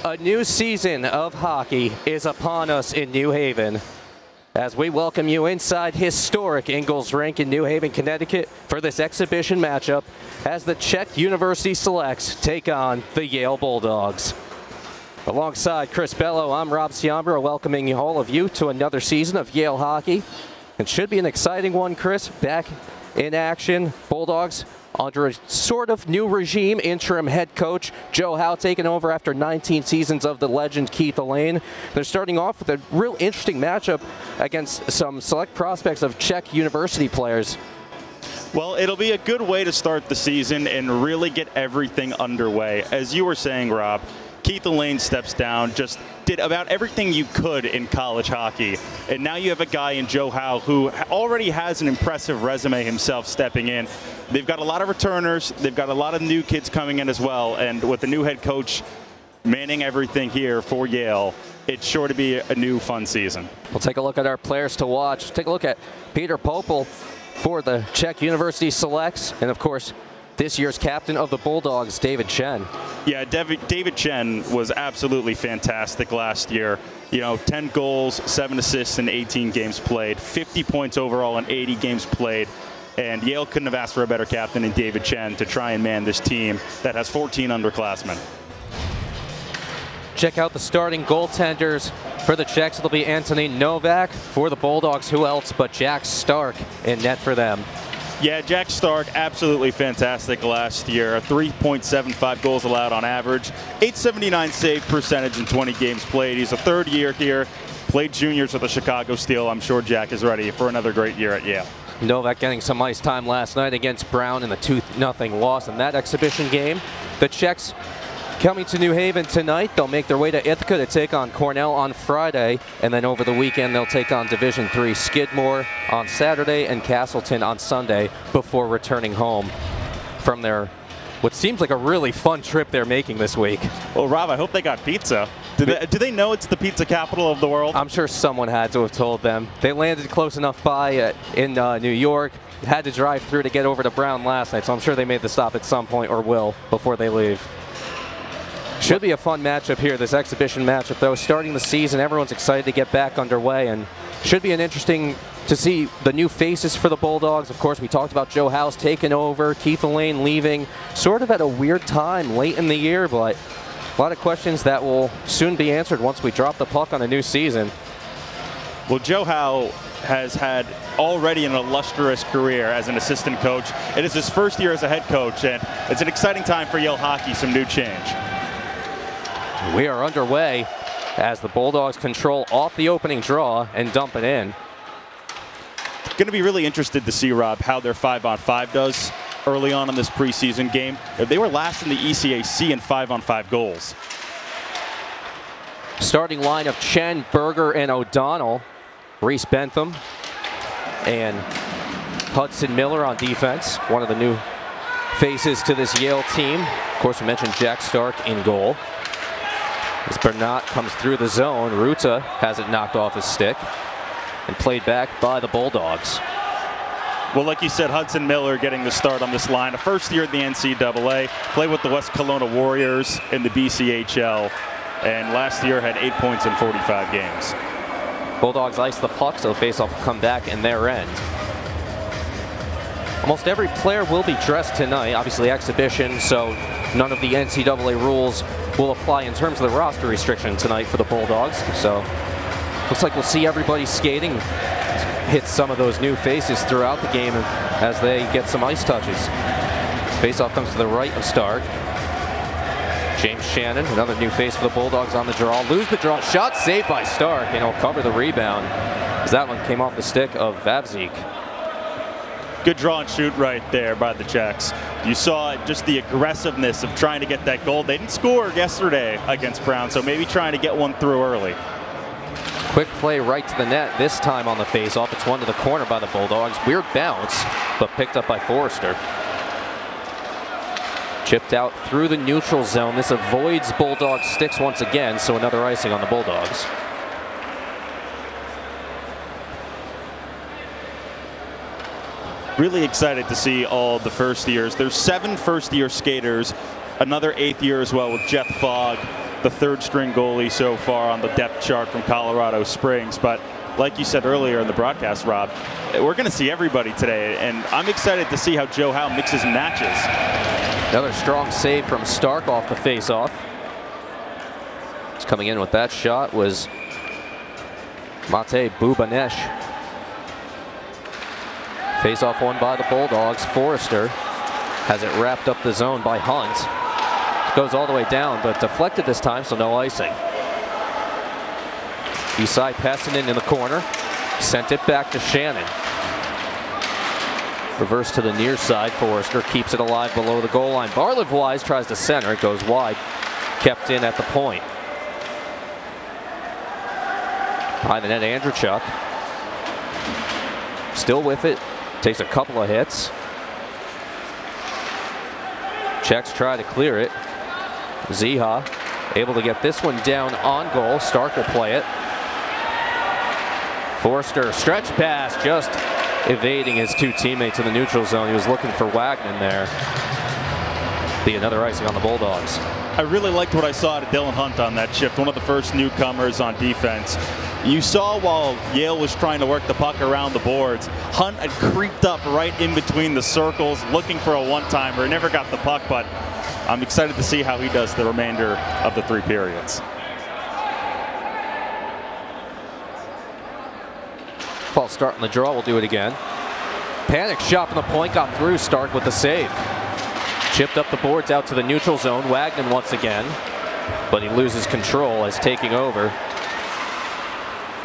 A new season of hockey is upon us in New Haven as we welcome you inside historic Ingalls Rink in New Haven, Connecticut for this exhibition matchup as the Czech University Selects take on the Yale Bulldogs. Alongside Chris Bello, I'm Rob Ciambra, welcoming all of you to another season of Yale hockey. It should be an exciting one, Chris. Back in action, Bulldogs under a sort of new regime, interim head coach Joe Howe taking over after 19 seasons of the legend Keith Allain. They're starting off with a real interesting matchup against some select prospects of Czech University players. Well, it'll be a good way to start the season and really get everything underway. As you were saying, Rob, Keith Allain steps down, just did about everything you could in college hockey. And now you have a guy in Joe Howe who already has an impressive resume himself stepping in. They've got a lot of returners. They've got a lot of new kids coming in as well. And with the new head coach manning everything here for Yale, it's sure to be a new fun season. We'll take a look at our players to watch. Take a look at Peter Popel for the Czech University Selects. And of course, this year's captain of the Bulldogs, David Chen. Yeah, David Chen was absolutely fantastic last year. You know, 10 goals, 7 assists in 18 games played, 50 points overall in 80 games played. And Yale couldn't have asked for a better captain than David Chen to try and man this team that has 14 underclassmen. Check out the starting goaltenders for the Czechs. It'll be Anthony Novak. For the Bulldogs, who else but Jack Stark in net for them. Yeah, Jack Stark, absolutely fantastic last year. 3.75 goals allowed on average, .879 save percentage in 20 games played. He's a third year here, played juniors with the Chicago Steel. I'm sure Jack is ready for another great year at Yale. Novak getting some ice time last night against Brown in the 2-0 loss in that exhibition game. The Czechs coming to New Haven tonight. They'll make their way to Ithaca to take on Cornell on Friday, and then over the weekend they'll take on Division III Skidmore on Saturday and Castleton on Sunday before returning home from their what seems like a really fun trip they're making this week. Well, Rob, I hope they got pizza. Do they know it's the pizza capital of the world? I'm sure someone had to have told them. They landed close enough by in New York, had to drive through to get over to Brown last night, so I'm sure they made the stop at some point or will before they leave. Should be a fun matchup here, this exhibition matchup, though. Starting the season, everyone's excited to get back underway, and should be an interesting to see the new faces for the Bulldogs. Of course, we talked about Joe Howe's taking over, Keith Allain leaving sort of at a weird time late in the year, but a lot of questions that will soon be answered once we drop the puck on a new season. Well, Joe Howe has had already an illustrious career as an assistant coach. It is his first year as a head coach, and it's an exciting time for Yale hockey, some new change. We are underway as the Bulldogs control off the opening draw and dump it in. Going to be really interested to see, Rob, how their 5-on-5 does early on in this preseason game. They were last in the ECAC in 5-on-5 goals. Starting line of Chen, Berger, and O'Donnell. Reese Bentham and Hudson Miller on defense, one of the new faces to this Yale team. Of course, we mentioned Jack Stark in goal. As Bernat comes through the zone, Ruta has it knocked off his stick and played back by the Bulldogs. Well, like you said, Hudson Miller getting the start on this line. A first year at the NCAA, played with the West Kelowna Warriors in the BCHL, and last year had 8 points in 45 games. Bulldogs ice the puck, so the faceoff will come back in their end. Almost every player will be dressed tonight, obviously exhibition, so none of the NCAA rules will apply in terms of the roster restriction tonight for the Bulldogs. So looks like we'll see everybody skating, hit some of those new faces throughout the game as they get some ice touches. Faceoff comes to the right of Stark. James Shannon, another new face for the Bulldogs on the draw. Lose the draw, shot saved by Stark, and he'll cover the rebound as that one came off the stick of Vavzik. Good draw and shoot right there by the Czechs. You saw just the aggressiveness of trying to get that goal. They didn't score yesterday against Brown, so maybe trying to get one through early. Quick play right to the net, this time on the faceoff. It's one to the corner by the Bulldogs. Weird bounce, but picked up by Forrester. Chipped out through the neutral zone. This avoids Bulldog sticks once again, so another icing on the Bulldogs. Really excited to see all the first years. There's 7 first-year skaters, another 8th year as well with Jeff Fogg, the third-string goalie so far on the depth chart from Colorado Springs. But like you said earlier in the broadcast, Rob, we're going to see everybody today, and I'm excited to see how Joe Howe mixes and matches. Another strong save from Stark off the face-off. Coming in with that shot was Mate Bubanesh. Face-off won by the Bulldogs. Forrester has it wrapped up the zone by Hunt. Goes all the way down, but deflected this time, so no icing. Eastside passing in the corner. Sent it back to Shannon. Reverse to the near side. Forrester keeps it alive below the goal line. Barliv-Wise tries to center. It goes wide. Kept in at the point. Behind the net, Andrechuk. Still with it. Takes a couple of hits. Czechs try to clear it. Ziha able to get this one down on goal. Stark will play it. Forrester, stretch pass, just evading his two teammates in the neutral zone. He was looking for Wagner there. Be another icing on the Bulldogs. I really liked what I saw to Dylan Hunt on that shift, one of the first newcomers on defense. You saw while Yale was trying to work the puck around the boards, Hunt had creeped up right in between the circles, looking for a one-timer. Never got the puck, but I'm excited to see how he does the remainder of the 3 periods. False start on the draw, we'll do it again. Panic shot from the point, got through. Stark with the save. Chipped up the boards out to the neutral zone. Wagner once again, but he loses control as taking over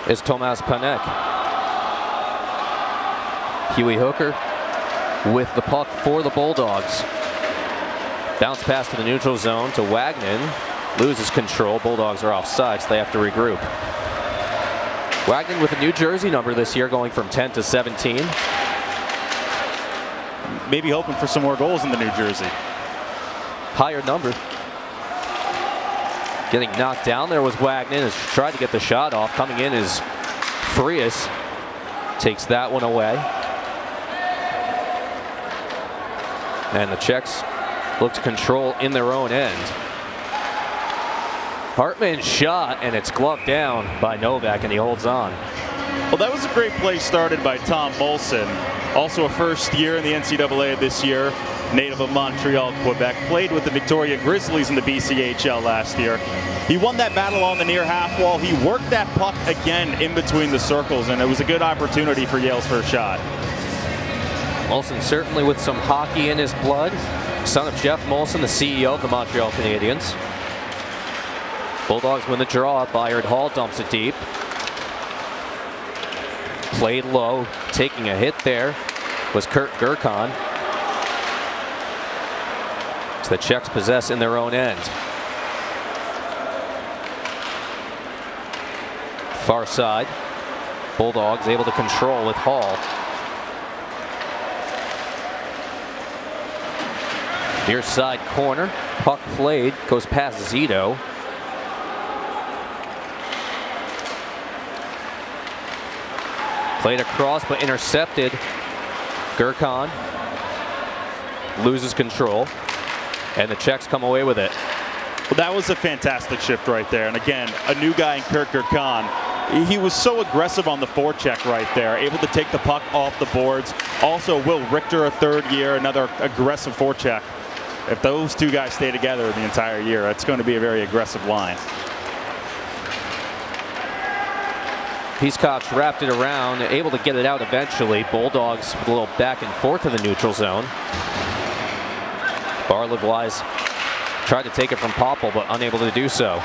is Tomas Panek. Huey Hooker with the puck for the Bulldogs. Bounce pass to the neutral zone to Wagner. Loses control. Bulldogs are offside, so they have to regroup. Wagner with a new jersey number this year, going from 10 to 17. Maybe hoping for some more goals in the New Jersey. Higher number. Getting knocked down there was Wagner. Has tried to get the shot off. Coming in is Frias. Takes that one away. And the Czechs look to control in their own end. Hartman's shot, and it's gloved down by Novak, and he holds on. Well, that was a great play started by Tom Molson. Also a first year in the NCAA this year. Native of Montreal, Quebec. Played with the Victoria Grizzlies in the BCHL last year. He won that battle on the near half wall. He worked that puck again in between the circles, and it was a good opportunity for Yale's first shot. Molson certainly with some hockey in his blood. Son of Jeff Molson, the CEO of the Montreal Canadiens. Bulldogs win the draw. Bayard Hall dumps it deep. Played low, taking a hit there was Kurt Gurkhan. So the Czechs possess in their own end. Far side. Bulldogs able to control with Hall. Near side corner. Puck played, goes past Zito. Played across, but intercepted. Gurkhan loses control, and the Czechs come away with it. Well, that was a fantastic shift right there. And again, a new guy in Kurt Gurkhan. He was so aggressive on the forecheck right there, able to take the puck off the boards. Also, Will Richter, a third year, another aggressive forecheck. If those two guys stay together the entire year, it's going to be a very aggressive line. Peacock's wrapped it around, able to get it out eventually. Bulldogs with a little back and forth in the neutral zone. Barliv-Wise tried to take it from Popple, but unable to do so.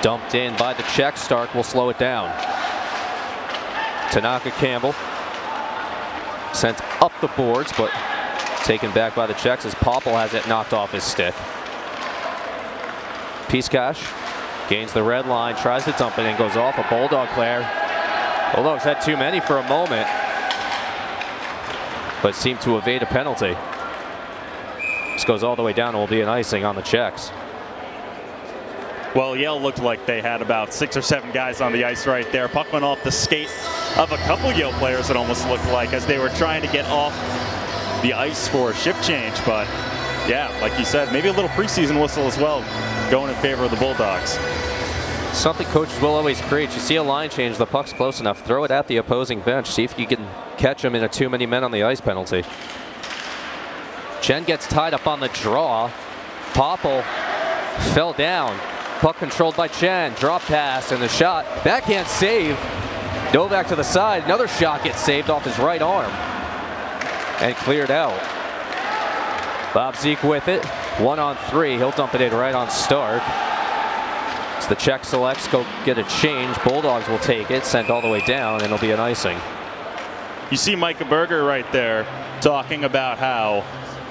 Dumped in by the Czech. Stark will slow it down. Tanaka Campbell sent up the boards, but taken back by the Czechs as Popple has it knocked off his stick. Peacock gains the red line, tries to dump it and goes off a Bulldog player. Bulldogs had too many for a moment, but seemed to evade a penalty. This goes all the way down and will be an icing on the Czechs. Well, Yale looked like they had about 6 or 7 guys on the ice right there. Puck went off the skate of a couple Yale players, it almost looked like, as they were trying to get off the ice for a shift change, but yeah, like you said, maybe a little preseason whistle as well, going in favor of the Bulldogs. Something coaches will always preach. You see a line change, the puck's close enough, throw it at the opposing bench, see if you can catch them in a too many men on the ice penalty. Chen gets tied up on the draw. Popple fell down. Puck controlled by Chen. Drop pass and the shot. Backhand save. Novak to the side. Another shot gets saved off his right arm. And cleared out. Bob Zeke with it. 1-on-3. He'll dump it in right on Stark. As the Czech selects go get a change. Bulldogs will take it. Sent all the way down, and it'll be an icing. You see Micah Berger right there talking about how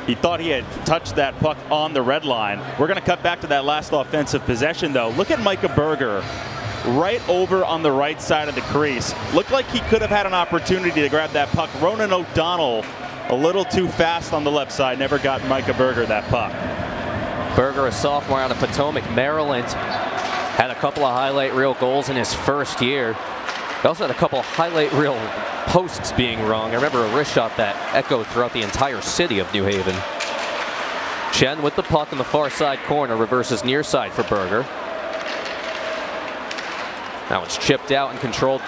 he thought he had touched that puck on the red line. We're going to cut back to that last offensive possession, though. Look at Micah Berger right over on the right side of the crease. Looked like he could have had an opportunity to grab that puck. Ronan O'Donnell a little too fast on the left side. Never got Micah Berger that puck. Berger, a sophomore out of Potomac, Maryland. Had a couple of highlight reel goals in his first year. He also had a couple of highlight reel posts being rung. I remember a wrist shot that echoed throughout the entire city of New Haven. Chen with the puck in the far side corner, reverses near side for Berger. Now it's chipped out and controlled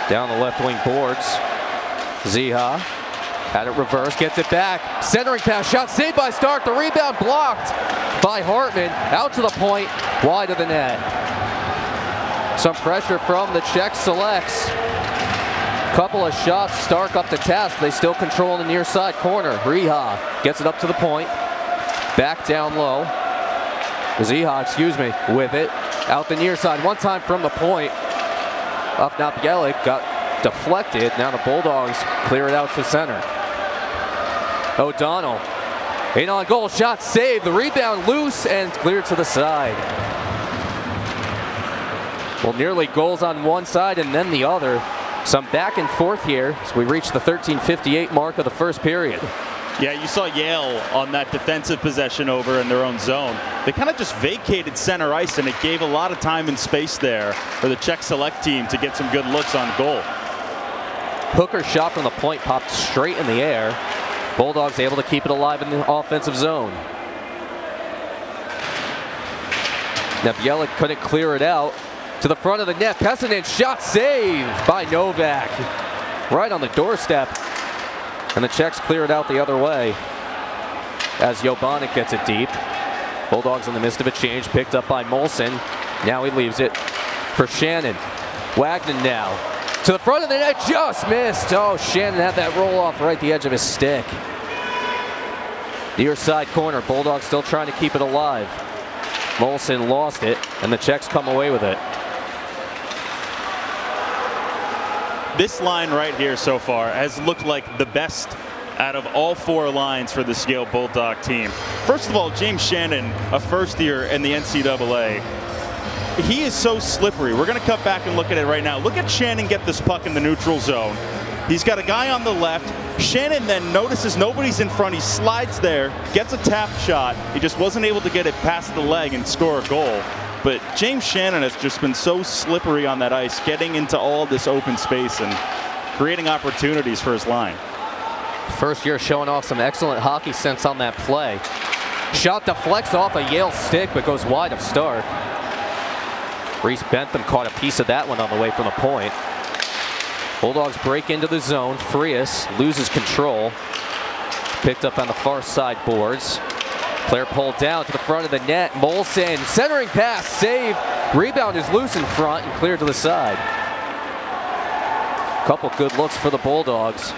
down the left wing boards. Ziha had it reversed, gets it back. Centering pass, shot saved by Stark. The rebound blocked by Hartman. Out to the point, wide of the net. Some pressure from the Czech selects. Couple of shots, Stark up to task. They still control the near side corner. Riha gets it up to the point. Back down low. Ziha, excuse me, with it. Out the near side, one time from the point. Up now, Bielik got deflected. Now the Bulldogs clear it out to center. O'Donnell, in on goal, shot saved. The rebound loose and cleared to the side. Well, nearly goals on one side and then the other. Some back and forth here as we reach the 13:58 mark of the first period. Yeah, you saw Yale on that defensive possession over in their own zone. They kind of just vacated center ice, and it gave a lot of time and space there for the Czech select team to get some good looks on goal. Hooker's shot from the point popped straight in the air. Bulldogs able to keep it alive in the offensive zone. Now Bielik couldn't clear it out. To the front of the net, Pessinen, shot saved by Novak. Right on the doorstep. And the Czechs clear it out the other way as Jobanek gets it deep. Bulldogs in the midst of a change, picked up by Molson. Now he leaves it for Shannon. Wagner now to the front of the net, just missed. Oh, Shannon had that roll off right at the edge of his stick. Near side corner, Bulldogs still trying to keep it alive. Molson lost it, and the Czechs come away with it. This line right here so far has looked like the best out of all four lines for this Yale Bulldog team. First of all, James Shannon, a first year in the NCAA. He is so slippery. We're going to cut back and look at it right now. Look at Shannon get this puck in the neutral zone. He's got a guy on the left. Shannon then notices nobody's in front. He slides there, gets a tap shot. He just wasn't able to get it past the leg and score a goal. But James Shannon has just been so slippery on that ice, getting into all this open space and creating opportunities for his line. First year showing off some excellent hockey sense on that play. Shot deflects off a Yale stick but goes wide of Stark. Reese Bentham caught a piece of that one on the way from the point. Bulldogs break into the zone. Frias loses control. Picked up on the far side boards. Player pulled down to the front of the net. Molson, centering pass, save. Rebound is loose in front and cleared to the side. Couple good looks for the Bulldogs.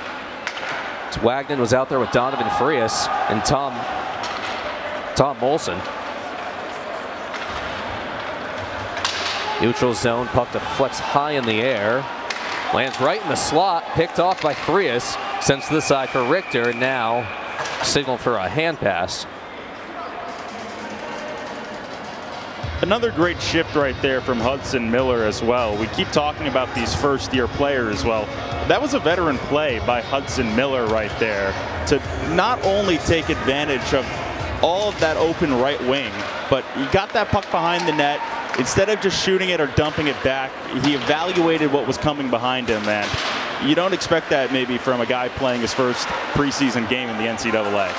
Wagner was out there with Donovan Frias and Tom Molson. Neutral zone, puck deflects high in the air. Lands right in the slot, picked off by Frias. Sends to the side for Richter, and now signal for a hand pass. Another great shift right there from Hudson Miller as well. We keep talking about these first-year players. Well, that was a veteran play by Hudson Miller right there to not only take advantage of all of that open right wing, but he got that puck behind the net. Instead of just shooting it or dumping it back, he evaluated what was coming behind him, and You don't expect that maybe from a guy playing his first preseason game in the NCAA.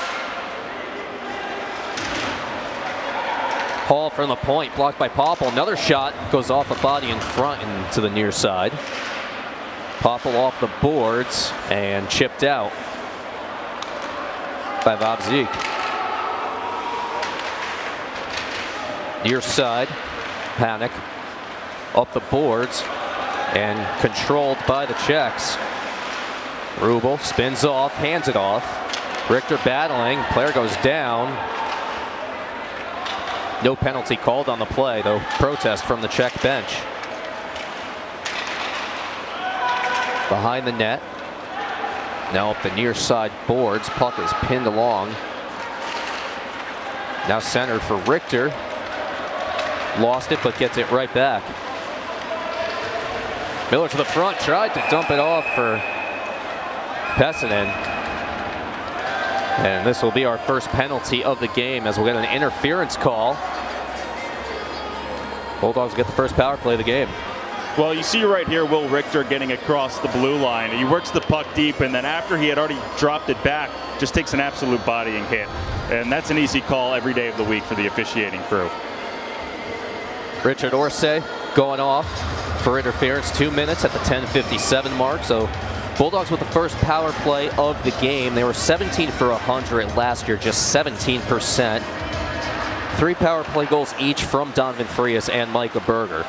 Hall from the point, blocked by Popple. Another shot goes off a body in front and to the near side. Popple off the boards and chipped out by Vavzik. Near side, Panic up the boards and controlled by the Czechs. Rubel spins off, hands it off. Richter battling, player goes down. No penalty called on the play, though protest from the Czech bench. Behind the net. Now up the near side boards. Puck is pinned along. Now centered for Richter. Lost it, but gets it right back. Miller to the front, tried to dump it off for Pessinen. And this will be our first penalty of the game as we'll get an interference call. Bulldogs get the first power play of the game. Well, you see right here Will Richter getting across the blue line. He works the puck deep, and then after he had already dropped it back, just takes an absolute bodying hit. And that's an easy call every day of the week for the officiating crew. Richard Orsay going off for interference, 2 minutes at the 10:57 mark. So Bulldogs with the first power play of the game. They were 17 for 100 last year, just 17%. 3 power play goals each from Donovan Frias and Micah Berger.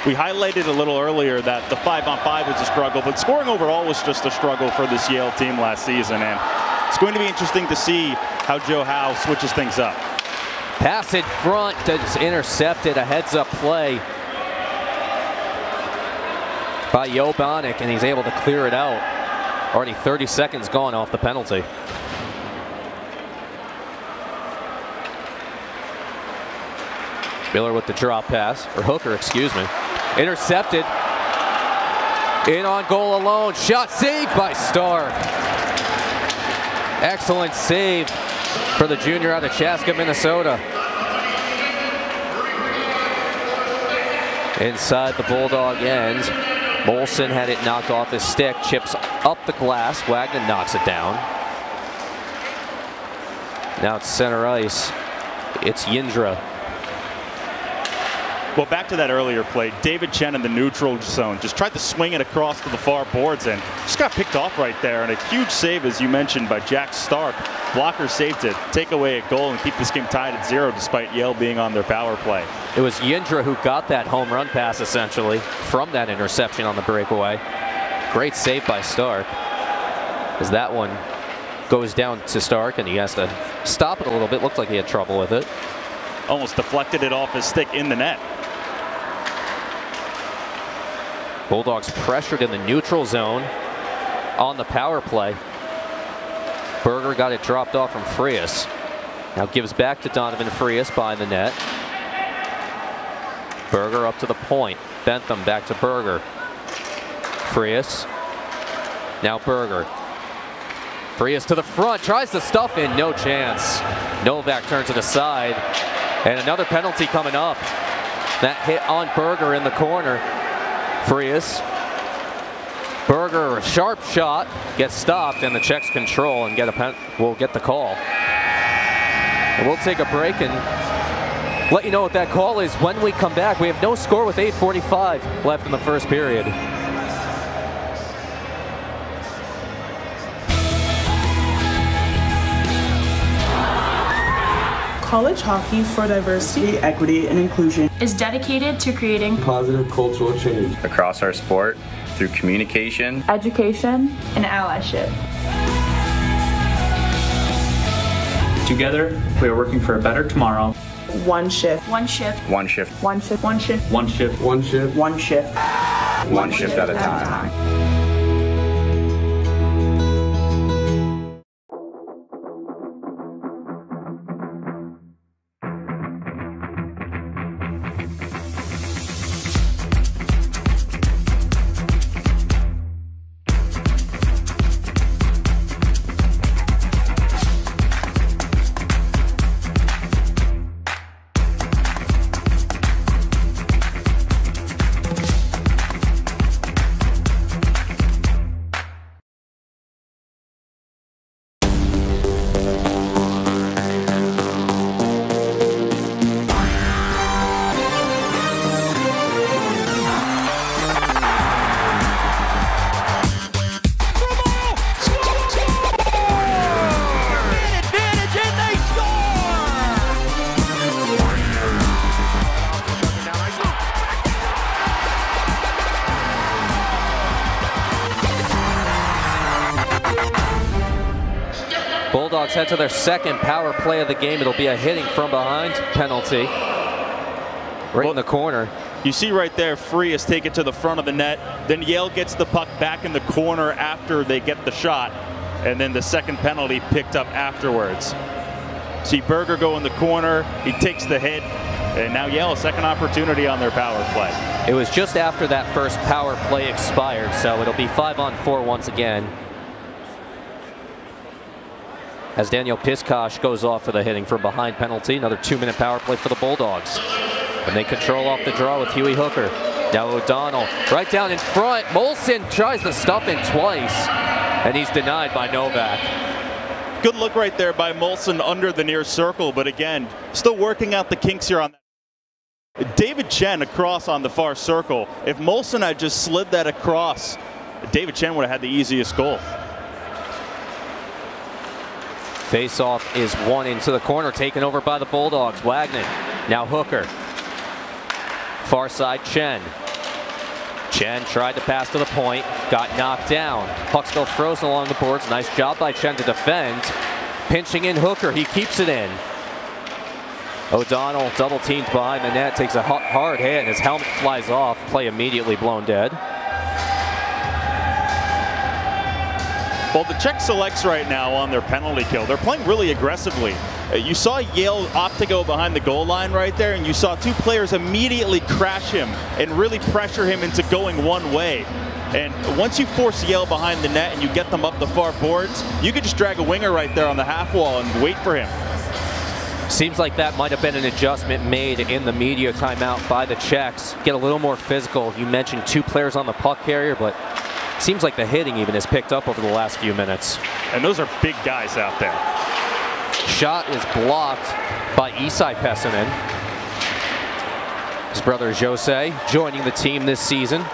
We highlighted a little earlier that the 5-on-5 was a struggle, but scoring overall was just a struggle for this Yale team last season. And it's going to be interesting to see how Joe Howe switches things up. Pass in front, that's intercepted, a heads-up play by Jobanek, and he's able to clear it out. Already 30 seconds gone off the penalty. Miller with the drop pass, or Hooker, excuse me. Intercepted. In on goal alone. Shot saved by Stark. Excellent save for the junior out of Chaska, Minnesota. Inside the Bulldog end. Molson had it knocked off his stick. Chips up the glass. Wagner knocks it down. Now it's center ice. It's Yindra. Well, back to that earlier play, David Chen in the neutral zone just tried to swing it across to the far boards and just got picked off right there. And a huge save, as you mentioned, by Jack Stark. Blocker saved it, take away a goal and keep this game tied at 0 despite Yale being on their power play. It was Yindra who got that home run pass essentially from that interception on the breakaway. Great save by Stark, as that one goes down to Stark and he has to stop it a little bit. Looked like he had trouble with it. Almost deflected it off his stick in the net. Bulldogs pressured in the neutral zone on the power play. Berger got it dropped off from Frias. Now gives back to Donovan Frias behind the net. Berger up to the point. Bentham back to Berger. Frias. Now Berger. Frias to the front, tries to stuff in, no chance. Novak turns it aside. And another penalty coming up. That hit on Berger in the corner. Frias. Berger, a sharp shot, gets stopped, and the Czechs control and will get the call. And we'll take a break and let you know what that call is when we come back. We have no score with 8:45 left in the first period. College Hockey for Diversity, Equity, and Inclusion is dedicated to creating positive cultural change across our sport through communication, education, and allyship. Together, we are working for a better tomorrow. One shift. One shift. One shift. One shift. One shift. One shift. One shift. One shift. One shift at a time. Bulldogs head to their second power play of the game. It'll be a hitting from behind penalty. Right in the corner. You see right there, Frias take it to the front of the net. Then Yale gets the puck back in the corner after they get the shot. And then the second penalty picked up afterwards. See Berger go in the corner. He takes the hit. And now Yale, a second opportunity on their power play. It was just after that first power play expired, so it'll be 5-on-4 once again. As Daniel Piskosh goes off for the hitting from behind penalty. Another 2-minute power play for the Bulldogs. And they control off the draw with Huey Hooker. Now O'Donnell right down in front. Molson tries to stuff him twice, and he's denied by Novak. Good look right there by Molson under the near circle, but again, still working out the kinks here on that. David Chen across on the far circle. If Molson had just slid that across, David Chen would have had the easiest goal. Face-off is one into the corner, taken over by the Bulldogs. Wagner, now Hooker. Far side, Chen. Chen tried to pass to the point, got knocked down. Puck still frozen along the boards. Nice job by Chen to defend. Pinching in Hooker, he keeps it in. O'Donnell double teamed behind the net, takes a hard hit, and his helmet flies off. Play immediately blown dead. Well, the Czech selects right now on their penalty kill. They're playing really aggressively. You saw Yale opt to go behind the goal line right there, and you saw two players immediately crash him and really pressure him into going one way. And once you force Yale behind the net and you get them up the far boards, you could just drag a winger right there on the half wall and wait for him. Seems like that might have been an adjustment made in the media timeout by the Czechs. Get a little more physical. You mentioned two players on the puck carrier, but seems like the hitting even has picked up over the last few minutes. And those are big guys out there. Shot is blocked by Isai Pessinen. His brother Jose joining the team this season.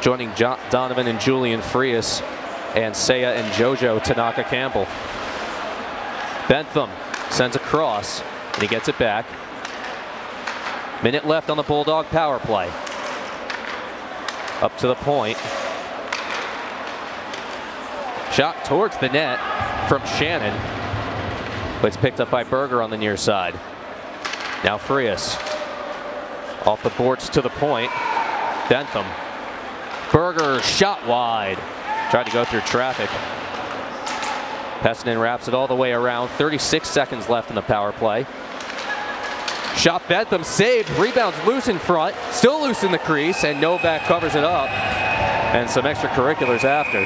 Joining Donovan and Julian Frias and Seiya and Jojo Tanaka Campbell. Bentham sends a cross and he gets it back. Minute left on the Bulldog power play. Up to the point. Shot towards the net from Shannon, but it's picked up by Berger on the near side. Now Frias off the boards to the point. Bentham. Berger shot wide. Tried to go through traffic. Pessinen wraps it all the way around. 36 seconds left in the power play. Shot Bentham saved, rebounds loose in front, still loose in the crease, and Novak covers it up. And some extracurriculars after.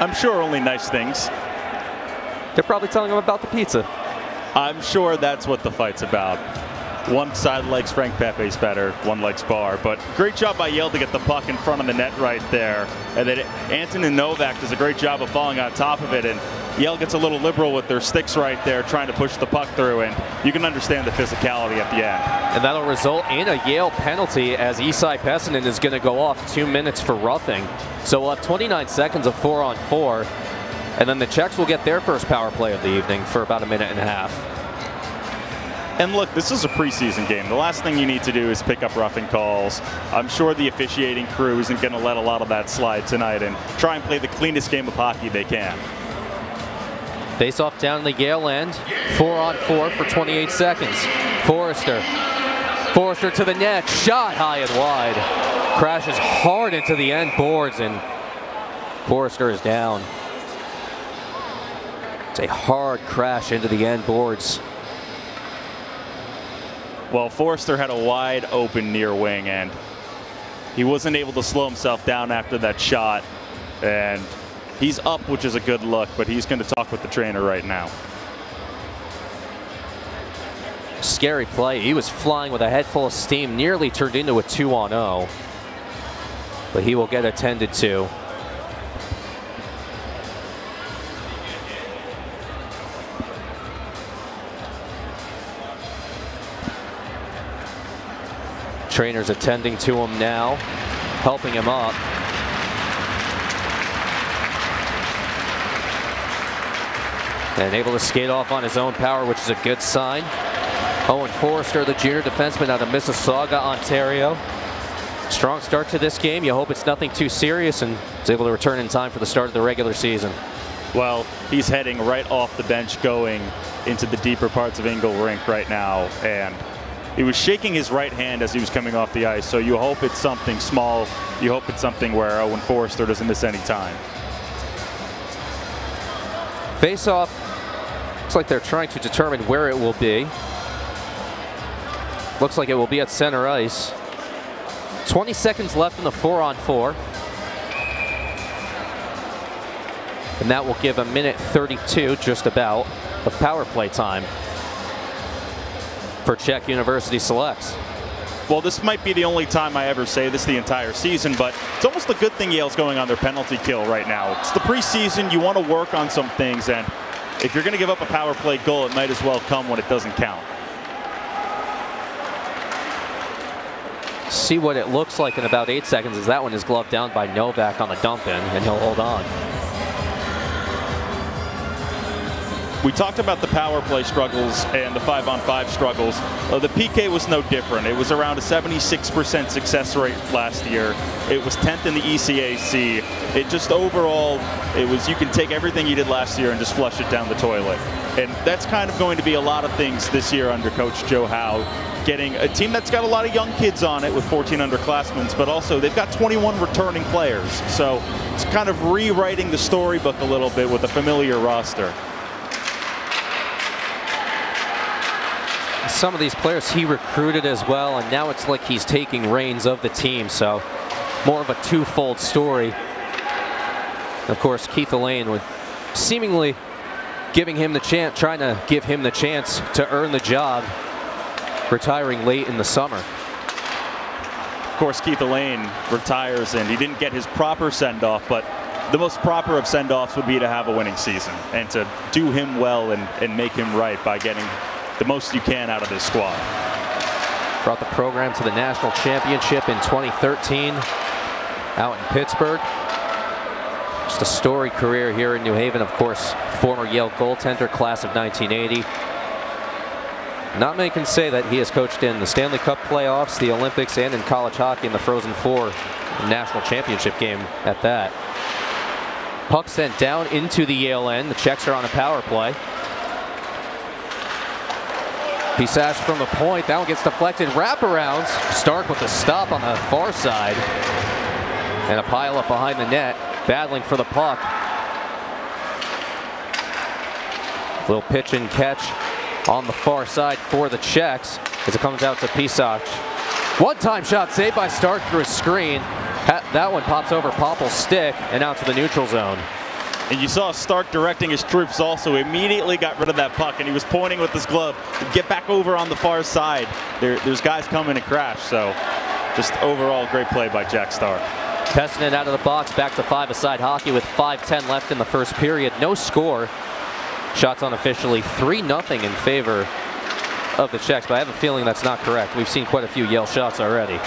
I'm sure only nice things. They're probably telling him about the pizza. I'm sure that's what the fight's about. One side likes Frank Pepe's better, one likes Barr. But great job by Yale to get the puck in front of the net right there. And then Antonin Novak does a great job of falling on top of it. And Yale gets a little liberal with their sticks right there, trying to push the puck through. And you can understand the physicality at the end. And that'll result in a Yale penalty as Isai Pessinen is going to go off 2 minutes for roughing. So we'll have 29 seconds of 4-on-4. And then the Czechs will get their first power play of the evening for about a minute and a half. And look, this is a preseason game. The last thing you need to do is pick up roughing calls. I'm sure the officiating crew isn't going to let a lot of that slide tonight and try and play the cleanest game of hockey they can. Face off down the Yale end. 4-on-4 for 28 seconds. Forrester. Forrester to the net. Shot high and wide. Crashes hard into the end boards, and Forrester is down. It's a hard crash into the end boards. Well, Forrester had a wide open near wing, and he wasn't able to slow himself down after that shot. And he's up, which is a good look, but he's going to talk with the trainer right now. Scary play. He was flying with a head full of steam, nearly turned into a 2-on-0. But he will get attended to. Trainer's attending to him now, helping him up. And able to skate off on his own power, which is a good sign. Owen Forrester, the junior defenseman out of Mississauga, Ontario. Strong start to this game. You hope it's nothing too serious and is able to return in time for the start of the regular season. Well, he's heading right off the bench going into the deeper parts of Ingle Rink right now, and he was shaking his right hand as he was coming off the ice, so you hope it's something small. You hope it's something where Owen Forrester doesn't miss any time. Face-off, looks like they're trying to determine where it will be. Looks like it will be at center ice. 20 seconds left in the 4-on-4. And that will give a minute 32, just about, of power play time for Czech University selects. Well, this might be the only time I ever say this the entire season, but it's almost a good thing Yale's going on their penalty kill right now. It's the preseason. You want to work on some things, and if you're going to give up a power play goal, it might as well come when it doesn't count. See what it looks like in about 8 seconds as that one is gloved down by Novak on the dump in, and he'll hold on. We talked about the power play struggles and the 5-on-5 struggles. The PK was no different. It was around a 76% success rate last year. It was 10th in the ECAC. It just overall, it was, you can take everything you did last year and just flush it down the toilet. And that's kind of going to be a lot of things this year under Coach Joe Howe. Getting a team that's got a lot of young kids on it with 14 underclassmen, but also they've got 21 returning players. So it's kind of rewriting the storybook a little bit with a familiar roster. Some of these players he recruited as well, and now it's like he's taking reins of the team, so more of a twofold story. Of course, Keith Elaine with seemingly giving him the chance, trying to give him the chance to earn the job, retiring late in the summer. Of course, Keith Elaine retires, and he didn't get his proper send-off, but the most proper of send-offs would be to have a winning season and to do him well and make him right by getting the most you can out of this squad. Brought the program to the national championship in 2013 out in Pittsburgh. Just a storied career here in New Haven. Of course, former Yale goaltender, class of 1980. Not many can say that he has coached in the Stanley Cup playoffs, the Olympics, and in college hockey in the Frozen Four national championship game at that. Puck sent down into the Yale end. The Czechs are on a power play. Pisach from the point. That one gets deflected. Wraparounds. Stark with the stop on the far side. And a pile up behind the net. Battling for the puck. Little pitch and catch on the far side for the Czechs as it comes out to Pisach. One-time shot saved by Stark through a screen. That one pops over Popple's stick and out to the neutral zone. And you saw Stark directing his troops also. Immediately got rid of that puck, and he was pointing with his glove to get back over on the far side. There's guys coming to crash, so just overall great play by Jack Stark. Pessinen out of the box, back to five-a-side hockey with 5:10 left in the first period. No score. Shots unofficially 3-0 in favor of the Czechs, but I have a feeling that's not correct. We've seen quite a few Yale shots already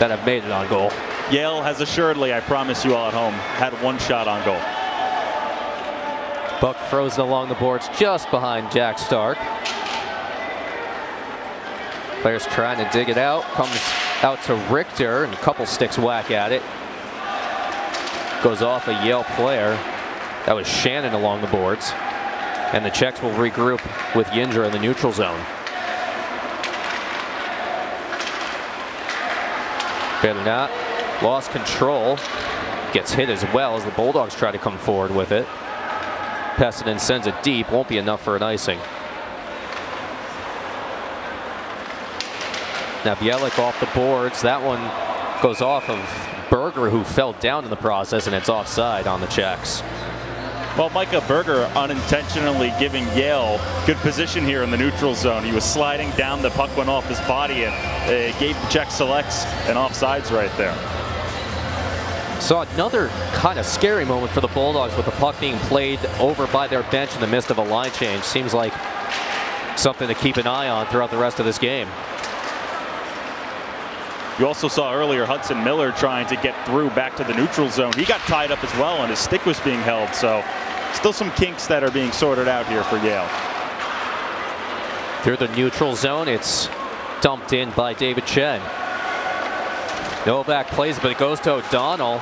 that have made it on goal. Yale has assuredly, I promise you all at home, had one shot on goal. Buck frozen along the boards just behind Jack Stark. Players trying to dig it out. Comes out to Richter, and a couple sticks whack at it. Goes off a Yale player. That was Shannon along the boards. And the Czechs will regroup with Yindra in the neutral zone. Barely not. Lost control. Gets hit as well as the Bulldogs try to come forward with it. Pessinen sends it deep. Won't be enough for an icing. Now Bielik off the boards. That one goes off of Berger, who fell down in the process, and it's offside on the Czechs. Well, Micah Berger unintentionally giving Yale good position here in the neutral zone. He was sliding down, the puck went off his body, and gave the Czech selects an offsides right there. Saw another kind of scary moment for the Bulldogs with the puck being played over by their bench in the midst of a line change. Seems like something to keep an eye on throughout the rest of this game. You also saw earlier Hudson Miller trying to get through back to the neutral zone. He got tied up as well, and his stick was being held. So still some kinks that are being sorted out here for Yale. Through the neutral zone, it's dumped in by David Chen. Novak plays, but it goes to O'Donnell.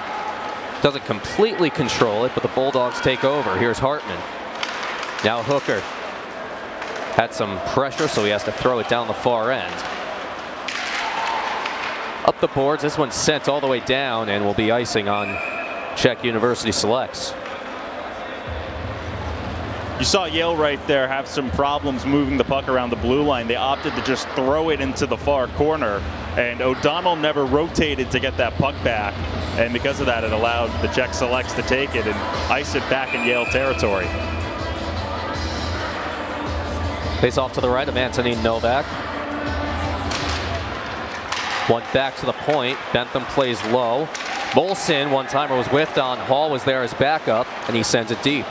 Doesn't completely control it, but the Bulldogs take over. Here's Hartman. Now Hooker. Had some pressure, so he has to throw it down the far end. Up the boards, this one's sent all the way down and will be icing on Czech University selects. You saw Yale right there have some problems moving the puck around the blue line. They opted to just throw it into the far corner, and O'Donnell never rotated to get that puck back. And because of that, it allowed the Czech selects to take it and ice it back in Yale territory. Face off to the right of Anthony Novak. One back to the point. Bentham plays low. Molson, one-timer, was whiffed on. Hall was there as backup, and he sends it deep.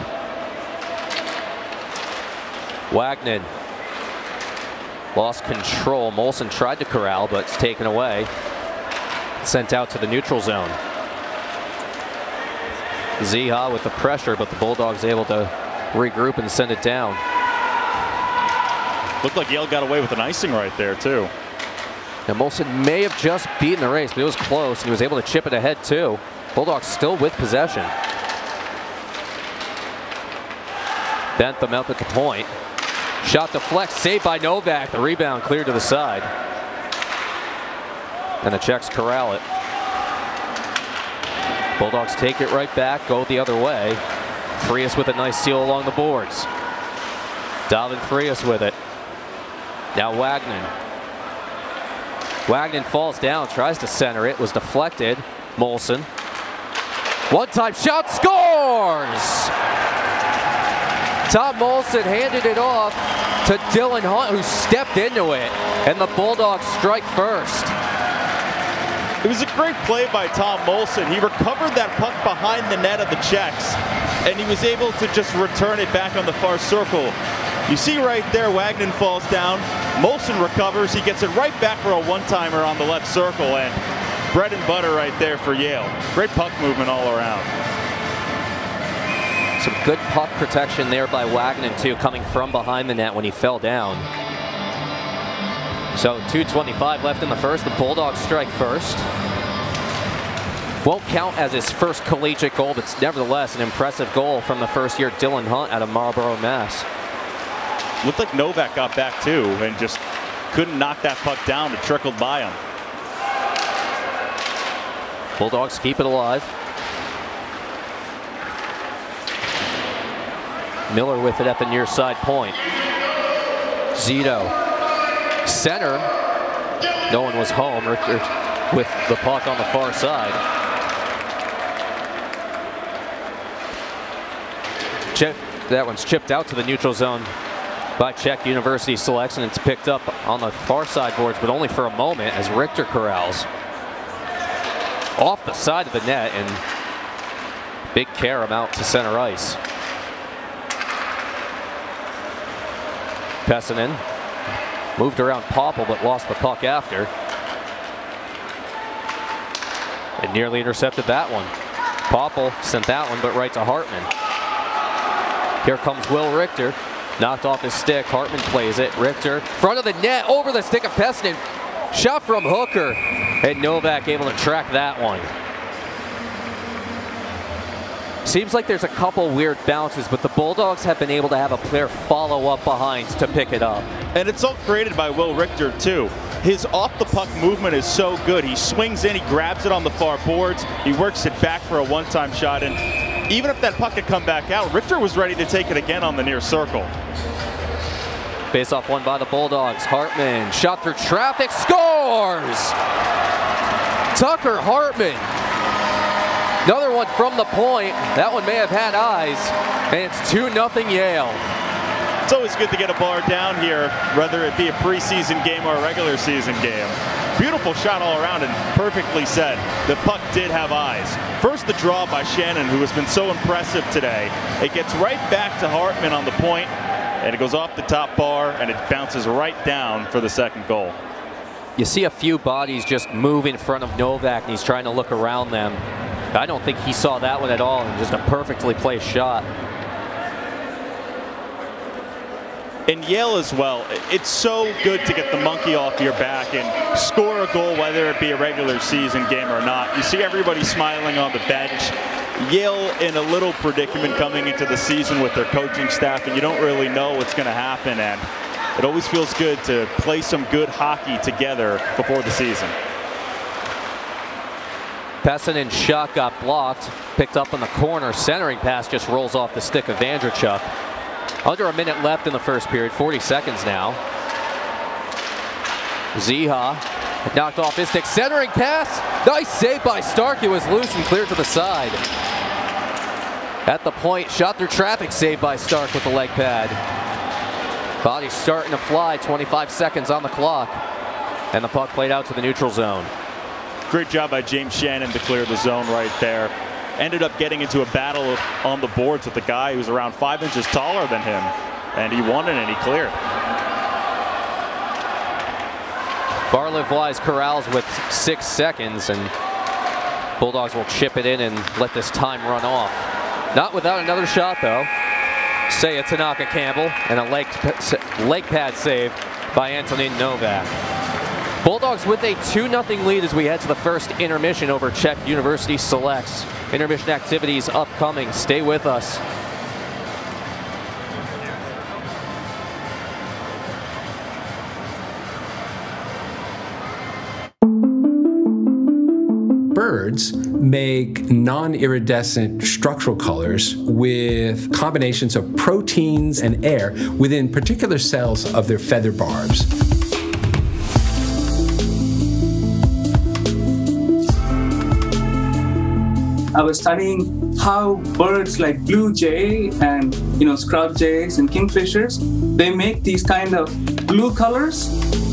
Wagner lost control. Molson tried to corral, but it's taken away. Sent out to the neutral zone. Ziha with the pressure, but the Bulldogs able to regroup and send it down. Looked like Yale got away with an icing right there, too. Now Molson may have just beaten the race, but it was close, and he was able to chip it ahead, too. Bulldogs still with possession. Bentham out at the point. Shot deflects, saved by Novak. The rebound cleared to the side. And the Czechs corral it. Bulldogs take it right back, go the other way. Frias with a nice steal along the boards. Dalvin Frias with it. Now Wagner. Wagner falls down, tries to center it, was deflected. Molson. One-time shot, scores! Tom Molson handed it off to Dylan Hunt, who stepped into it, and the Bulldogs strike first. It was a great play by Tom Molson. He recovered that puck behind the net of the Czechs, and he was able to just return it back on the far circle. You see right there, Wagner falls down. Molson recovers. He gets it right back for a one-timer on the left circle, and bread and butter right there for Yale. Great puck movement all around. Some good puck protection there by Wagner, too, coming from behind the net when he fell down. So 2:25 left in the first. The Bulldogs strike first. Won't count as his first collegiate goal, but it's nevertheless an impressive goal from the first-year Dylan Hunt out of Marlborough, Mass. Looked like Novak got back, too, and just couldn't knock that puck down. It trickled by him. Bulldogs keep it alive. Miller with it at the near side point. Zito. Center. No one was home. Richter with the puck on the far side. That one's chipped out to the neutral zone by Czech University selects, and it's picked up on the far side boards, but only for a moment as Richter corrals off the side of the net, and big Karam out to center ice. Pessinen moved around Popple, but lost the puck after. And nearly intercepted that one. Popple sent that one, but right to Hartman. Here comes Will Richter. Knocked off his stick. Hartman plays it. Richter, front of the net, over the stick of Pessinen. Shot from Hooker. And Novak able to track that one. Seems like there's a couple weird bounces, but the Bulldogs have been able to have a player follow up behind to pick it up. And it's all created by Will Richter, too. His off-the-puck movement is so good. He swings in, he grabs it on the far boards, he works it back for a one-time shot, and even if that puck had come back out, Richter was ready to take it again on the near circle. Face-off won by the Bulldogs. Hartman, shot through traffic, scores! Tucker Hartman. Another one from the point. That one may have had eyes, and it's 2-0 Yale. It's always good to get a bar down here, whether it be a preseason game or a regular season game. Beautiful shot all around and perfectly set. The puck did have eyes. First the draw by Shannon, who has been so impressive today. It gets right back to Hartman on the point, and it goes off the top bar, and it bounces right down for the second goal. You see a few bodies just move in front of Novak, and he's trying to look around them. I don't think he saw that one at all, and just a perfectly placed shot. In Yale as well, it's so good to get the monkey off your back and score a goal, whether it be a regular season game or not. You see everybody smiling on the bench. Yale in a little predicament coming into the season with their coaching staff, and you don't really know what's going to happen, and it always feels good to play some good hockey together before the season. Pessinen's shot got blocked, picked up in the corner. Centering pass just rolls off the stick of Vanderchuk. Under a minute left in the first period, 40 seconds now. Ziha knocked off his stick. Centering pass, nice save by Stark. It was loose and cleared to the side. At the point, shot through traffic, saved by Stark with the leg pad. Body's starting to fly, 25 seconds on the clock. And the puck played out to the neutral zone. Great job by James Shannon to clear the zone right there. Ended up getting into a battle on the boards with the guy who's around 5 inches taller than him. And he won it and he cleared. Barliv-Wise corrals with 6 seconds, and Bulldogs will chip it in and let this time run off. Not without another shot, though. Seiya Tanaka-Campbell, and a leg pad save by Antonin Novak. Bulldogs with a 2-0 lead as we head to the first intermission over Czech University Selects. Intermission activities upcoming. Stay with us. Birds make non-iridescent structural colors with combinations of proteins and air within particular cells of their feather barbs. I was studying how birds like blue jay and scrub jays and kingfishers, they make these kind of blue colors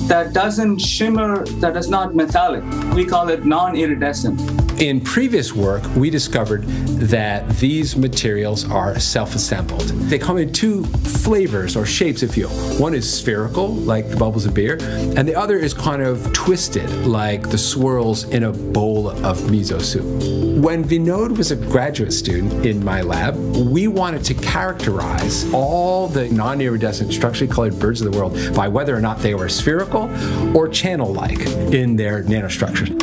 that doesn't shimmer, that is not metallic. We call it non-iridescent. In previous work, we discovered that these materials are self-assembled. They come in 2 flavors or shapes, if you will. One is spherical, like the bubbles of beer, and the other is kind of twisted, like the swirls in a bowl of miso soup. When Vinod was a graduate student in my lab, we wanted to characterize all the non-iridescent structurally colored birds of the world by whether or not they were spherical or channel-like in their nanostructures.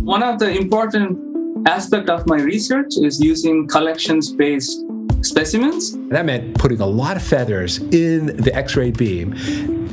One of the important aspects of my research is using collections-based specimens. That meant putting a lot of feathers in the X-ray beam,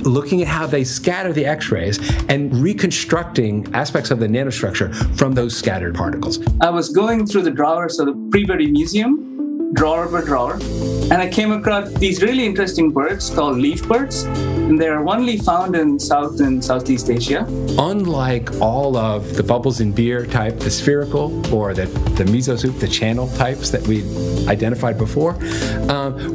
looking at how they scatter the X-rays, and reconstructing aspects of the nanostructure from those scattered particles. I was going through the drawers of the Peabody Museum, drawer by drawer, and I came across these really interesting birds called leaf birds. And they are only found in South and Southeast Asia. Unlike all of the bubbles in beer type, the spherical or the miso soup, the channel types that we identified before,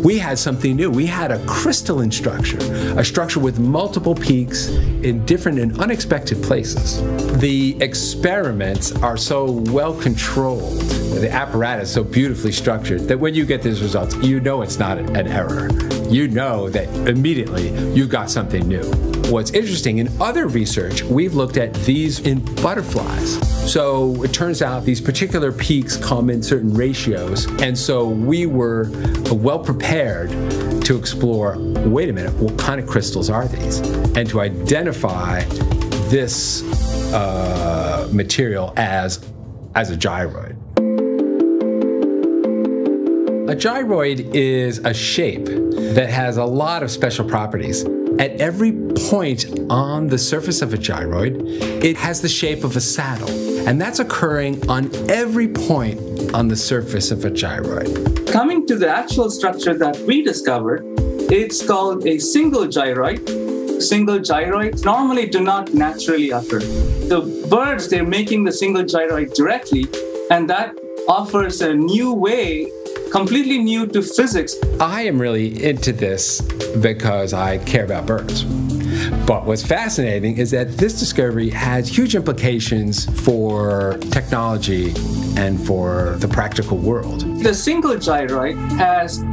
we had something new. We had a crystalline structure, a structure with multiple peaks in different and unexpected places. The experiments are so well controlled, the apparatus so beautifully structured, that when you get these results, you know it's not an error. You know that immediately you got something new. What's interesting, in other research, we've looked at these in butterflies. So it turns out these particular peaks come in certain ratios, and so we were well prepared to explore, wait a minute, what kind of crystals are these? And to identify this material as a gyroid. A gyroid is a shape that has a lot of special properties. At every point on the surface of a gyroid, it has the shape of a saddle. And that's occurring on every point on the surface of a gyroid. Coming to the actual structure that we discovered, it's called a single gyroid. Single gyroids normally do not naturally occur. The birds, they're making the single gyroid directly, and that offers a new way, completely new to physics. I am really into this because I care about birds. But what's fascinating is that this discovery has huge implications for technology and for the practical world. The single gyroid has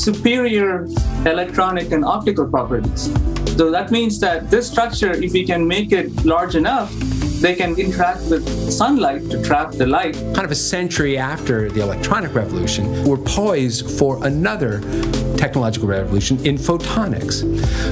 superior electronic and optical properties. So that means that this structure, if we can make it large enough, they can interact with sunlight to trap the light. Kind of a century after the electronic revolution, we're poised for another technological revolution in photonics.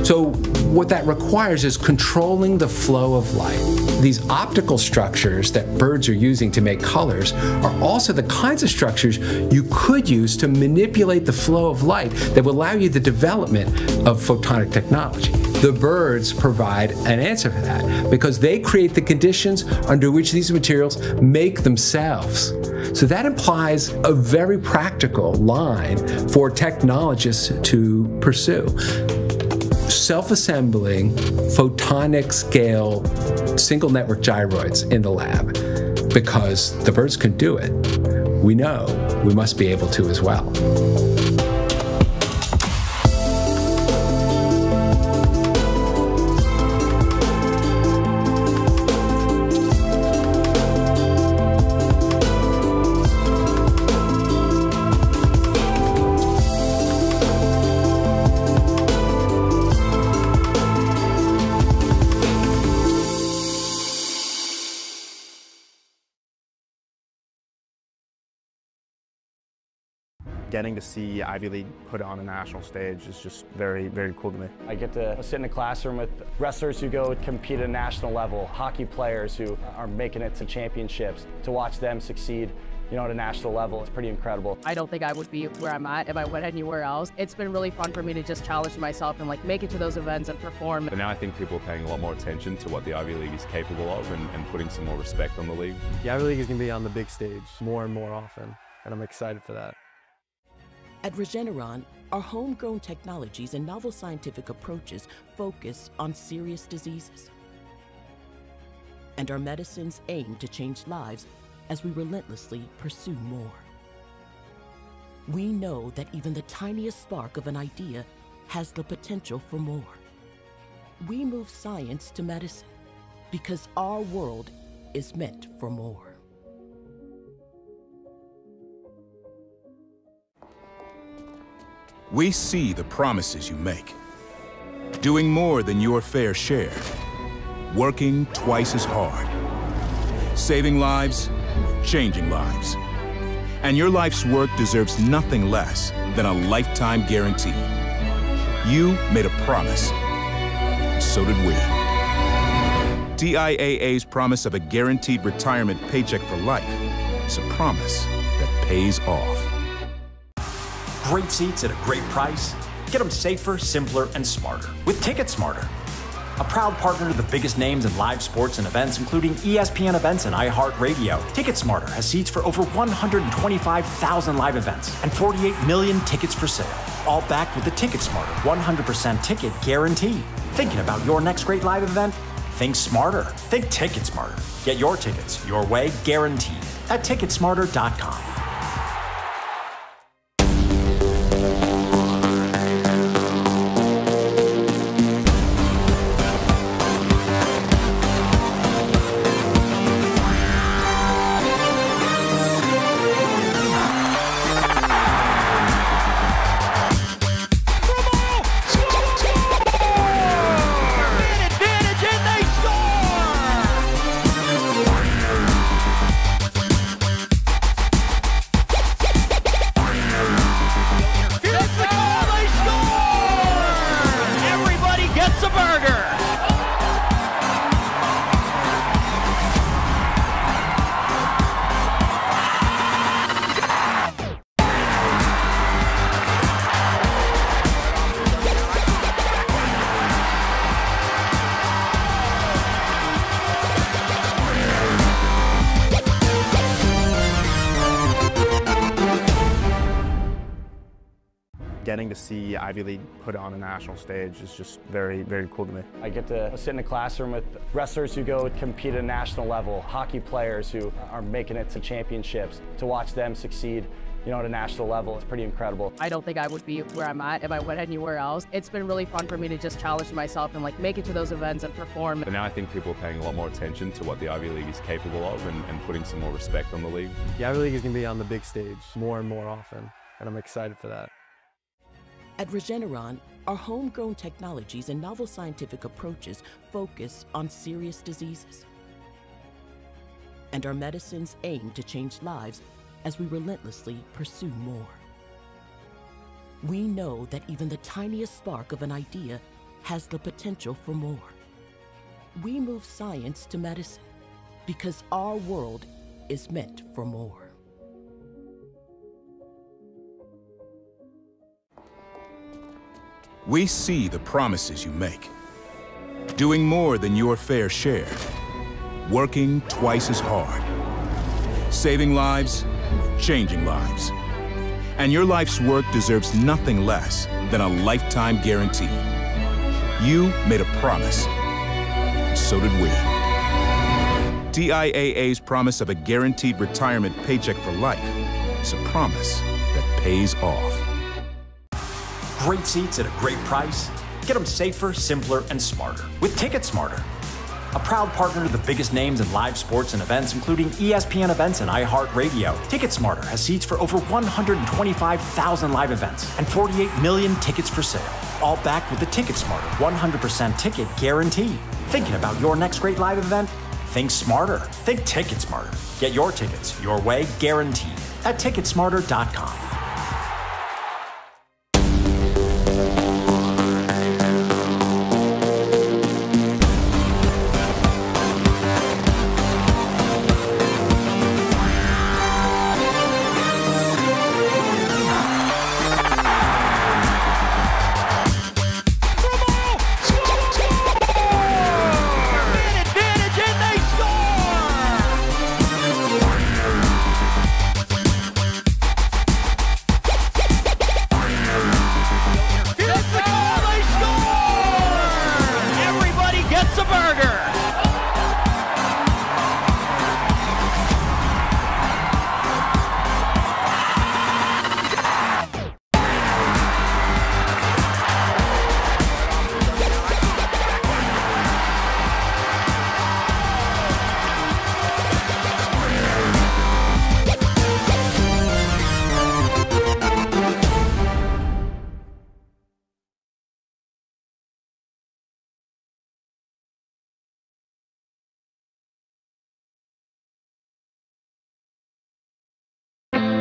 So what that requires is controlling the flow of light. These optical structures that birds are using to make colors are also the kinds of structures you could use to manipulate the flow of light that will allow you the development of photonic technology. The birds provide an answer for that because they create the conditions under which these materials make themselves. So that implies a very practical line for technologists to pursue. Self-assembling photonic scale single network gyroids in the lab. Because the birds can do it, we know we must be able to as well. Getting to see Ivy League put on a national stage is just very, very cool to me. I get to sit in a classroom with wrestlers who go compete at a national level, hockey players who are making it to championships. To watch them succeed, you know, at a national level, it's pretty incredible. I don't think I would be where I'm at if I went anywhere else. It's been really fun for me to just challenge myself and like make it to those events and perform. But now I think people are paying a lot more attention to what the Ivy League is capable of and putting some more respect on the league. The Ivy League is going to be on the big stage more and more often, and I'm excited for that. At Regeneron, our homegrown technologies and novel scientific approaches focus on serious diseases. And our medicines aim to change lives as we relentlessly pursue more. We know that even the tiniest spark of an idea has the potential for more. We move science to medicine because our world is meant for more. We see the promises you make. Doing more than your fair share. Working twice as hard. Saving lives, changing lives. And your life's work deserves nothing less than a lifetime guarantee. You made a promise. So did we. TIAA's promise of a guaranteed retirement paycheck for life is a promise that pays off. Great seats at a great price. Get them safer, simpler, and smarter with Ticket Smarter. A proud partner to the biggest names in live sports and events, including ESPN events and iHeartRadio. Ticket Smarter has seats for over 125,000 live events and 48 million tickets for sale. All backed with the Ticket Smarter 100% ticket guarantee. Thinking about your next great live event? Think smarter. Think Ticket Smarter. Get your tickets your way, guaranteed at Ticketsmarter.com. Getting to see Ivy League put on a national stage is just very, very cool to me. I get to sit in a classroom with wrestlers who go compete at a national level, hockey players who are making it to championships. To watch them succeed, you know, at a national level, it's pretty incredible. I don't think I would be where I'm at if I went anywhere else. It's been really fun for me to just challenge myself and like make it to those events and perform. But now I think people are paying a lot more attention to what the Ivy League is capable of and putting some more respect on the league. The Ivy League is going to be on the big stage more and more often, and I'm excited for that. At Regeneron, our homegrown technologies and novel scientific approaches focus on serious diseases. And our medicines aim to change lives as we relentlessly pursue more. We know that even the tiniest spark of an idea has the potential for more. we move science to medicine because our world is meant for more. We see the promises you make. Doing more than your fair share. Working twice as hard. Saving lives, changing lives. And your life's work deserves nothing less than a lifetime guarantee. You made a promise. So did we. TIAA's promise of a guaranteed retirement paycheck for life is a promise that pays off. Great seats at a great price. Get them safer, simpler, and smarter with TicketSmarter. A proud partner to the biggest names in live sports and events, including ESPN events and iHeartRadio. TicketSmarter has seats for over 125,000 live events and 48 million tickets for sale. All backed with the TicketSmarter 100% ticket guarantee. Thinking about your next great live event? Think smarter. Think TicketSmarter. Get your tickets your way, guaranteed, at TicketSmarter.com.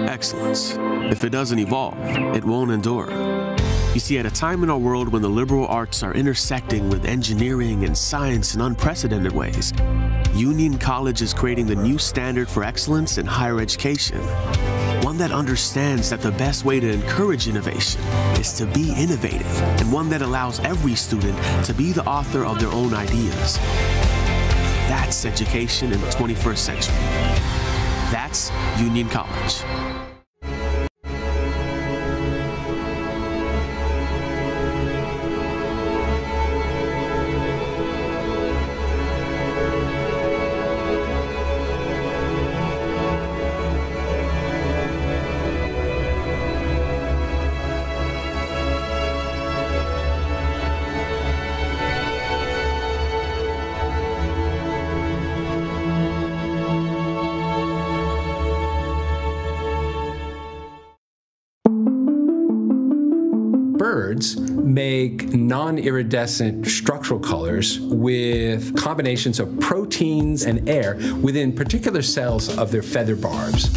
Excellence. If it doesn't evolve, it won't endure. You see, at a time in our world when the liberal arts are intersecting with engineering and science in unprecedented ways, Union College is creating the new standard for excellence in higher education. One that understands that the best way to encourage innovation is to be innovative, and one that allows every student to be the author of their own ideas. That's education in the 21st century. That's Union College. Birds make non-iridescent structural colors with combinations of proteins and air within particular cells of their feather barbs.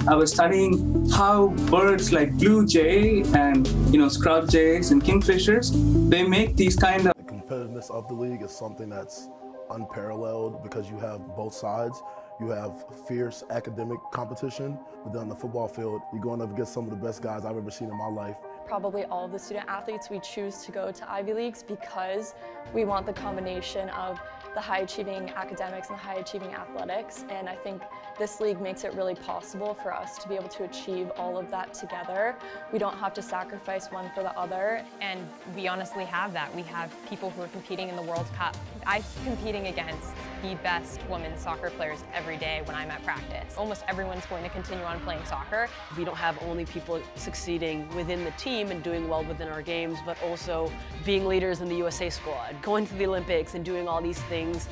I was studying how birds like blue jay and scrub jays and kingfishers, they make these kind of... The competitiveness of the league is something that's unparalleled because you have both sides. You have fierce academic competition, but then on the football field, you're going up against some of the best guys I've ever seen in my life. Probably all of the student athletes, we choose to go to Ivy Leagues because we want the combination of the high-achieving academics and the high-achieving athletics, and I think this league makes it really possible for us to be able to achieve all of that together. We don't have to sacrifice one for the other. And we honestly have that. We have people who are competing in the World Cup. I'm competing against the best women's soccer players every day when I'm at practice. Almost everyone's going to continue on playing soccer. We don't have only people succeeding within the team and doing well within our games, but also being leaders in the USA squad, going to the Olympics and doing all these things.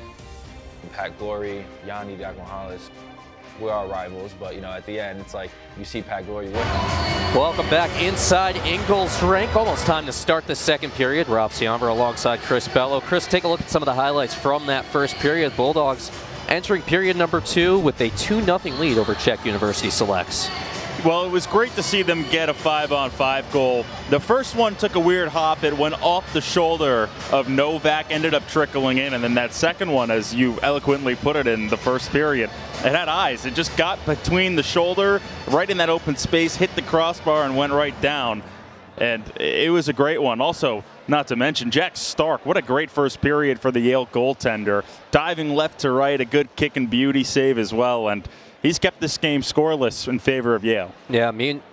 Pat Glory, Yanni Diagonales, we're our rivals, but at the end, it's like you see Pat Glory win. Welcome back inside Ingalls Rink. Almost time to start the second period. Rob Ciambra alongside Chris Bello. Chris, take a look at some of the highlights from that first period. Bulldogs entering period number 2 with a 2-0 lead over Czech University Selects. Well, it was great to see them get a 5-on-5 goal. The first one took a weird hop. It went off the shoulder of Novak, ended up trickling in. And then that second one, as you eloquently put it in the first period, it had eyes. It just got between the shoulder, right in that open space, hit the crossbar, and went right down. And it was a great one. Also, not to mention, Jack Stark, what a great first period for the Yale goaltender. Diving left to right, a good kick and beauty save as well. And he's kept this game scoreless in favor of Yale. Yeah, I mean,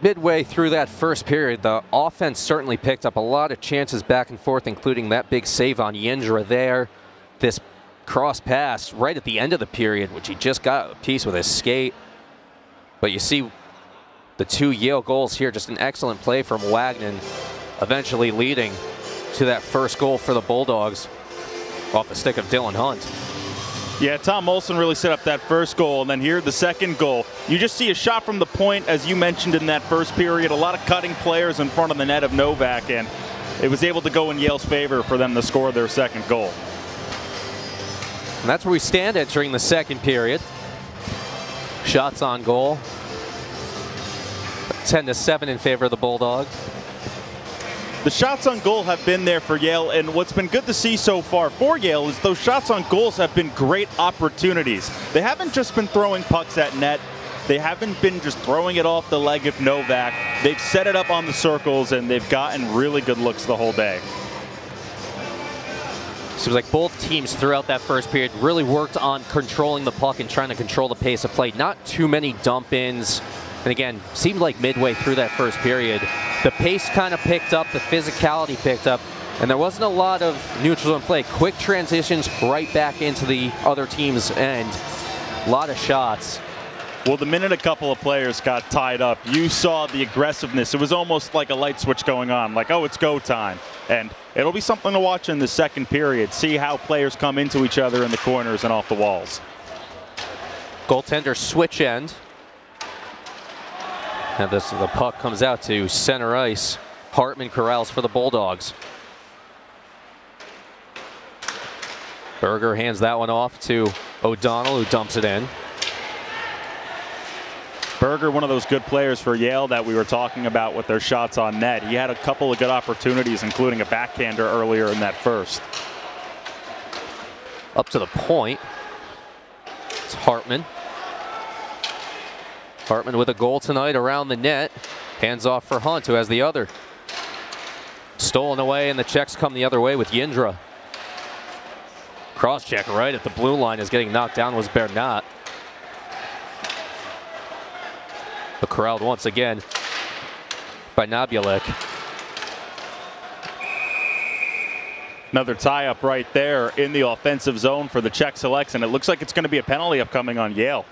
midway through that first period, the offense certainly picked up a lot of chances back and forth, including that big save on Yindra there. This cross pass right at the end of the period, which he just got a piece with his skate. But you see the 2 Yale goals here, just an excellent play from Wagner, eventually leading to that first goal for the Bulldogs off the stick of Dylan Hunt. Yeah, Tom Olsen really set up that first goal, and then here the second goal. You just see a shot from the point, as you mentioned in that first period, a lot of cutting players in front of the net of Novak, and it was able to go in Yale's favor for them to score their second goal. And that's where we stand entering the second period. Shots on goal. 10-7 in favor of the Bulldogs. The shots on goal have been there for Yale, and what's been good to see so far for Yale is those shots on goals have been great opportunities. They haven't just been throwing pucks at net. They haven't been just throwing it off the leg of Novak. They've set it up on the circles, and they've gotten really good looks the whole day. Seems like both teams throughout that first period really worked on controlling the puck and trying to control the pace of play. Not too many dump-ins. And again, seemed like midway through that first period, the pace kind of picked up, the physicality picked up, and there wasn't a lot of neutral in play. Quick transitions right back into the other team's end. A lot of shots. Well, the minute a couple of players got tied up, you saw the aggressiveness. It was almost like a light switch going on, like, oh, it's go time. And it'll be something to watch in the second period, see how players come into each other in the corners and off the walls. Goaltender switch end. And the puck comes out to center ice. Hartman corrals for the Bulldogs. Berger hands that one off to O'Donnell, who dumps it in. Berger, one of those good players for Yale that we were talking about with their shots on net. He had a couple of good opportunities, including a backhander earlier in that first. Up to the point. It's Hartman. Hartman with a goal tonight around the net. Hands off for Hunt, who has the other. Stolen away, and the Czechs come the other way with Yindra. Cross check right at the blue line is getting knocked down was Bernat. But corralled once again by Nabulek. Another tie-up right there in the offensive zone for the Czech selects, and it looks like it's going to be a penalty upcoming on Yale.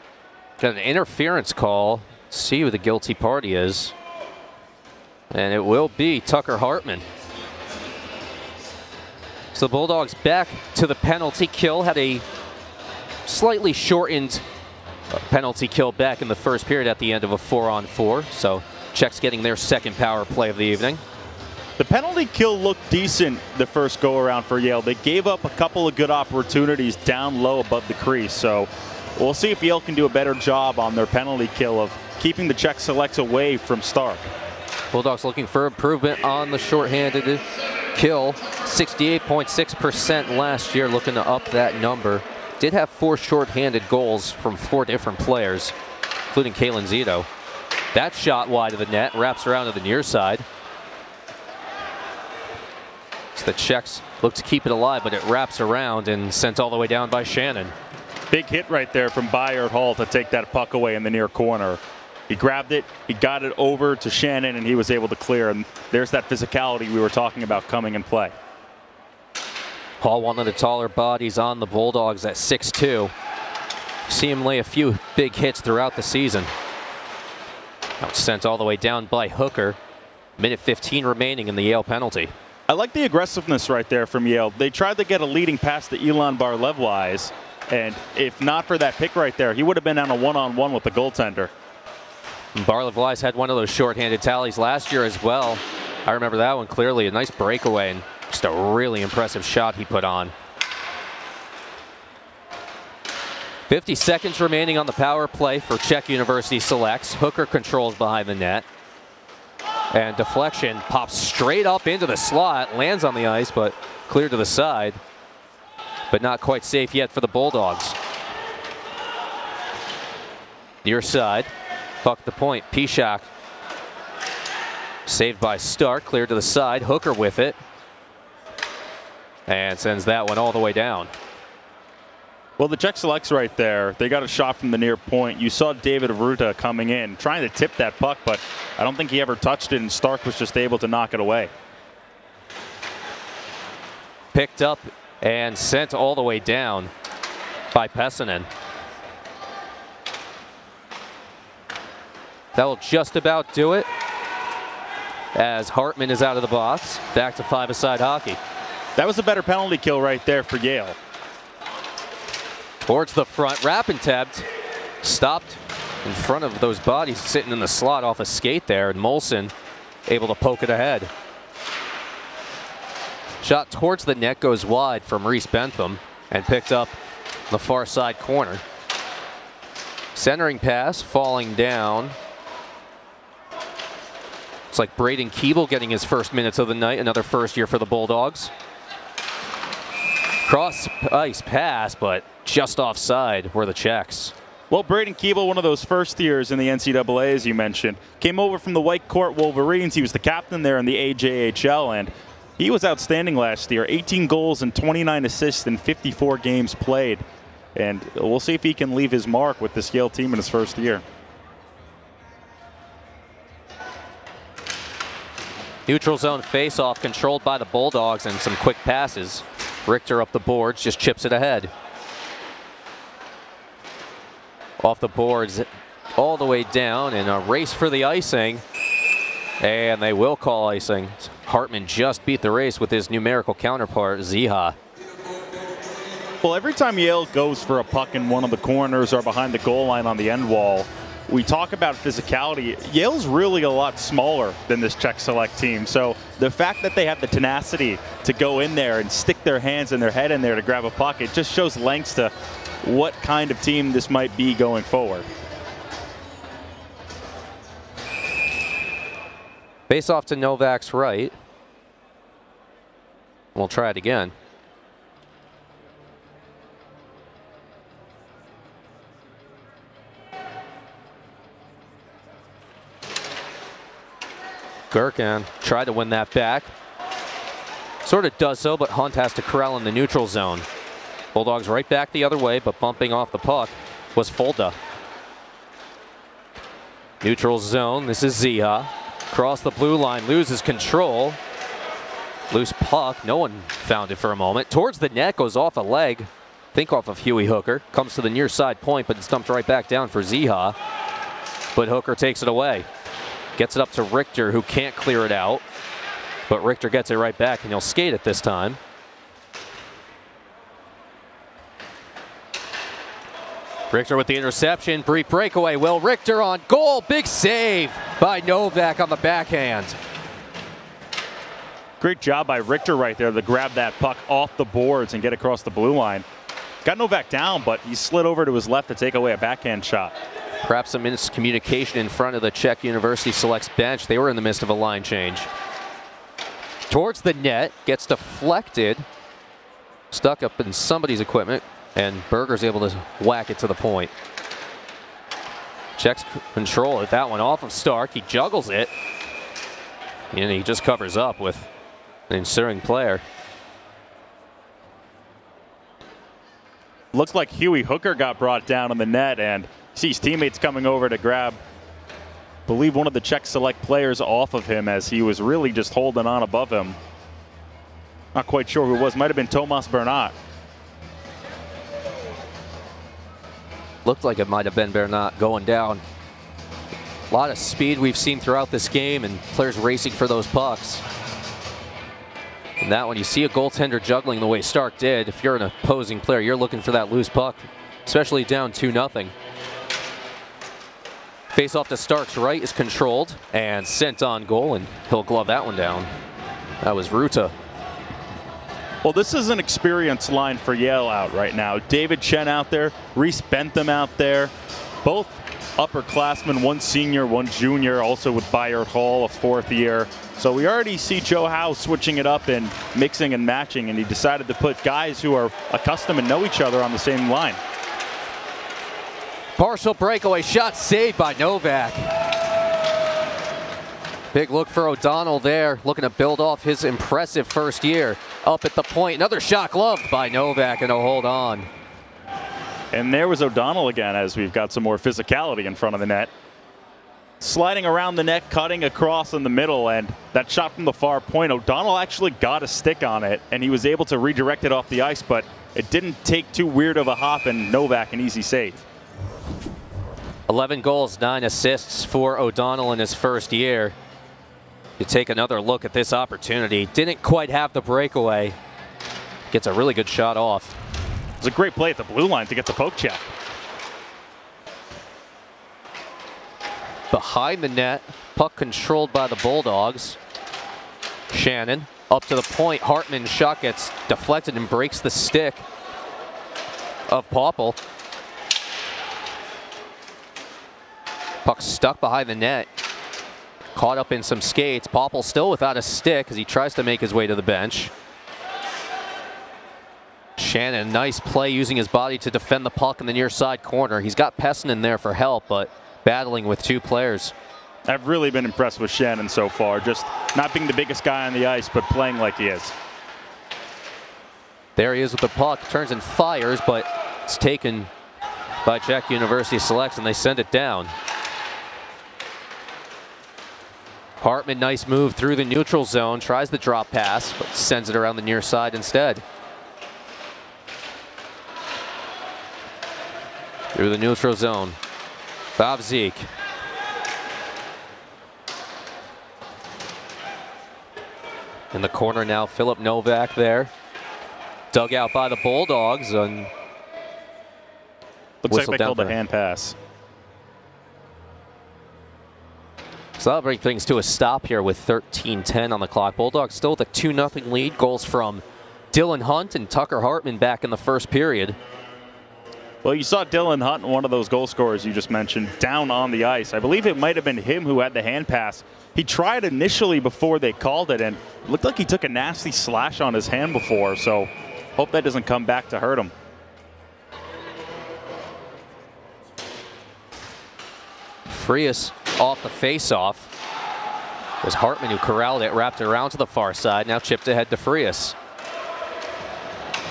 Got an interference call. Let's see who the guilty party is. And it will be Tucker Hartman. So the Bulldogs back to the penalty kill. Had a slightly shortened penalty kill back in the first period at the end of a 4-on-4. So Czechs getting their second power play of the evening. The penalty kill looked decent the first go-around for Yale. They gave up a couple of good opportunities down low above the crease. So we'll see if Yale can do a better job on their penalty kill of keeping the Czech selects away from Stark. Bulldogs looking for improvement on the shorthanded kill. 68.6% last year, looking to up that number. Did have 4 shorthanded goals from 4 different players, including Kalen Zito. That shot wide of the net, wraps around to the near side. So the Czechs look to keep it alive, but it wraps around and sent all the way down by Shannon. Big hit right there from Bayard Hall to take that puck away in the near corner. He grabbed it, he got it over to Shannon, and he was able to clear. And there's that physicality we were talking about coming in play. Hall, one of the taller bodies on the Bulldogs at 6'2". See him lay a few big hits throughout the season. Now sent all the way down by Hooker. Minute 15 remaining in the Yale penalty. I like the aggressiveness right there from Yale. They tried to get a leading pass to Elon Barlevwise, and if not for that pick right there, he would have been on a one-on-one with the goaltender. Barlevwise had one of those shorthanded tallies last year as well. I remember that one clearly. A nice breakaway and just a really impressive shot he put on. 50 seconds remaining on the power play for Czech University selects. Hooker controls behind the net. And deflection pops straight up into the slot, lands on the ice, but cleared to the side. But not quite safe yet for the Bulldogs. Near side, puck at the point, Pishak. Saved by Stark, cleared to the side, Hooker with it. And sends that one all the way down. Well, the Czech selects right there. They got a shot from the near point. You saw David Ruta coming in, trying to tip that puck, but I don't think he ever touched it, and Stark was just able to knock it away. Picked up and sent all the way down by Pessinen. That will just about do it as Hartman is out of the box. Back to five-a-side hockey. That was a better penalty kill right there for Yale. Towards the front, Rappentabd stopped in front of those bodies sitting in the slot off a skate there, and Molson able to poke it ahead. Shot towards the net goes wide from Reese Bentham and picked up the far side corner. Centering pass falling down. It's like Braden Keeble getting his first minutes of the night, another first year for the Bulldogs. Cross ice pass, but just offside were the Czechs. Well, Braden Keeble, one of those first years in the NCAA, as you mentioned, came over from the White Court Wolverines. He was the captain there in the AJHL, and he was outstanding last year. 18 goals and 29 assists in 54 games played. And we'll see if he can leave his mark with this Yale team in his first year. Neutral zone face-off controlled by the Bulldogs and some quick passes. Richter up the boards, just chips it ahead. Off the boards all the way down in a race for the icing. And they will call icing. Hartman just beat the race with his numerical counterpart, Ziha. Well, every time Yale goes for a puck in one of the corners or behind the goal line on the end wall, we talk about physicality. Yale's really a lot smaller than this Czech select team. So the fact that they have the tenacity to go in there and stick their hands and their head in there to grab a puck, it just shows lengths to what kind of team this might be going forward. Face off to Novak's right. We'll try it again. Gurkan tried to win that back. Sort of does so, but Hunt has to corral in the neutral zone. Bulldogs right back the other way, but bumping off the puck was Fulda. Neutral zone, this is Ziha. Cross the blue line, loses control. Loose puck, no one found it for a moment. Towards the net, goes off a leg. Think off of Huey Hooker. Comes to the near side point, but it's dumped right back down for Ziha. But Hooker takes it away. Gets it up to Richter, who can't clear it out. But Richter gets it right back, and he'll skate it this time. Richter with the interception, brief breakaway. Will Richter on goal, big save by Novak on the backhand. Great job by Richter right there to grab that puck off the boards and get across the blue line. Got Novak down, but he slid over to his left to take away a backhand shot. Perhaps some miscommunication in front of the Czech University selects bench. They were in the midst of a line change. Towards the net, gets deflected. Stuck up in somebody's equipment, and Berger's able to whack it to the point. Czechs control it. That one off of Stark. He juggles it. And he just covers up with an ensuing player. Looks like Huey Hooker got brought down on the net, and sees teammates coming over to grab, I believe, one of the Czech select players off of him as he was really just holding on above him. Not quite sure who it was. Might have been Tomas Bernat. Looked like it might have been Bernat going down. A lot of speed we've seen throughout this game, and players racing for those pucks. And that one, you see a goaltender juggling the way Stark did. If you're an opposing player, you're looking for that loose puck, especially down 2-0. Face off to Stark's right is controlled and sent on goal, and he'll glove that one down. That was Ruta. Well, this is an experienced line for Yale out right now. David Chen out there, Reese Bentham out there, both upperclassmen, one senior, one junior, also with Bayard Hall, a 4th year. So we already see Joe Howe switching it up and mixing and matching, and he decided to put guys who are accustomed and know each other on the same line. Partial breakaway shot saved by Novak. Big look for O'Donnell there, looking to build off his impressive first year. Up at the point, another shot gloved by Novak, and a hold on. And there was O'Donnell again, as we've got some more physicality in front of the net. Sliding around the net, cutting across in the middle, and that shot from the far point, O'Donnell actually got a stick on it, and he was able to redirect it off the ice, but it didn't take too weird of a hop, and Novak an easy save. 11 goals, 9 assists for O'Donnell in his first year. You take another look at this opportunity. Didn't quite have the breakaway. Gets a really good shot off. It was a great play at the blue line to get the poke check. Behind the net, puck controlled by the Bulldogs. Shannon up to the point. Hartman's shot gets deflected and breaks the stick of Popple. Puck stuck behind the net. Caught up in some skates. Popple still without a stick as he tries to make his way to the bench. Shannon, nice play using his body to defend the puck in the near side corner. He's got Pessin there for help, but battling with 2 players. I've really been impressed with Shannon so far, just not being the biggest guy on the ice, but playing like he is. There he is with the puck, turns and fires, but it's taken by Czech University selects, and they send it down. Hartman, nice move through the neutral zone, tries the drop pass, but sends it around the near side instead. Through the neutral zone. Favzik. In the corner now, Philip Novak there. Dug out by the Bulldogs. And looks like they called a hand pass. So that'll bring things to a stop here with 13:10 on the clock. Bulldogs still with a 2-0 lead. Goals from Dylan Hunt and Tucker Hartman back in the first period. Well, you saw Dylan Hunt, one of those goal scorers you just mentioned, down on the ice. I believe it might have been him who had the hand pass. He tried initially before they called it, and it looked like he took a nasty slash on his hand before, so hope that doesn't come back to hurt him. Frias off the face-off. It was Hartman who corralled it, wrapped it around to the far side, now chipped ahead to Frias.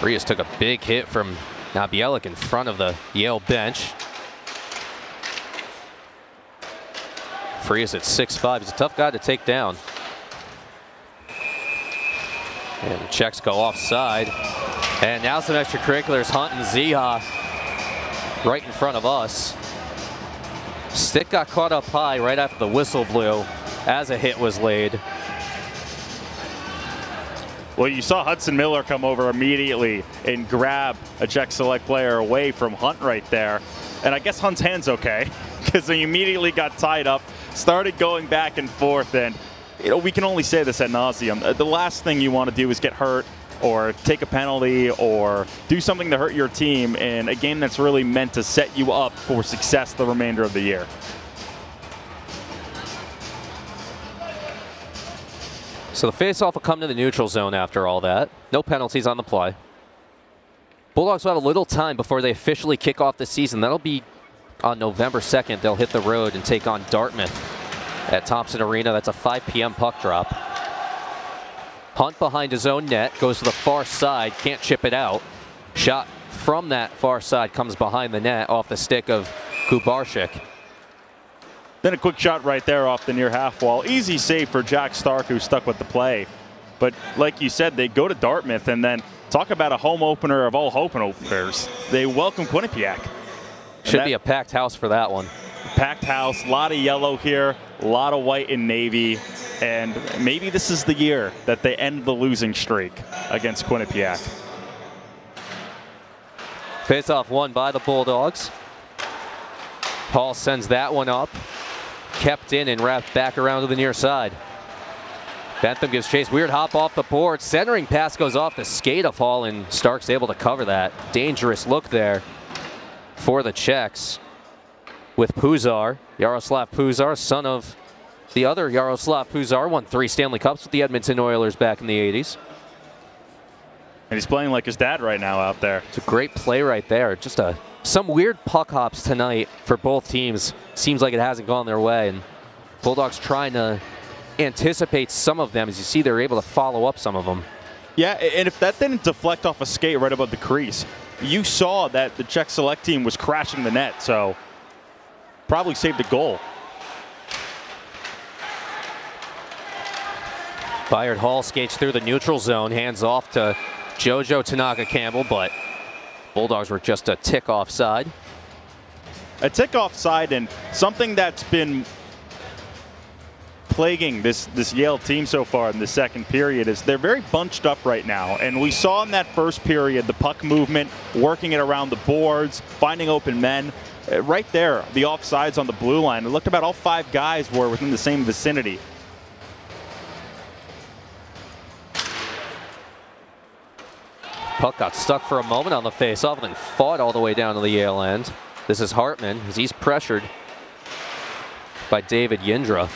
Frias took a big hit from now Bielik in front of the Yale bench. Frias at 6'5". He's a tough guy to take down. And the Czechs go offside. And now some extracurriculars. Hunt and Ziha right in front of us. Stick got caught up high right after the whistle blew as a hit was laid. Well, you saw Hudson Miller come over immediately and grab a Czech select player away from Hunt right there. And I guess Hunt's hand's okay because he immediately got tied up, started going back and forth. And we can only say this ad nauseum. The last thing you want to do is get hurt or take a penalty or do something to hurt your team in a game that's really meant to set you up for success the remainder of the year. So the face-off will come to the neutral zone after all that. No penalties on the play. Bulldogs will have a little time before they officially kick off the season. That'll be on November 2nd. They'll hit the road and take on Dartmouth at Thompson Arena. That's a 5 p.m. puck drop. Hunt behind his own net, goes to the far side, can't chip it out. Shot from that far side comes behind the net off the stick of Kubarczyk. Then a quick shot right there off the near half wall. Easy save for Jack Stark, who stuck with the play. But like you said, they go to Dartmouth, and then talk about a home opener of all home openers. They welcome Quinnipiac. Should be a packed house for that one. Packed house, a lot of yellow here, a lot of white and navy. And maybe this is the year that they end the losing streak against Quinnipiac. Face-off won by the Bulldogs. Hall sends that one up. Kept in and wrapped back around to the near side. Bentham gives chase. Weird hop off the board. Centering pass goes off the skate of Hall, and Stark's able to cover that. Dangerous look there for the Czechs with Puzar. Jaroslav Puzar, son of the other Jaroslav Puzar, won 3 Stanley Cups with the Edmonton Oilers back in the 80s. And he's playing like his dad right now out there. It's a great play right there. Just some weird puck hops tonight for both teams. Seems like it hasn't gone their way, and Bulldogs trying to anticipate some of them. As you see, they're able to follow up some of them. Yeah, and if that didn't deflect off a skate right above the crease, you saw that the Czech select team was crashing the net, so probably saved a goal. Bayard Hall skates through the neutral zone, hands off to Jojo Tanaka-Campbell, but Bulldogs were just a tick offside. A tick offside, and something that's been plaguing this Yale team so far in the second period is they're very bunched up right now. And we saw in that first period the puck movement, working it around the boards, finding open men. Right there, the offsides on the blue line. It looked about all 5 guys were within the same vicinity. Puck got stuck for a moment on the faceoff and then fought all the way down to the Yale end. This is Hartman as he's pressured by David Yindra.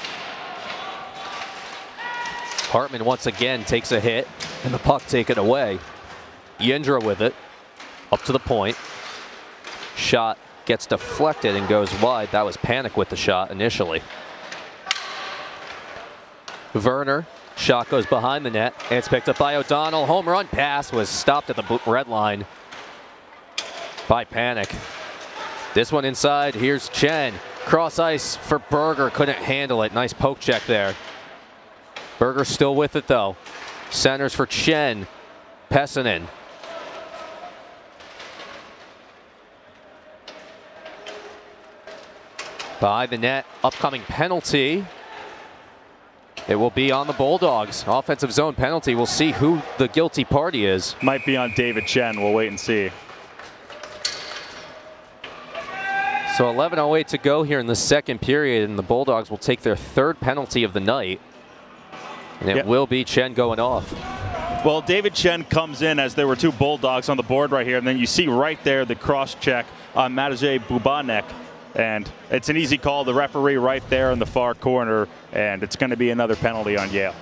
Hartman once again takes a hit and the puck taken away. Yindra with it, up to the point. Shot gets deflected and goes wide. That was Panic with the shot initially. Werner, shot goes behind the net, and it's picked up by O'Donnell. Home run pass was stopped at the red line by Panic. This one inside, here's Chen. Cross ice for Berger, couldn't handle it. Nice poke check there. Berger still with it though. Centers for Chen. Pessinen. By the net, upcoming penalty. It will be on the Bulldogs. Offensive zone penalty. We'll see who the guilty party is. Might be on David Chen. We'll wait and see. So 11:08 to go here in the second period, and the Bulldogs will take their 3rd penalty of the night. And it will be Chen going off. Well, David Chen comes in as there were 2 Bulldogs on the board right here, and then you see right there the cross check on Matej Bubanek. And it's an easy call. The referee right there in the far corner, and it's going to be another penalty on Yale.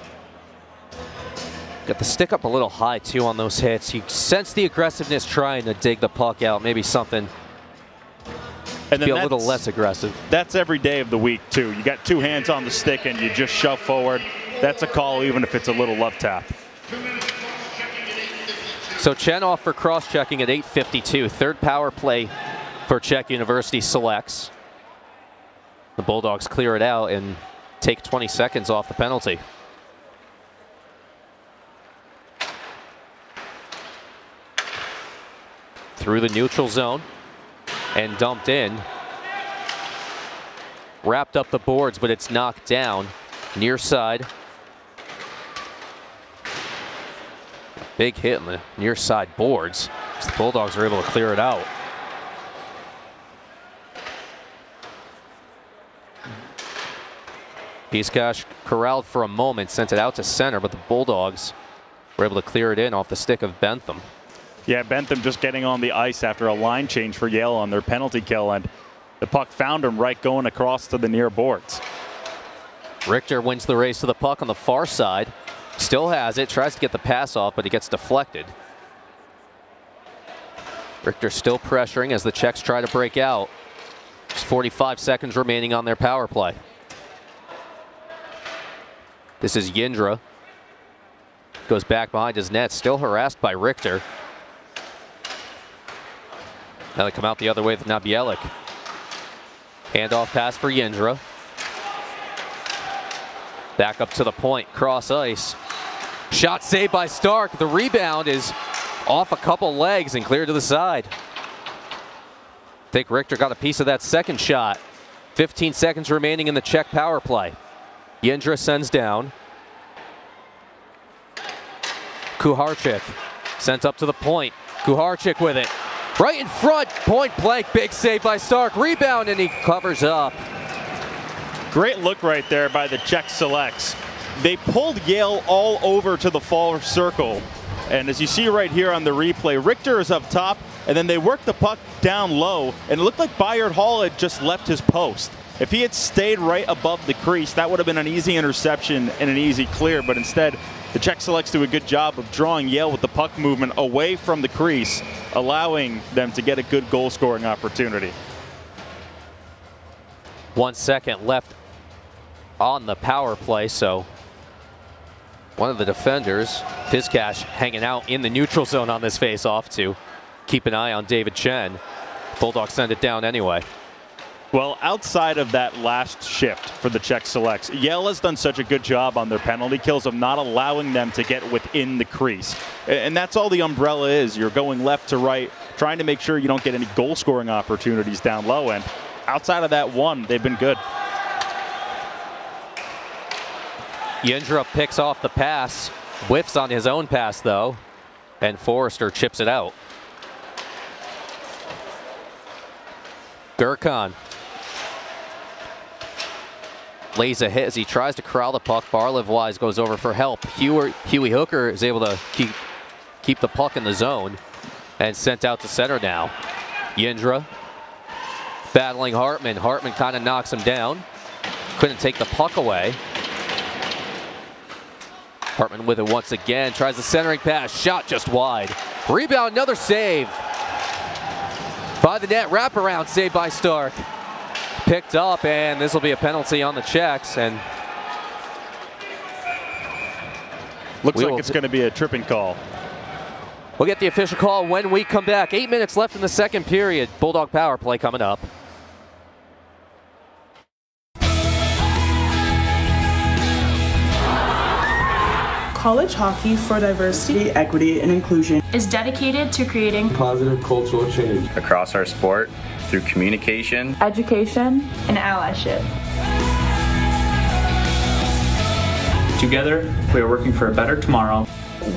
Got the stick up a little high, too, on those hits. You sense the aggressiveness trying to dig the puck out. Maybe something and then be a little less aggressive. That's every day of the week, too. You got 2 hands on the stick, and you just shove forward. That's a call, even if it's a little love tap. So Chen off for cross-checking at 8:52. 3rd power play for Czech University selects. The Bulldogs clear it out and take 20 seconds off the penalty. Through the neutral zone and dumped in. Wrapped up the boards, but it's knocked down. Near side. Big hit on the near side boards. The Bulldogs are able to clear it out. Piskash corralled for a moment, sent it out to center, but the Bulldogs were able to clear it in off the stick of Bentham. Yeah, Bentham just getting on the ice after a line change for Yale on their penalty kill, and the puck found him right going across to the near boards. Richter wins the race to the puck on the far side. Still has it, tries to get the pass off, but it gets deflected. Richter still pressuring as the Czechs try to break out. There's 45 seconds remaining on their power play. This is Yindra. Goes back behind his net, still harassed by Richter. Now they come out the other way with Nabielik. Handoff pass for Yindra. Back up to the point, cross ice. Shot saved by Stark. The rebound is off a couple legs and cleared to the side. I think Richter got a piece of that second shot. 15 seconds remaining in the Czech power play. Yindra sends down. Kuharczyk sent up to the point. Kuharczyk with it. Right in front, point blank, big save by Stark. Rebound and he covers up. Great look right there by the Czech selects. they pulled Yale all over to the far circle. And as you see right here on the replay, Richter is up top, and then they worked the puck down low, and it looked like Bayard Hall had just left his post. If he had stayed right above the crease, that would have been an easy interception and an easy clear, but instead, the Czech selects do a good job of drawing Yale with the puck movement away from the crease, allowing them to get a good goal-scoring opportunity. 1 second left on the power play, so one of the defenders, Piscash, hanging out in the neutral zone on this face-off to keep an eye on David Chen. Bulldogs send it down anyway. Well, outside of that last shift for the Czech selects, Yale has done such a good job on their penalty kills of not allowing them to get within the crease. And that's all the umbrella is. You're going left to right, trying to make sure you don't get any goal-scoring opportunities down low. And outside of that one, they've been good. Yendra picks off the pass, whiffs on his own pass though, and Forrester chips it out. Gurkhan lays a hit as he tries to corral the puck. Barlev Wise goes over for help. Huey Hooker is able to keep the puck in the zone and sent out to center now. Yendra battling Hartman. Hartman kind of knocks him down. Couldn't take the puck away. Hartman with it once again, tries the centering pass, shot just wide. Rebound, another save by the net, wraparound save by Stark. Picked up, and this will be a penalty on the Czechs. And looks like it's going to be a tripping call. We'll get the official call when we come back. 8 minutes left in the second period. Bulldog power play coming up. College Hockey for Diversity, Equity, and Inclusion is dedicated to creating positive cultural change across our sport through communication, education, and allyship. Together, we are working for a better tomorrow.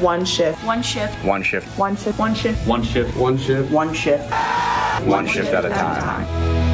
One shift. One shift. One shift. One shift. One shift. One shift. One shift. One shift. One shift at a time.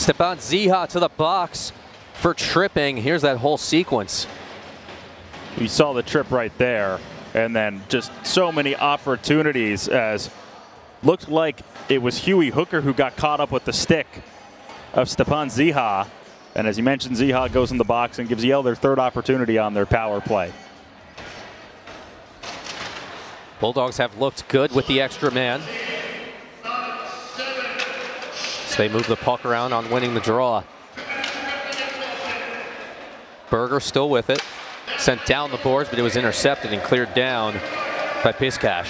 Stepan Ziha to the box for tripping. Here's that whole sequence. You saw the trip right there, and then just so many opportunities as looked like it was Huey Hooker who got caught up with the stick of Stepan Ziha. And as you mentioned, Ziha goes in the box and gives Yale their third opportunity on their power play. Bulldogs have looked good with the extra man. They move the puck around on winning the draw. Berger still with it. Sent down the boards, but it was intercepted and cleared down by Piscash.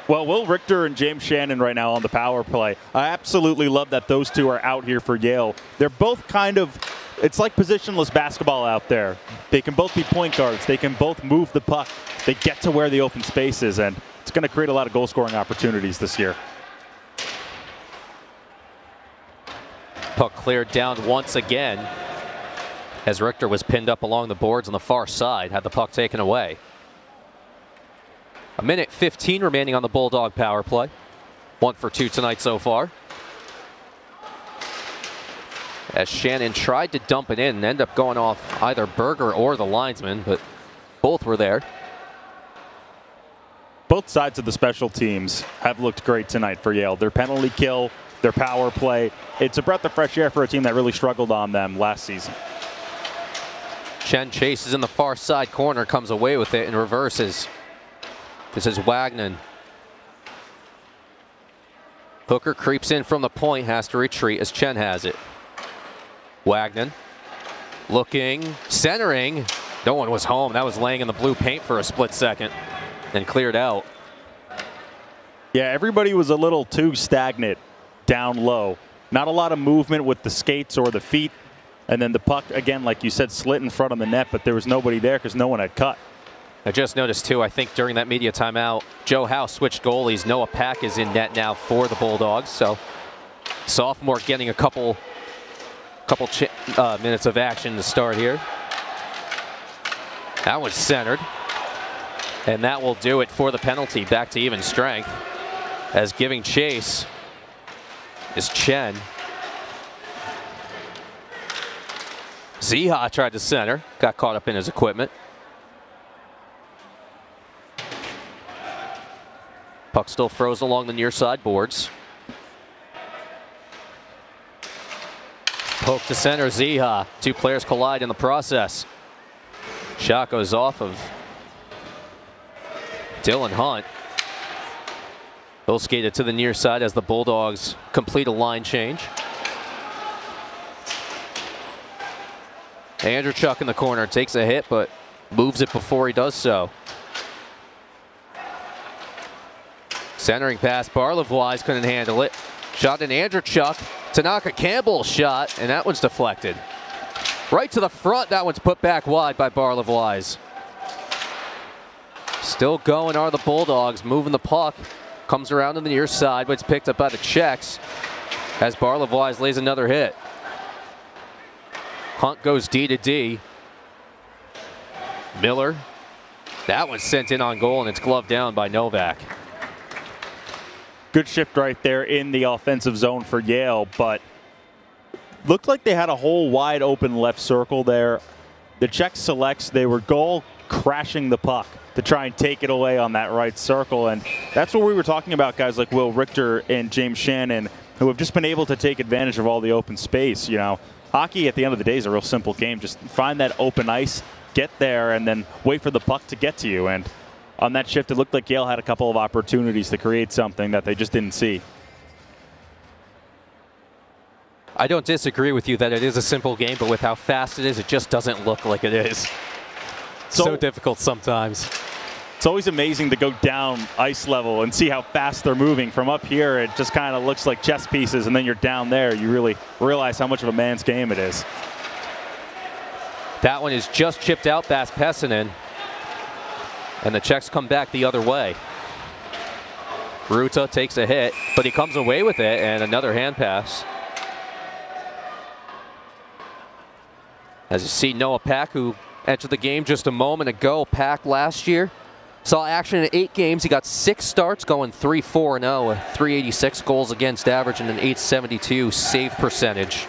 Well, Will Richter and James Shannon right now on the power play. I absolutely love that those two are out here for Yale. They're both kind of, it's like positionless basketball out there. They can both be point guards. They can both move the puck. They get to where the open space is, and it's going to create a lot of goal-scoring opportunities this year. Puck cleared down once again as Richter was pinned up along the boards on the far side, had the puck taken away. 1:15 remaining on the Bulldog power play. 1 for 2 tonight so far. As Shannon tried to dump it in and ended up going off either Berger or the linesman, but both were there. Both sides of the special teams have looked great tonight for Yale. Their penalty kill, their power play. It's a breath of fresh air for a team that really struggled on them last season. Chen chases in the far side corner, comes away with it and reverses. This is Wagner. Hooker creeps in from the point, has to retreat as Chen has it. Wagner looking, centering. No one was home. That was laying in the blue paint for a split second and cleared out. Yeah, everybody was a little too stagnant down low. Not a lot of movement with the skates or the feet. And then the puck, again, like you said, slit in front of the net, but there was nobody there because no one had cut. I just noticed, too, I think during that media timeout, Joe Howe switched goalies. Noah Pack is in net now for the Bulldogs. So sophomore getting a couple minutes of action to start here. That was centered. And that will do it for the penalty. Back to even strength. As giving chase is Chen. Ziha tried to center, got caught up in his equipment. Puck still froze along the near side boards. Poke to center, Ziha. Two players collide in the process. Shot goes off of Dylan Hunt. He'll skate it to the near side as the Bulldogs complete a line change. Andrew Chuck in the corner takes a hit, but moves it before he does so. Centering pass, Barlavois couldn't handle it. Shot in Andrew Chuck, Tanaka Campbell shot, and that one's deflected. Right to the front, that one's put back wide by Barlavois. Still going are the Bulldogs, moving the puck. Comes around to the near side, but it's picked up by the Czechs as Barlavois lays another hit. Hunt goes D to D. Miller. That one's sent in on goal, and it's gloved down by Novak. Good shift right there in the offensive zone for Yale, but looked like they had a whole wide open left circle there. The Czech selects, they were goal crashing the puck to try and take it away on that right circle, and that's what we were talking about, guys like Will Richter and James Shannon, who have just been able to take advantage of all the open space. You know, hockey at the end of the day is a real simple game. Just find that open ice, get there, and then wait for the puck to get to you. And on that shift, it looked like Yale had a couple of opportunities to create something that they just didn't see. I don't disagree with you that it is a simple game, but with how fast it is, it just doesn't look like it is. So difficult sometimes. It's always amazing to go down ice level and see how fast they're moving. From up here, it just kind of looks like chess pieces, and then you're down there, you really realize how much of a man's game it is. That one is just chipped out past Pessinen, and the Czechs come back the other way. Ruta takes a hit, but he comes away with it, and another hand pass. As you see, Noah Pack, who entered the game just a moment ago. Pack last year saw action in 8 games. He got 6 starts, going 3-4-0, 386 goals against average, and an 872 save percentage.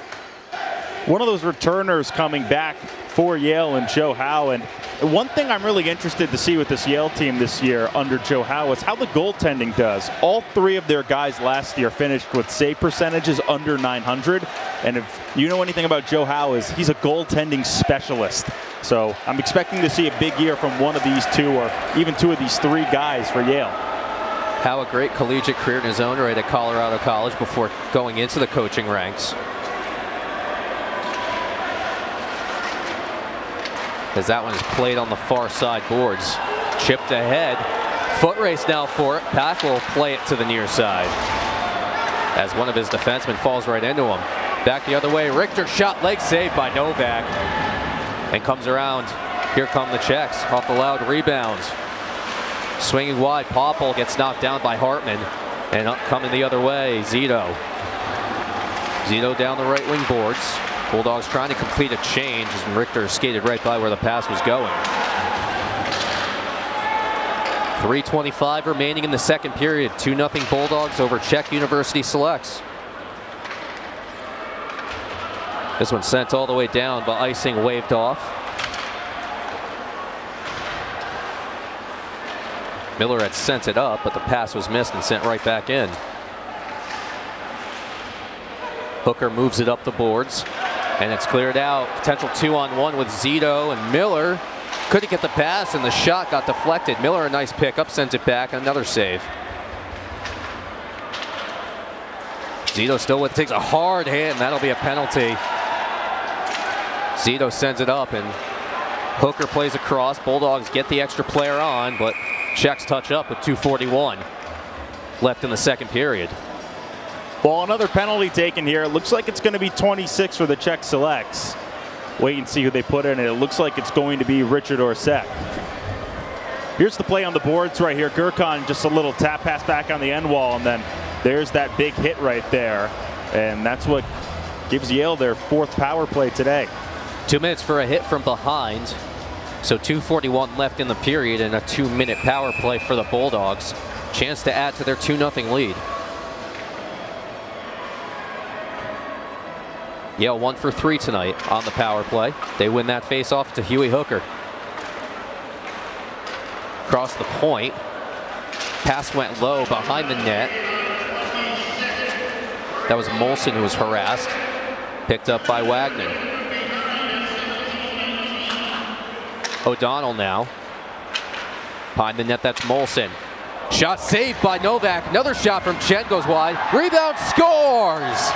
One of those returners coming back for Yale and Joe Howe. And one thing I'm really interested to see with this Yale team this year under Joe Howe is how the goaltending does. All 3 of their guys last year finished with save percentages under 900. And if you know anything about Joe Howe, he's a goaltending specialist. So I'm expecting to see a big year from one of these 2 or even 2 of these 3 guys for Yale. Howe, a great collegiate career in his own right at Colorado College before going into the coaching ranks. As that one is played on the far side boards. Chipped ahead. Foot race now for it. Pack will play it to the near side. As one of his defensemen falls right into him. Back the other way. Richter shot, leg saved by Novak. And comes around. Here come the Czechs off the loud rebounds. Swinging wide. Popple gets knocked down by Hartman. And up coming the other way, Zito. Zito down the right wing boards. Bulldogs trying to complete a change as Richter skated right by where the pass was going. 3:25 remaining in the second period. 2-0 Bulldogs over Czech University selects. This one sent all the way down, but icing waved off. Miller had sent it up, but the pass was missed and sent right back in. Hooker moves it up the boards, and it's cleared out. Potential 2-on-1 with Zito and Miller. Couldn't get the pass, and the shot got deflected. Miller, a nice pickup, sends it back. Another save. Zito still with, takes a hard hit, and that'll be a penalty. Zito sends it up, and Hooker plays across. Bulldogs get the extra player on, but Czechs touch up with 2:41 left in the second period. Well, another penalty taken here. It looks like it's going to be 26 for the Czech selects. Wait and see who they put in. It looks like it's going to be Richard Orsek. Here's the play on the boards right here. Gurkhan, just a little tap pass back on the end wall, and then there's that big hit right there. And that's what gives Yale their 4th power play today. 2 minutes for a hit from behind. So 2:41 left in the period and a 2-minute power play for the Bulldogs. Chance to add to their 2-0 lead. Yale 1 for 3 tonight on the power play. They win that face-off to Huey Hooker. Across the point. Pass went low behind the net. That was Molson who was harassed. Picked up by Wagner. O'Donnell now. Behind the net, that's Molson. Shot saved by Novak. Another shot from Chen goes wide. Rebound, scores!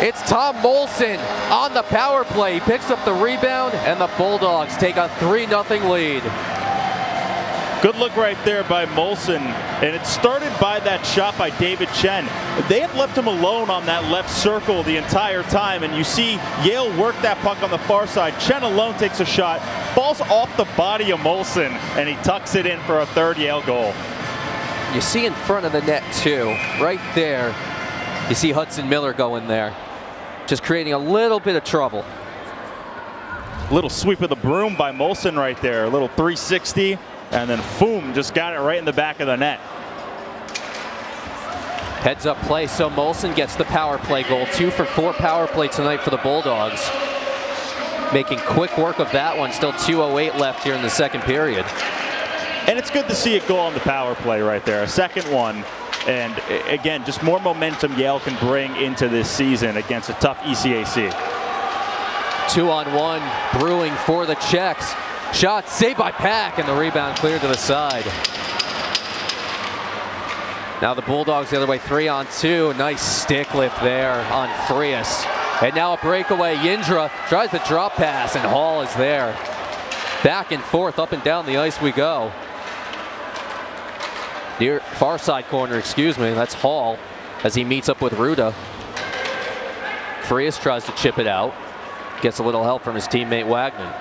It's Tom Molson on the power play. He picks up the rebound, and the Bulldogs take a 3-0 lead. Good look right there by Molson, and it started by that shot by David Chen. They had left him alone on that left circle the entire time, and you see Yale work that puck on the far side. Chen alone takes a shot, falls off the body of Molson, and he tucks it in for a 3rd Yale goal. You see in front of the net too, right there, you see Hudson Miller go in there, just creating a little bit of trouble. Little sweep of the broom by Molson right there, a little 360. And then, boom, just got it right in the back of the net. Heads up play, so Molson gets the power play goal. 2 for 4 power play tonight for the Bulldogs. Making quick work of that one. Still 2:08 left here in the second period. And it's good to see it go on the power play right there. A second one. And again, just more momentum Yale can bring into this season against a tough ECAC. 2-on-1 brewing for the Czechs. Shot saved by Pack, and the rebound cleared to the side. Now the Bulldogs the other way, 3-on-2. Nice stick lift there on Frias. And now a breakaway. Yindra tries the drop pass, and Hall is there. Back and forth, up and down the ice we go. Near far side corner, excuse me, that's Hall as he meets up with Ruda. Frias tries to chip it out. Gets a little help from his teammate Wagner.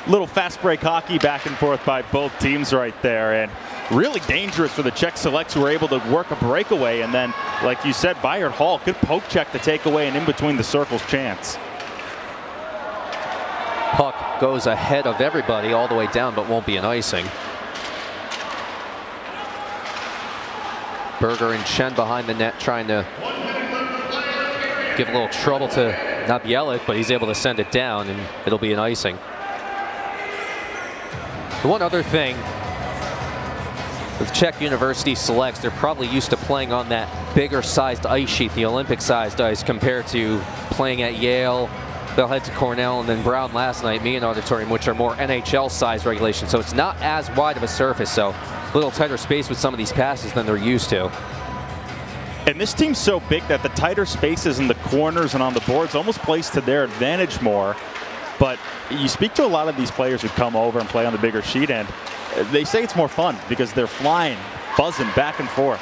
Little fast break hockey back and forth by both teams right there, and really dangerous for the Czech selects who were able to work a breakaway, and then, like you said, Bayard Hall, good poke check to take away an in-between the circles chance. Puck goes ahead of everybody all the way down, but won't be an icing. Berger and Chen behind the net trying to give a little trouble to Nabielik, but he's able to send it down, and it'll be an icing. The one other thing with Czech University selects, they're probably used to playing on that bigger sized ice sheet, the Olympic sized ice, compared to playing at Yale. They'll head to Cornell and then Brown last night, Meehan Auditorium, which are more NHL size regulations. So it's not as wide of a surface, so a little tighter space with some of these passes than they're used to. And this team's so big that the tighter spaces in the corners and on the boards almost plays to their advantage more. But you speak to a lot of these players who come over and play on the bigger sheet, and they say it's more fun because they're flying, buzzing back and forth.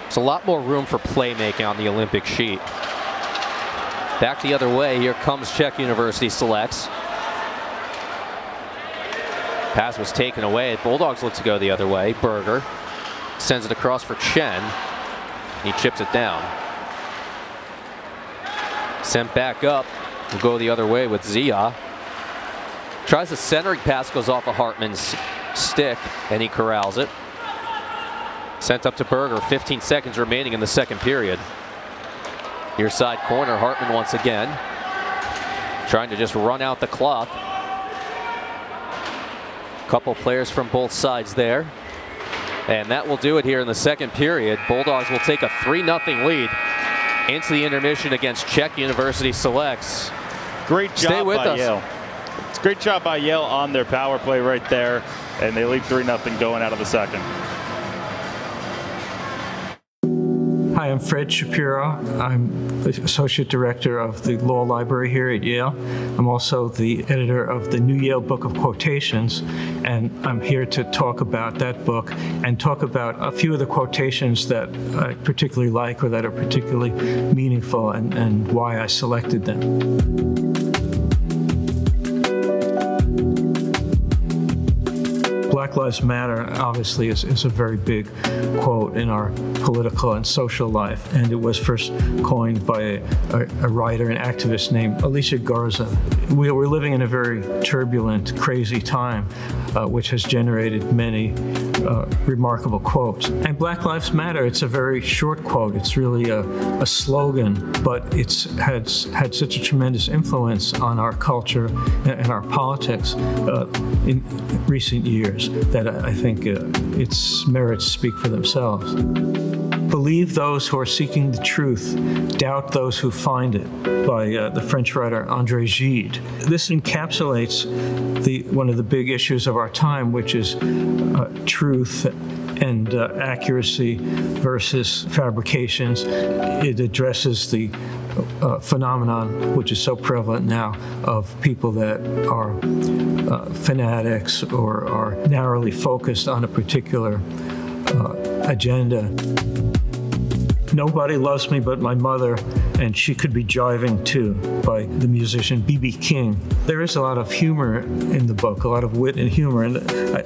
There's a lot more room for playmaking on the Olympic sheet. Back the other way, here comes Czech University selects. Pass was taken away. Bulldogs look to go the other way. Berger sends it across for Chen. He chips it down. Sent back up. Will go the other way with Zia. Tries a centering pass, goes off of Hartman's stick, and he corrals it. Sent up to Berger, 15 seconds remaining in the second period. Near side corner, Hartman once again. Trying to just run out the clock. Couple players from both sides there. And that will do it here in the second period. Bulldogs will take a 3-0 lead. into the intermission against Czech University selects. Great job Stay with by us. Yale. It's a great job by Yale on their power play right there, and they lead 3-0 going out of the second. Hi, I'm Fred Shapiro. I'm the Associate Director of the Law Library here at Yale. I'm also the editor of the New Yale Book of Quotations, and I'm here to talk about that book and talk about a few of the quotations that I particularly like or that are particularly meaningful and why I selected them. Black Lives Matter obviously is a very big quote in our political and social life, and it was first coined by a writer and activist named Alicia Garza. We're living in a very turbulent, crazy time, which has generated many remarkable quotes. And Black Lives Matter, it's a very short quote. It's really a slogan, but it's had such a tremendous influence on our culture and our politics in recent years that I think its merits speak for themselves. Believe those who are seeking the truth, doubt those who find it, by the French writer André Gide. This encapsulates one of the big issues of our time, which is truth and accuracy versus fabrications. It addresses the phenomenon, which is so prevalent now, of people that are fanatics or are narrowly focused on a particular agenda. Nobody loves me but my mother, and she could be jiving too, by the musician B.B. King. There is a lot of humor in the book, a lot of wit and humor, and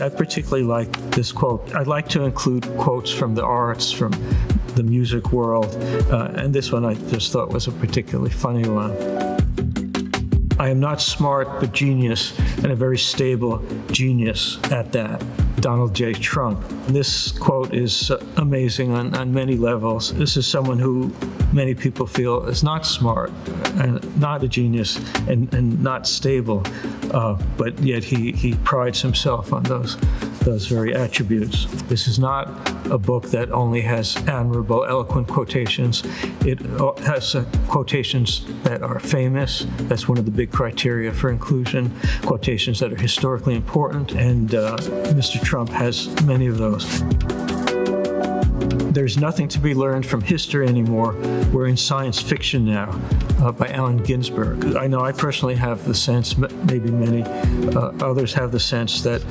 I particularly like this quote. I like to include quotes from the arts, from the music world, and this one I just thought was a particularly funny one. I am not smart, but genius, and a very stable genius at that. Donald J. Trump. This quote is amazing on many levels. This is someone who many people feel is not smart and not a genius and not stable, but yet he prides himself on those very attributes. This is not a book that only has admirable, eloquent quotations. It has quotations that are famous. That's one of the big criteria for inclusion. Quotations that are historically important, and Mr. Trump has many of those. There's nothing to be learned from history anymore. We're in science fiction now, by Allen Ginsberg. I know I personally have the sense, maybe many others have the sense, that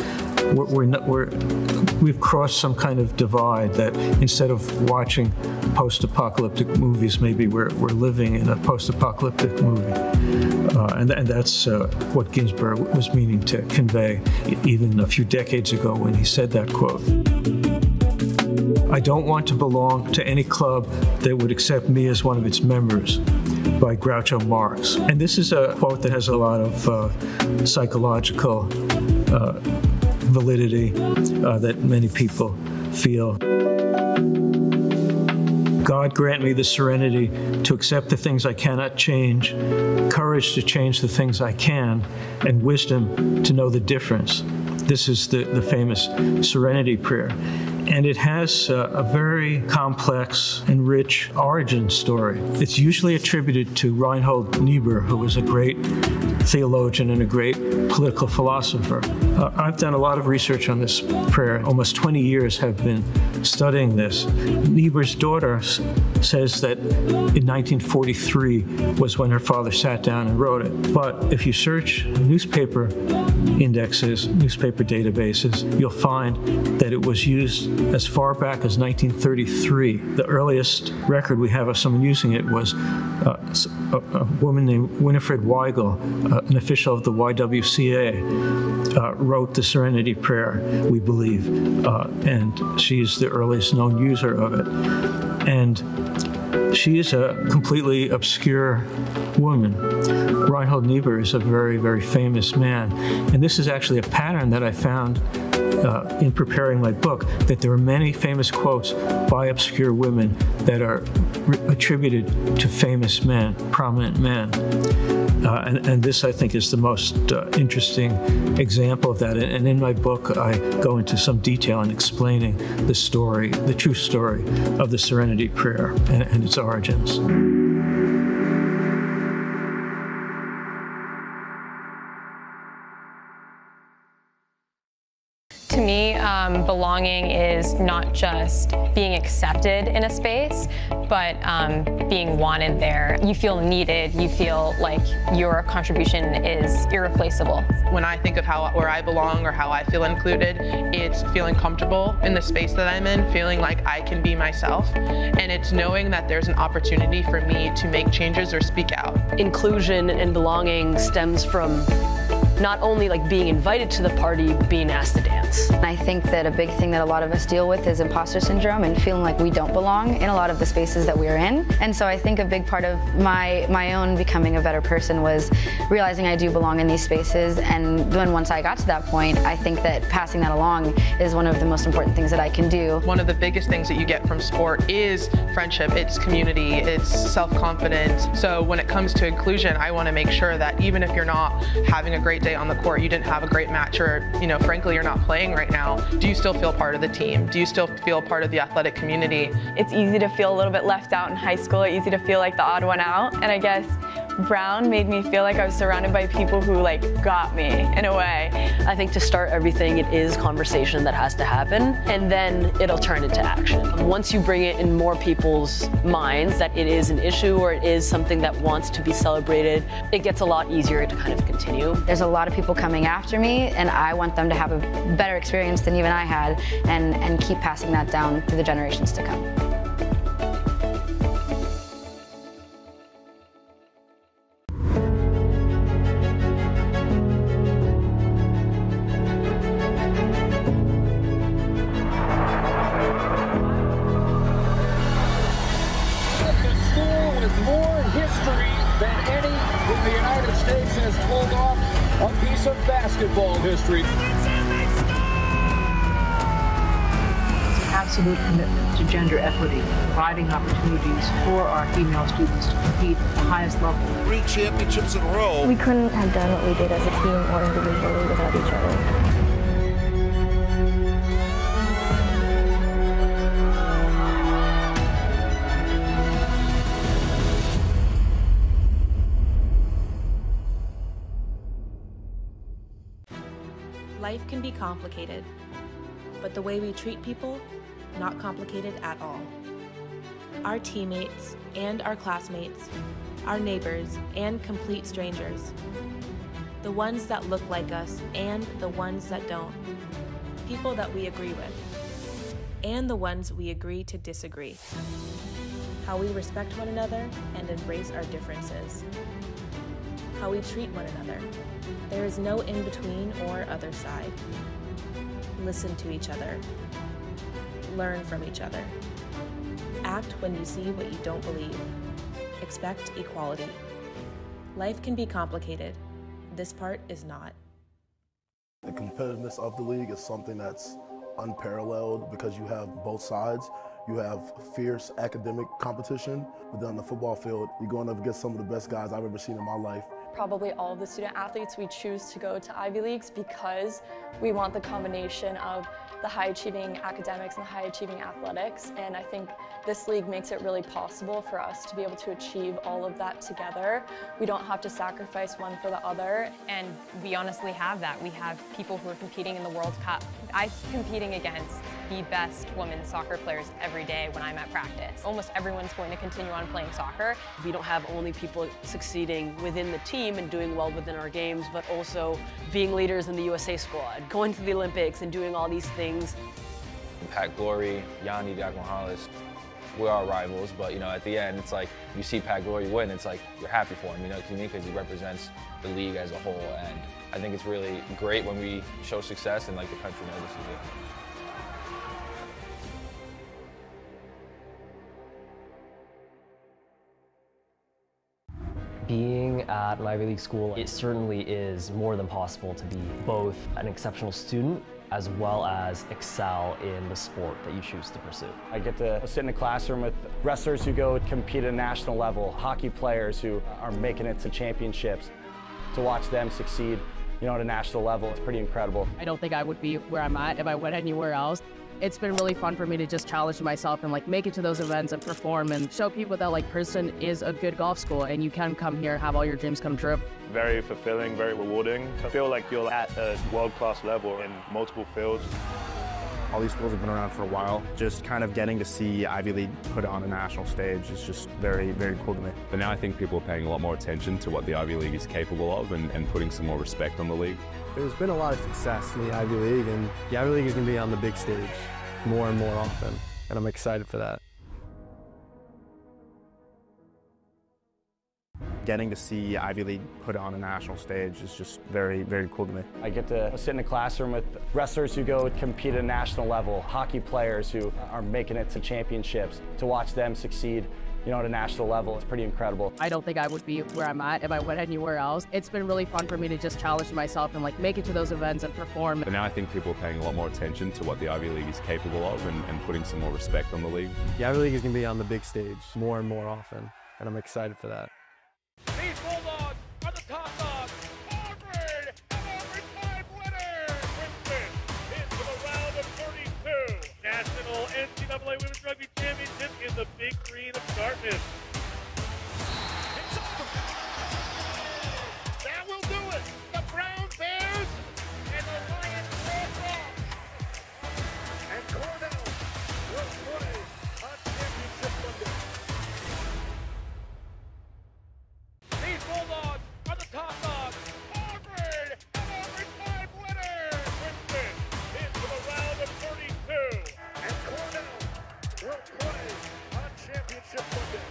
we've crossed some kind of divide, that instead of watching post-apocalyptic movies, maybe we're living in a post-apocalyptic movie. And that's what Ginsberg was meaning to convey even a few decades ago when he said that quote. I don't want to belong to any club that would accept me as one of its members, by Groucho Marx. And this is a quote that has a lot of psychological validity that many people feel. God grant me the serenity to accept the things I cannot change, courage to change the things I can, and wisdom to know the difference. This is the famous Serenity Prayer. And it has a very complex and rich origin story. It's usually attributed to Reinhold Niebuhr, who was a great theologian and a great political philosopher. I've done a lot of research on this prayer. Almost 20 years have been studying this. Niebuhr's daughter says that in 1943 was when her father sat down and wrote it. But if you search newspaper indexes, newspaper databases, you'll find that it was used as far back as 1933. The earliest record we have of someone using it was a woman named Winifred Weigel, an official of the YWCA, wrote the Serenity Prayer, we believe, and she's the earliest known user of it. And she is a completely obscure woman. Reinhold Niebuhr is a very, very famous man. And this is actually a pattern that I found in preparing my book, that there are many famous quotes by obscure women that are attributed to famous men, prominent men. And this, I think, is the most interesting example of that. And in my book, I go into some detail in explaining the story, the true story of the Serenity Prayer and its origins. belonging is not just being accepted in a space, but being wanted there. You feel needed. You feel like your contribution is irreplaceable. When I think of where I belong or how I feel included, it's feeling comfortable in the space that I'm in, feeling like I can be myself, and it's knowing that there's an opportunity for me to make changes or speak out. Inclusion and belonging stems from not only like being invited to the party, being asked to dance. I think that a big thing that a lot of us deal with is imposter syndrome and feeling like we don't belong in a lot of the spaces that we're in. And so I think a big part of my own becoming a better person was realizing I do belong in these spaces. And then once I got to that point, I think that passing that along is one of the most important things that I can do. One of the biggest things that you get from sport is friendship, it's community, it's self-confidence. So when it comes to inclusion, I want to make sure that even if you're not having a great day on the court, you didn't have a great match, or frankly you're not playing right now, do you still feel part of the team? Do you still feel part of the athletic community? It's easy to feel a little bit left out in high school, easy to feel like the odd one out, and I guess Brown made me feel like I was surrounded by people who got me in a way. I think to start everything, it is conversation that has to happen, and then it'll turn into action. Once you bring it in more people's minds that it is an issue or it is something that wants to be celebrated, it gets a lot easier to kind of continue. There's a lot of people coming after me, and I want them to have a better experience than even I had, and keep passing that down through the generations to come. History. It's an absolute commitment to gender equity, providing opportunities for our female students to compete at the highest level. 3 championships in a row. We couldn't have done what we did as a team or individually without each other. Life can be complicated, but the way we treat people, not complicated at all. Our teammates and our classmates, our neighbors and complete strangers. The ones that look like us and the ones that don't. People that we agree with, and the ones we agree to disagree. How we respect one another and embrace our differences. How we treat one another. There is no in-between or other side. Listen to each other. Learn from each other. Act when you see what you don't believe. Expect equality. Life can be complicated. This part is not. The competitiveness of the league is something that's unparalleled because you have both sides. You have fierce academic competition, but then on the football field, you're going up against some of the best guys I've ever seen in my life. Probably all of the student athletes, we choose to go to Ivy Leagues because we want the combination of the high-achieving academics and the high-achieving athletics, and I think this league makes it really possible for us to be able to achieve all of that together. We don't have to sacrifice one for the other. And we honestly have that. We have people who are competing in the World Cup. I'm competing against the best women's soccer players every day when I'm at practice. Almost everyone's going to continue on playing soccer. We don't have only people succeeding within the team and doing well within our games, but also being leaders in the USA squad, going to the Olympics and doing all these things. Pat Glory, Yanni Diagonales, we're all rivals, but at the end, it's like you see Pat Glory win, it's like you're happy for him, because he represents the league as a whole, and I think it's really great when we show success and the country notices it. Being at an Ivy League school, it certainly is more than possible to be both an exceptional student as well as excel in the sport that you choose to pursue. I get to sit in a classroom with wrestlers who go compete at a national level, hockey players who are making it to championships. To watch them succeed, at a national level, it's pretty incredible. I don't think I would be where I'm at if I went anywhere else. It's been really fun for me to just challenge myself and make it to those events and perform and show people that Princeton is a good golf school and you can come here and have all your dreams come true. Very fulfilling, very rewarding. I feel like you're at a world-class level in multiple fields. All these schools have been around for a while. Just kind of getting to see Ivy League put on a national stage is just very, very cool to me. But now I think people are paying a lot more attention to what the Ivy League is capable of and putting some more respect on the league. There's been a lot of success in the Ivy League, and the Ivy League is going to be on the big stage more and more often, and I'm excited for that. Getting to see Ivy League put on a national stage is just very, very cool to me. I get to sit in a classroom with wrestlers who go compete at a national level, hockey players who are making it to championships. To watch them succeed, you know, at a national level, it's pretty incredible. I don't think I would be where I'm at if I went anywhere else. It's been really fun for me to just challenge myself and like make it to those events and perform. But now I think people are paying a lot more attention to what the Ivy League is capable of and putting some more respect on the league. The Ivy League is going to be on the big stage more and more often, and I'm excited for that. These Bulldogs are the top dogs. Harvard, an overtime winner. Princeton into the round of 32. National NCAA Women's Rugby Championship in the Big Green of Dartmouth. That will do it. The Brown Bears and the Lions face off. And Cornell will play on championship Monday. These Bulldogs are the top dogs. Harvard, an overtime winner. Princeton into the round of 32. And Cornell will play on championship Monday.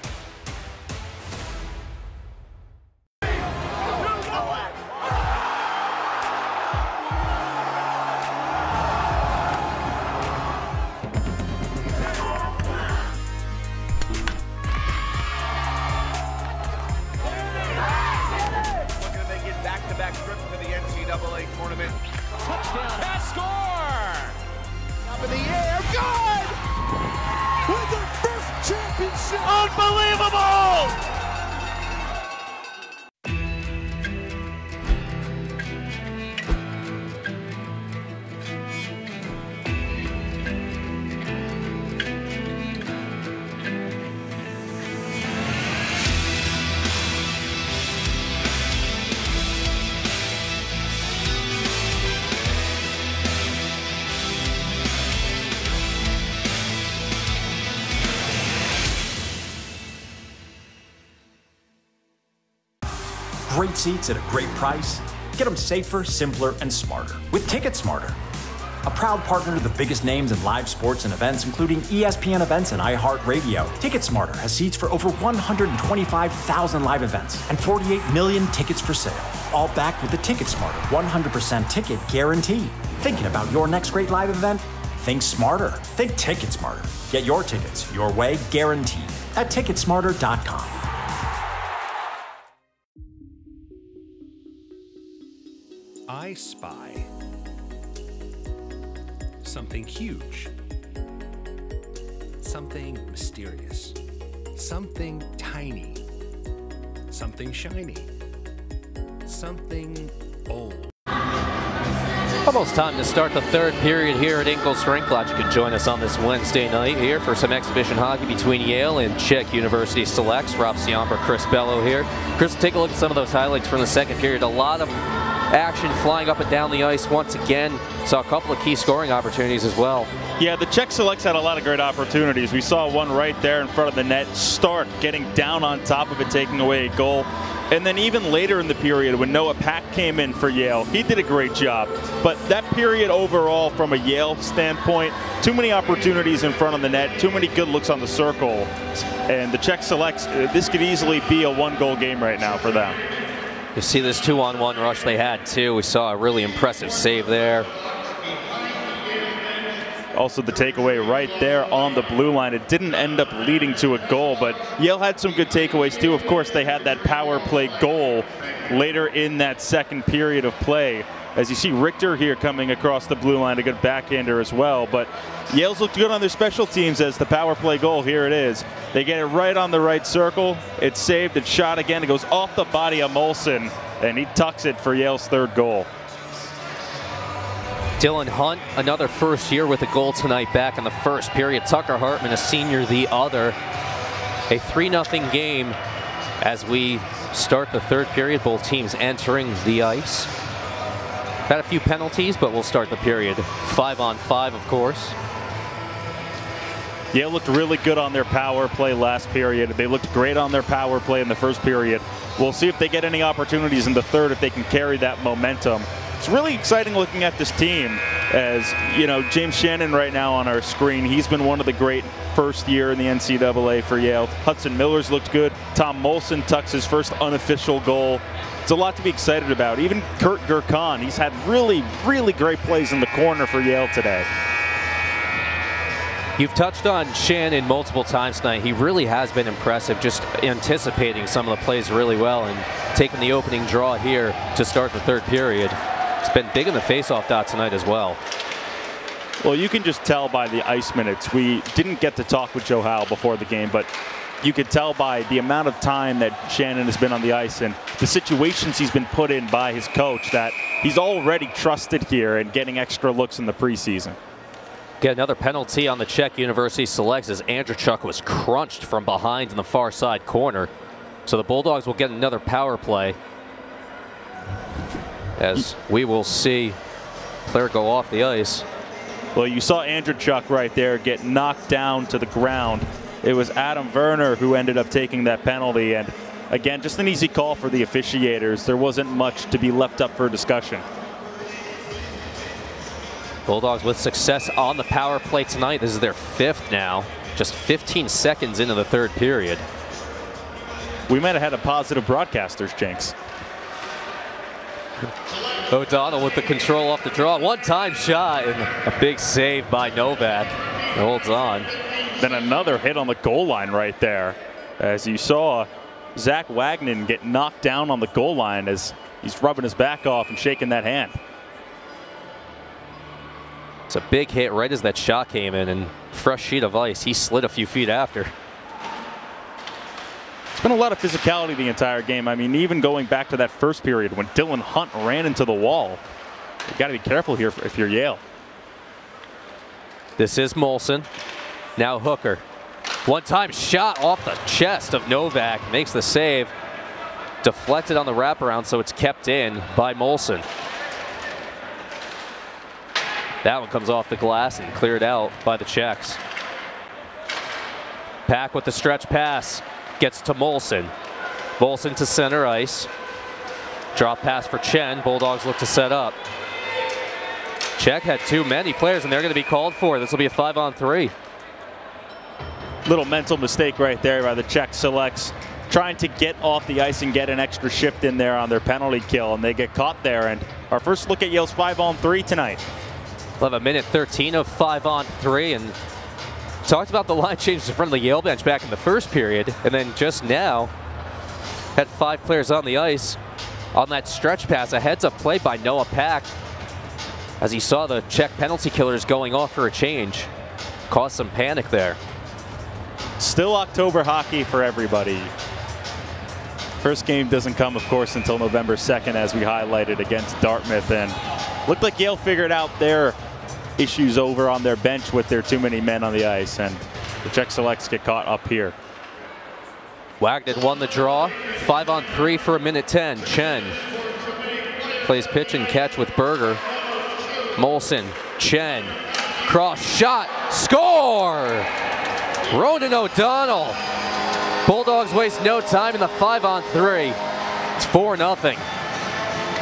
Touchdown, pass, score! Up in the air, good! With their first championship! Unbelievable! Great seats at a great price. Get them safer, simpler, and smarter with Ticket Smarter. A proud partner to the biggest names in live sports and events, including ESPN events and iHeartRadio. Ticket Smarter has seats for over 125,000 live events and 48 million tickets for sale. All backed with the Ticket Smarter 100% ticket guarantee. Thinking about your next great live event? Think smarter. Think Ticket Smarter. Get your tickets your way, guaranteed at Ticketsmarter.com. I spy something huge, something mysterious, something tiny, something shiny, something old. Almost time to start the third period here at Ingalls Rink. Glad you could join us on this Wednesday night here for some exhibition hockey between Yale and Czech University selects. Rob Ciamper, Chris Bello here. Chris, take a look at some of those highlights from the second period. A lot of action flying up and down the ice once again. Saw a couple of key scoring opportunities as well. Yeah, the Czech selects had a lot of great opportunities. We saw one right there in front of the net. Stark getting down on top of it, taking away a goal. And then even later in the period when Noah Pack came in for Yale, he did a great job. But that period overall from a Yale standpoint, too many opportunities in front of the net, too many good looks on the circle. And the Czech selects, this could easily be a one-goal game right now for them. You see this 2-on-1 rush they had too. We saw a really impressive save there. Also the takeaway right there on the blue line. It didn't end up leading to a goal, but Yale had some good takeaways too. Of course, they had that power play goal later in that second period of play. As you see Richter here coming across the blue line, a good backhander as well. But Yale's looked good on their special teams as the power play goal. Here it is. They get it right on the right circle. It's saved, it's shot again. It goes off the body of Molson, and he tucks it for Yale's third goal. Dylan Hunt, another first year with a goal tonight back in the first period. Tucker Hartman, a senior, the other. A 3-0 game as we start the third period. Both teams entering the ice. Had a few penalties, but we'll start the period 5-on-5, of course. Yale looked really good on their power play last period. They looked great on their power play in the first period. We'll see if they get any opportunities in the third, if they can carry that momentum. It's really exciting looking at this team. As you know, James Shannon right now on our screen, he's been one of the great first year in the NCAA for Yale. Hudson Miller's looked good. Tom Molson tucks his first unofficial goal. It's a lot to be excited about. Even Kurt Gurkhan, he's had really, really great plays in the corner for Yale today. You've touched on Shannon multiple times tonight. He really has been impressive, just anticipating some of the plays really well and taking the opening draw here to start the third period. It's been big in the faceoff dot tonight as well. Well, you can just tell by the ice minutes. We didn't get to talk with Joe Howell before the game, but you could tell by the amount of time that Shannon has been on the ice and the situations he's been put in by his coach that he's already trusted here and getting extra looks in the preseason. Get another penalty on the Czech University selects as Andrzejczuk was crunched from behind in the far side corner. So the Bulldogs will get another power play, as we will see player go off the ice. Well, you saw Andrzejczuk right there get knocked down to the ground. It was Adam Werner who ended up taking that penalty, and again, just an easy call for the officiators. There wasn't much to be left up for discussion. Bulldogs with success on the power play tonight. This is their fifth now, just 15 seconds into the third period. We might have had a positive broadcasters, Jenks. O'Donnell with the control off the draw. One-time shot and a big save by Novak. It holds on. Then another hit on the goal line right there. As you saw Zach Wagner get knocked down on the goal line as he's rubbing his back off and shaking that hand. It's a big hit right as that shot came in, and fresh sheet of ice. He slid a few feet after. It's been a lot of physicality the entire game. I mean, even going back to that first period when Dylan Hunt ran into the wall. You got to be careful here if you're Yale. This is Molson. Now Hooker. One-time shot off the chest of Novak. Makes the save. Deflected on the wraparound, so it's kept in by Molson. That one comes off the glass and cleared out by the Czechs. Pack with the stretch pass. Gets to Molson. Molson to center ice. Drop pass for Chen. Bulldogs look to set up. Czech had too many players, and they're going to be called for. This will be a 5-on-3. Little mental mistake right there by the Czech selects. Trying to get off the ice and get an extra shift in there on their penalty kill, and they get caught there. And our first look at Yale's 5-on-3 tonight. We'll have a minute 13 of 5-on-3, and talked about the line changes in front of the Yale bench back in the first period, and then just now had 5 players on the ice on that stretch pass. A heads-up play by Noah Pack as he saw the Czech penalty killers going off for a change. Caused some panic there. Still October hockey for everybody. First game doesn't come, of course, until November 2nd, as we highlighted, against Dartmouth, and looked like Yale figured out their issues over on their bench with their too many men on the ice, and the Czech selects get caught up here. Wagner won the draw. 5-on-3 for a minute 10. Chen plays pitch and catch with Berger. Molson, Chen, cross shot, score! Ronan O'Donnell. Bulldogs waste no time in the 5-on-3. It's 4-0.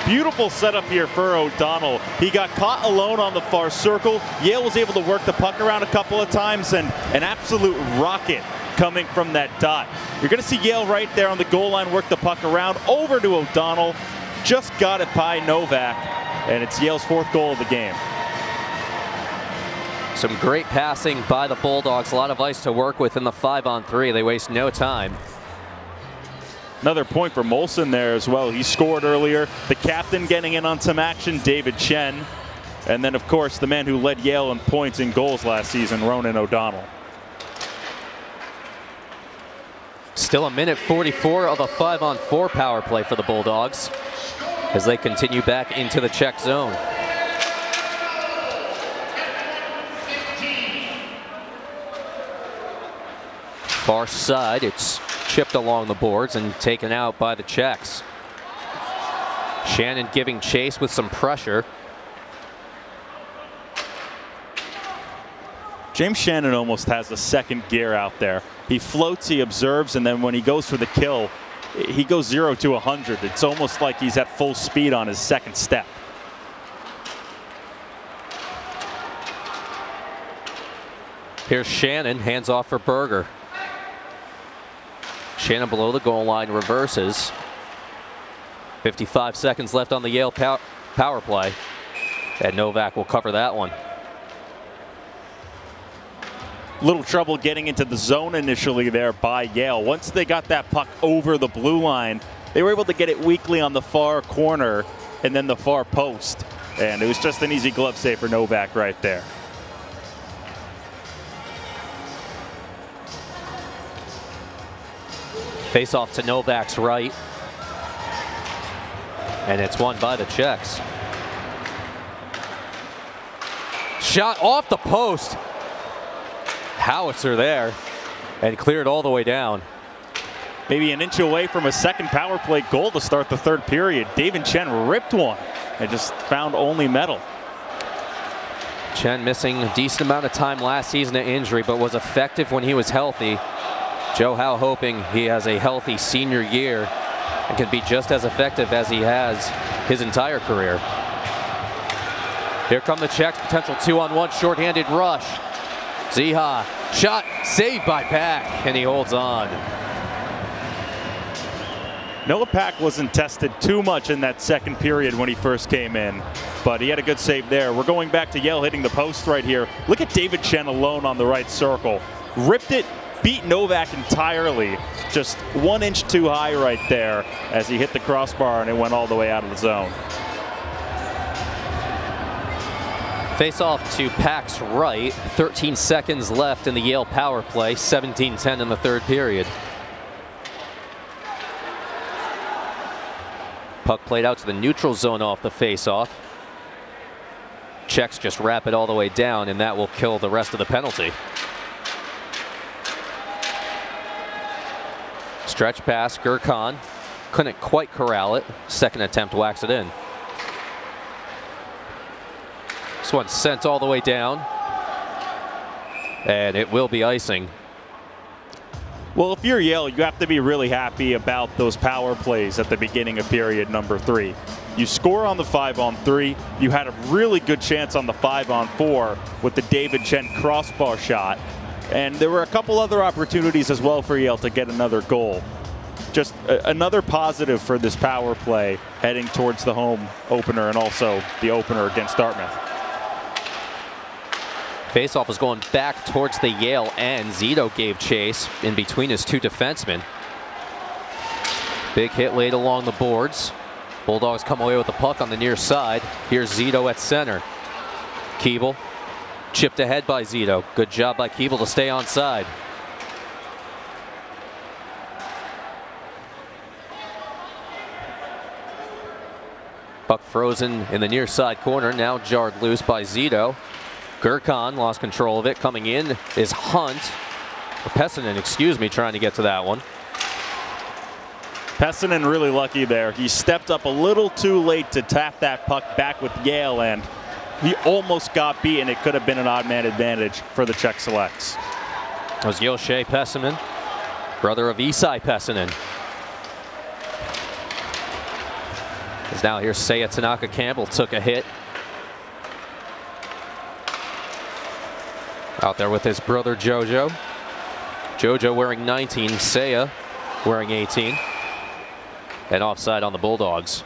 Beautiful setup here for O'Donnell. He got caught alone on the far circle. Yale was able to work the puck around a couple of times, and an absolute rocket coming from that dot. You're going to see Yale right there on the goal line work the puck around over to O'Donnell. Just got it by Novak, and it's Yale's 4th goal of the game. Some great passing by the Bulldogs. A lot of ice to work with in the 5-on-3. They waste no time. Another point for Molson there as well. He scored earlier. The captain getting in on some action, David Chen. And then, of course, the man who led Yale in points and goals last season, Ronan O'Donnell. Still a minute 44 of a 5-on-4 power play for the Bulldogs as they continue back into the Czech zone. Far side, it's chipped along the boards and taken out by the Czechs. Shannon giving chase with some pressure. James Shannon almost has a second gear out there. He floats, he observes, and then when he goes for the kill, he goes 0 to 100. It's almost like he's at full speed on his second step. Here's Shannon, hands off for Berger. Shannon below the goal line, reverses. 55 seconds left on the Yale power play. And Novak will cover that one. Little trouble getting into the zone initially there by Yale. Once they got that puck over the blue line, they were able to get it weakly on the far corner and then the far post. And it was just an easy glove save for Novak right there. Face off to Novak's right. And it's won by the Czechs. Shot off the post. Howitzer there and cleared all the way down. Maybe an inch away from a second power play goal to start the third period. David Chen ripped one and just found only metal. Chen missing a decent amount of time last season to injury, but was effective when he was healthy. Joe Howe hoping he has a healthy senior year and can be just as effective as he has his entire career. Here come the Czechs, potential 2-on-1 shorthanded rush. Ziha, shot saved by Pak, and he holds on. Noah Pak wasn't tested too much in that second period when he first came in, but he had a good save there. We're going back to Yale hitting the post right here. Look at David Chen alone on the right circle. Ripped it, beat Novak entirely. Just 1 inch too high right there as he hit the crossbar and it went all the way out of the zone. Face off to Pak's right. 13 seconds left in the Yale power play. 17-10 in the third period. Puck played out to the neutral zone off the face-off. Czechs just wrap it all the way down, and that will kill the rest of the penalty. Stretch pass, Gurkhan. Couldn't quite corral it. Second attempt whacks it in. This one's sent all the way down. And it will be icing. Well, if you're Yale, you have to be really happy about those power plays at the beginning of period number 3. You score on the 5-on-3. You had a really good chance on the 5-on-4 with the David Chen crossbar shot. And there were a couple other opportunities as well for Yale to get another goal. Just another positive for this power play heading towards the home opener and also the opener against Dartmouth. Faceoff was going back towards the Yale end. Zito gave chase in between his two defensemen. Big hit laid along the boards. Bulldogs come away with the puck on the near side. Here's Zito at center. Keeble chipped ahead by Zito. Good job by Keeble to stay onside. Puck frozen in the near side corner, now jarred loose by Zito. Gurkhan lost control of it. Coming in is Hunt. Or Pessinen, excuse me, trying to get to that one. Pessinen really lucky there. He stepped up a little too late to tap that puck back with Yale, and he almost got beaten. It could have been an odd man advantage for the Czech selects. That was Yoshe Pessinen, brother of Isai Pessinen. As now here's Seiya Tanaka-Campbell, took a hit. Out there with his brother Jojo. Jojo wearing 19, Seiya wearing 18. And offside on the Bulldogs.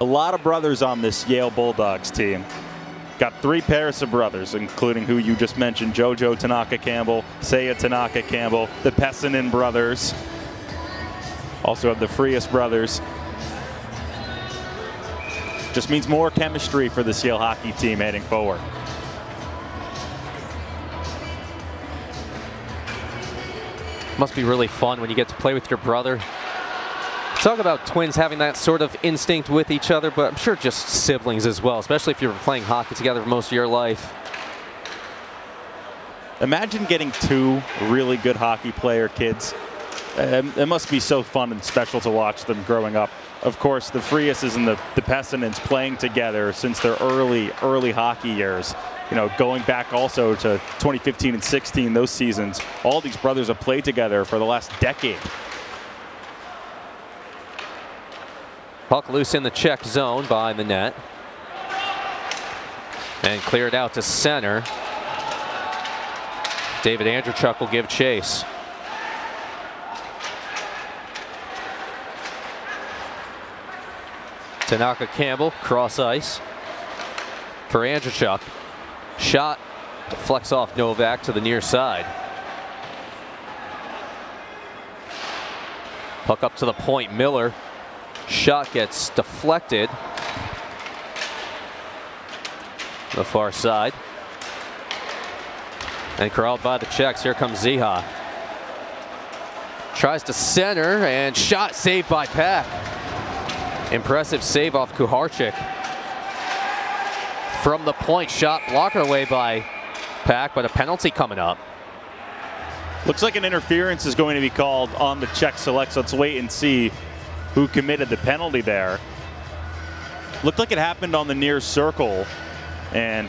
A lot of brothers on this Yale Bulldogs team. Got 3 pairs of brothers, including who you just mentioned, Jojo Tanaka-Campbell, Seiya Tanaka-Campbell, the Pessinen brothers. Also have the Frias brothers. Just means more chemistry for this Yale hockey team heading forward. Must be really fun when you get to play with your brother. Talk about twins having that sort of instinct with each other, but I'm sure just siblings as well, especially if you're playing hockey together for most of your life. Imagine getting 2 really good hockey player kids. It must be so fun and special to watch them growing up. Of course, the Friases and the Pessinens playing together since their early hockey years. you know, going back also to 2015 and 16, those seasons, all these brothers have played together for the last decade. Puck loose in the Czech zone behind the net. And cleared out to center. David Andrzejczuk will give chase. Tanaka Campbell, cross ice for Andrzejczuk. Shot deflects off Novak to the near side. Puck up to the point, Miller. Shot gets deflected. The far side. And corralled by the Czechs. Here comes Ziha. Tries to center and shot saved by Pak. Impressive save off Kuharczyk. From the point, shot blocked away by Pak, but a penalty coming up. Looks like an interference is going to be called on the Czech select, so let's wait and see who committed the penalty there. Looked like it happened on the near circle, and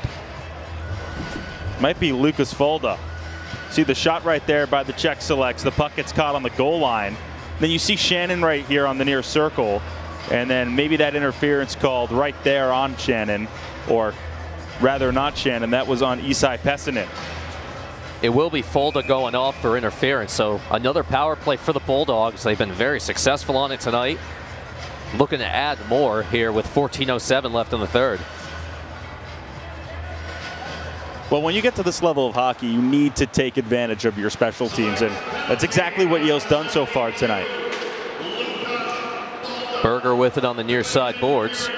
might be Lucas Folda. See the shot right there by the Czech selects. The puck gets caught on the goal line. Then you see Shannon right here on the near circle, and then maybe that interference called right there on Shannon, or rather not Shannon, that was on Isai Pessinen. It will be Folda going off for interference, so another power play for the Bulldogs. They've been very successful on it tonight. Looking to add more here with 14:07 left in the third. Well, when you get to this level of hockey, you need to take advantage of your special teams, and that's exactly what Yale's done so far tonight. Berger with it on the near side boards.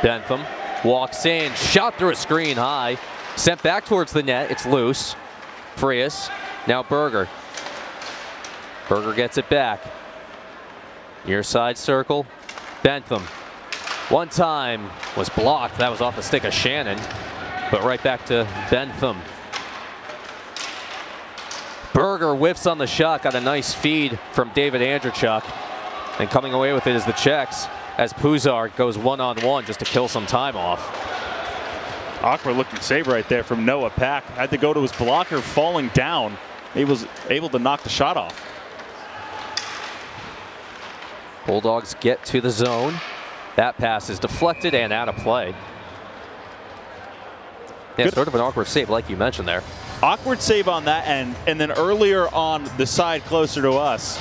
Bentham walks in, shot through a screen high, sent back towards the net. It's loose. Frias, now Berger. Berger gets it back. Near side circle, Bentham. One time was blocked. That was off the stick of Shannon, but right back to Bentham. Berger whiffs on the shot, got a nice feed from David Andrzejczuk. And coming away with it is the Czechs as Puzar goes one-on-one just to kill some time off. Awkward looking save right there from Noah Pak. Had to go to his blocker falling down. He was able to knock the shot off. Bulldogs get to the zone. That pass is deflected and out of play. Yeah, Good. Sort of an awkward save like you mentioned there. Awkward save on that end, and then earlier on the side closer to us,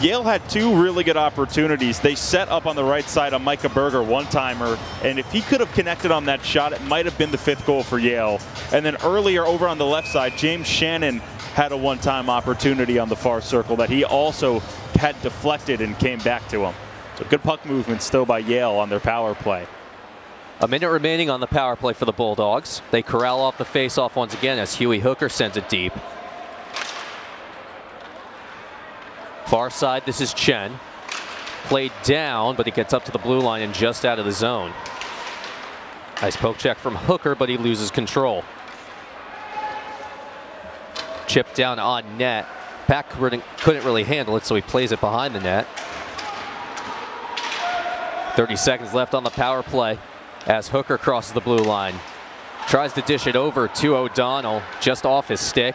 Yale had two really good opportunities. They set up on the right side on Micah Berger, one-timer, and if he could have connected on that shot, it might have been the 5th goal for Yale. And then earlier over on the left side, James Shannon had a one-time opportunity on the far circle that he also had deflected and came back to him. So good puck movement still by Yale on their power play. A minute remaining on the power play for the Bulldogs. They corral off the face-off once again as Huey Hooker sends it deep. Far side, this is Chen. Played down, but he gets up to the blue line and just out of the zone. Nice poke check from Hooker, but he loses control. Chip down on net. Pak couldn't really handle it, so he plays it behind the net. 30 seconds left on the power play as Hooker crosses the blue line. Tries to dish it over to O'Donnell, just off his stick.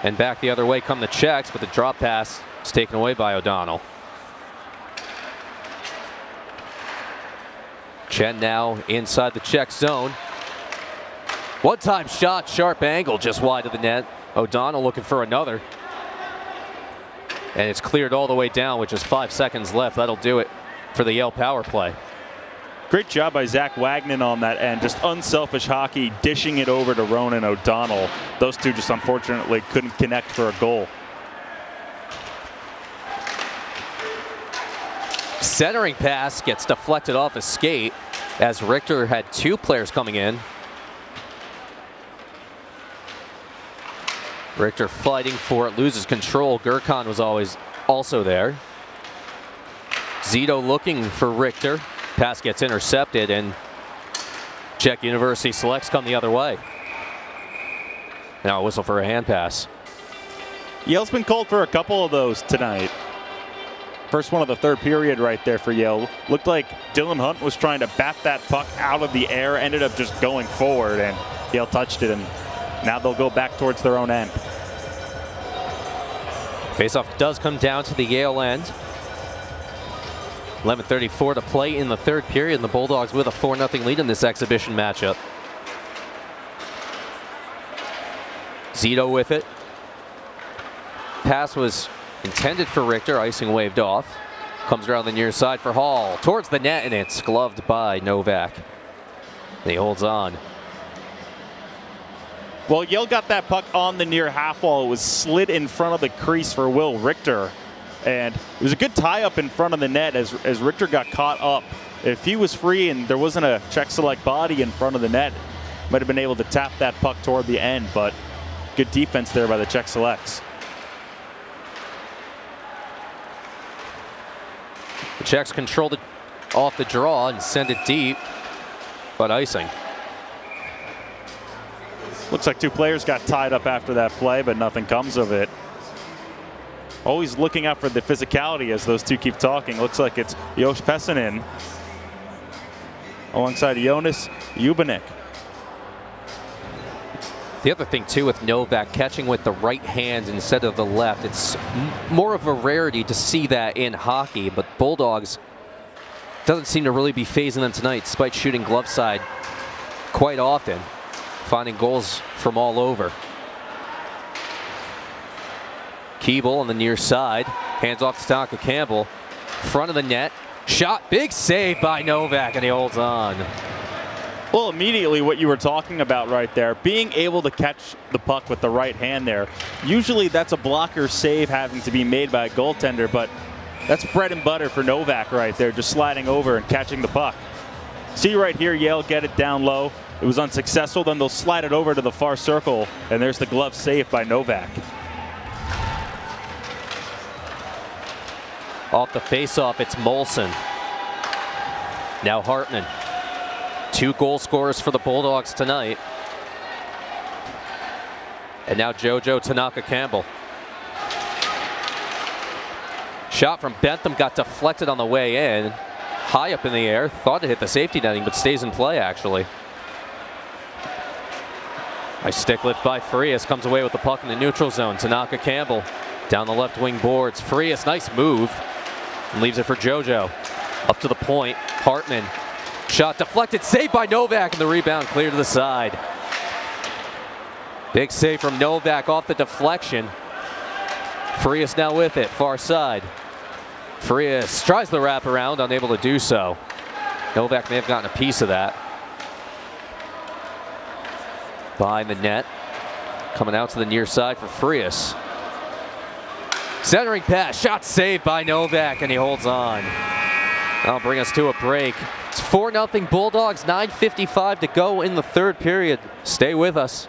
And back the other way come the Czechs, but the drop pass is taken away by O'Donnell. Chen now inside the Czech zone. One-time shot, sharp angle, just wide of the net. O'Donnell looking for another. And it's cleared all the way down with just 5 seconds left. That'll do it for the Yale power play. Great job by Zach Wagner on that end. Just unselfish hockey, dishing it over to Ronan O'Donnell. Those two just unfortunately couldn't connect for a goal. Centering pass gets deflected off his skate as Richter had two players coming in. Richter fighting for it, loses control. Gurkhan was also there. Zito looking for Richter. Pass gets intercepted, and Czech University selects come the other way. Now a whistle for a hand pass. Yale's been called for a couple of those tonight. First one of the third period right there for Yale. Looked like Dylan Hunt was trying to bat that puck out of the air, ended up just going forward, and Yale touched it, and now they'll go back towards their own end. Faceoff does come down to the Yale end. 11:34 to play in the third period, and the Bulldogs with a 4-0 lead in this exhibition matchup. Zito with it. Pass was intended for Richter, icing waved off. Comes around the near side for Hall, towards the net, and it's gloved by Novak. And he holds on. Well, Yale got that puck on the near half wall. It was slid in front of the crease for Will Richter. And it was a good tie-up in front of the net as Richter got caught up. If he was free and there wasn't a Czech select body in front of the net, might have been able to tap that puck toward the end, but good defense there by the Czech selects. The Czechs controlled it off the draw and send it deep, but icing. Looks like two players got tied up after that play, but nothing comes of it. Always looking out for the physicality as those two keep talking. Looks like it's Jos Pesonen alongside Jonas Jubanek. The other thing, too, with Novak catching with the right hand instead of the left, it's more of a rarity to see that in hockey, but Bulldogs doesn't seem to really be phasing them tonight, despite shooting glove side quite often, finding goals from all over. Keeble on the near side, hands off to Tanaka Campbell, front of the net, shot, big save by Novak, and he holds on. Well, immediately what you were talking about right there, being able to catch the puck with the right hand there. Usually that's a blocker save having to be made by a goaltender, but that's bread and butter for Novak right there, just sliding over and catching the puck. See right here, Yale get it down low. It was unsuccessful, then they'll slide it over to the far circle, and there's the glove save by Novak. Off the faceoff, it's Molson. Now Hartman. 2 goal scorers for the Bulldogs tonight. And now JoJo Tanaka Campbell. Shot from Bentham got deflected on the way in. High up in the air. Thought it hit the safety netting, but stays in play actually. Nice stick lift by Frias. Comes away with the puck in the neutral zone. Tanaka Campbell down the left wing boards. Frias, nice move. And leaves it for JoJo. Up to the point. Hartman. Shot deflected, saved by Novak, and the rebound clear to the side. Big save from Novak off the deflection. Frias now with it, far side. Frias tries the wraparound, unable to do so. Novak may have gotten a piece of that. Behind the net. Coming out to the near side for Frias. Centering pass, shot saved by Novak, and he holds on. That'll bring us to a break. It's 4-0 Bulldogs, 9:55 to go in the third period. Stay with us.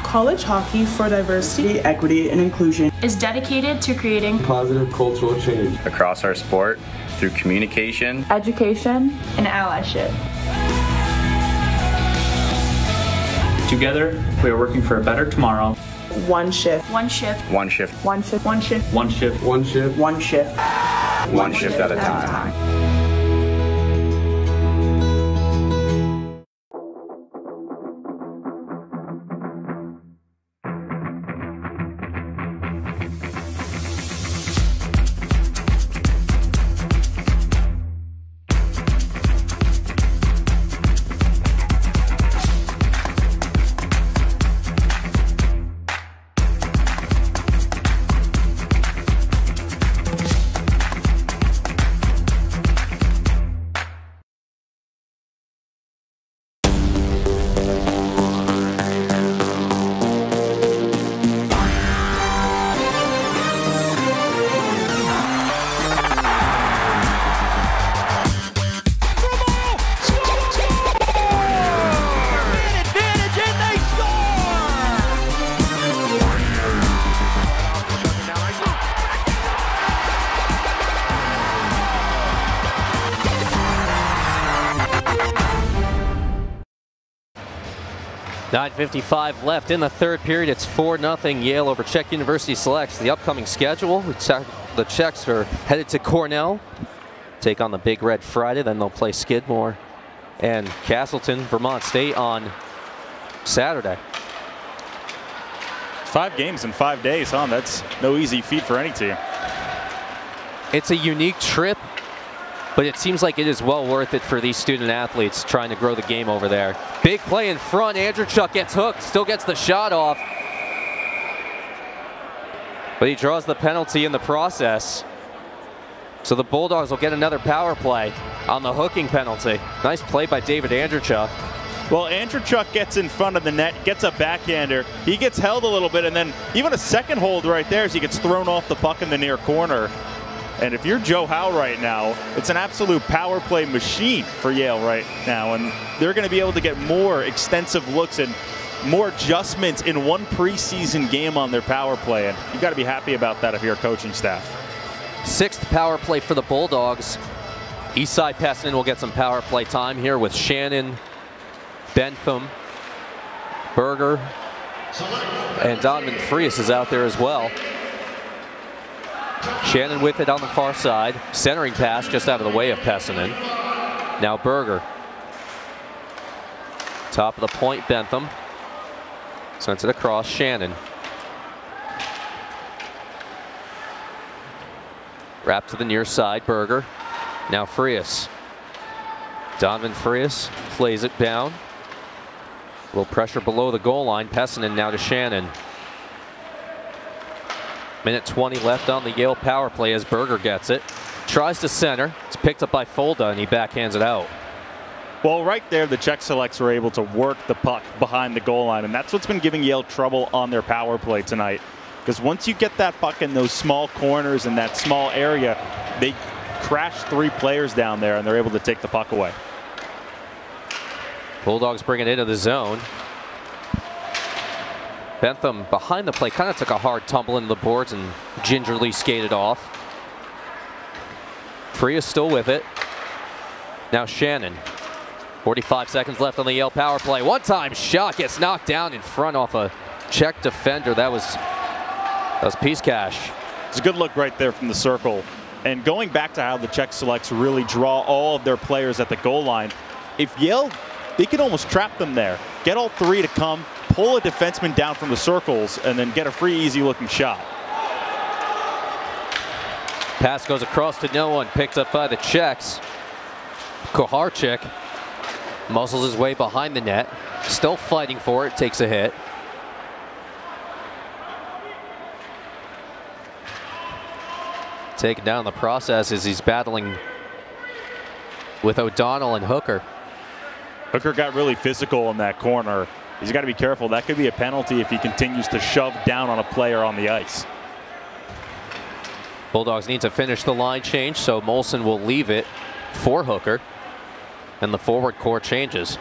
College Hockey for Diversity, Equity, and Inclusion is dedicated to creating positive cultural change across our sport through communication, education, and allyship. Together, we are working for a better tomorrow. One shift. One shift. One shift. One shift. One shift. One shift. One shift. One shift. One shift at a time. 9:55 left in the third period. It's 4-0 Yale over Czech University selects. The upcoming schedule, the Czechs are headed to Cornell, take on the Big Red Friday, then they'll play Skidmore and Castleton, Vermont State on Saturday. 5 games in 5 days, huh? That's no easy feat for any team. It's a unique trip, but it seems like it is well worth it for these student athletes trying to grow the game over there. Big play in front. Andrzejczuk gets hooked, still gets the shot off. But he draws the penalty in the process. So the Bulldogs will get another power play on the hooking penalty. Nice play by David Andrzejczuk. Well, Andrzejczuk gets in front of the net, gets a backhander. He gets held a little bit, and then even a second hold right there as he gets thrown off the puck in the near corner. And if you're Joe Howe right now, it's an absolute power play machine for Yale right now. And they're going to be able to get more extensive looks and more adjustments in one preseason game on their power play. And you've got to be happy about that if you're a coaching staff. 6th power play for the Bulldogs. Eastside Pessin will get some power play time here with Shannon, Bentham, Berger, and Donovan Frias is out there as well. Shannon with it on the far side. Centering pass just out of the way of Pessinen. Now Berger. Top of the point, Bentham. Sends it across, Shannon. Wrap to the near side, Berger. Now Frias. Donovan Frias plays it down. A little pressure below the goal line. Pessinen now to Shannon. Minute 20 left on the Yale power play as Berger gets it. Tries to center. It's picked up by Folda, and he backhands it out. Well, right there, the Czech selects were able to work the puck behind the goal line, and that's what's been giving Yale trouble on their power play tonight. Because once you get that puck in those small corners in that small area, they crash 3 players down there, and they're able to take the puck away. Bulldogs bring it into the zone. Bentham behind the play, kind of took a hard tumble into the boards and gingerly skated off. Frias still with it. Now Shannon. 45 seconds left on the Yale power play. One-time shot gets knocked down in front off a Czech defender. That was Piskash. It's a good look right there from the circle. And going back to how the Czech selects really draw all of their players at the goal line, if Yale, they could almost trap them there. Get all 3 to come, pull a defenseman down from the circles, and then get a free, easy-looking shot. Pass goes across to no one, picked up by the Czechs. Koharczyk muscles his way behind the net, still fighting for it, takes a hit. Taken down in the process as he's battling with O'Donnell and Hooker. Hooker got really physical in that corner. He's got to be careful. That could be a penalty if he continues to shove down on a player on the ice. Bulldogs need to finish the line change, so Molson will leave it for Hooker. And the forward core changes.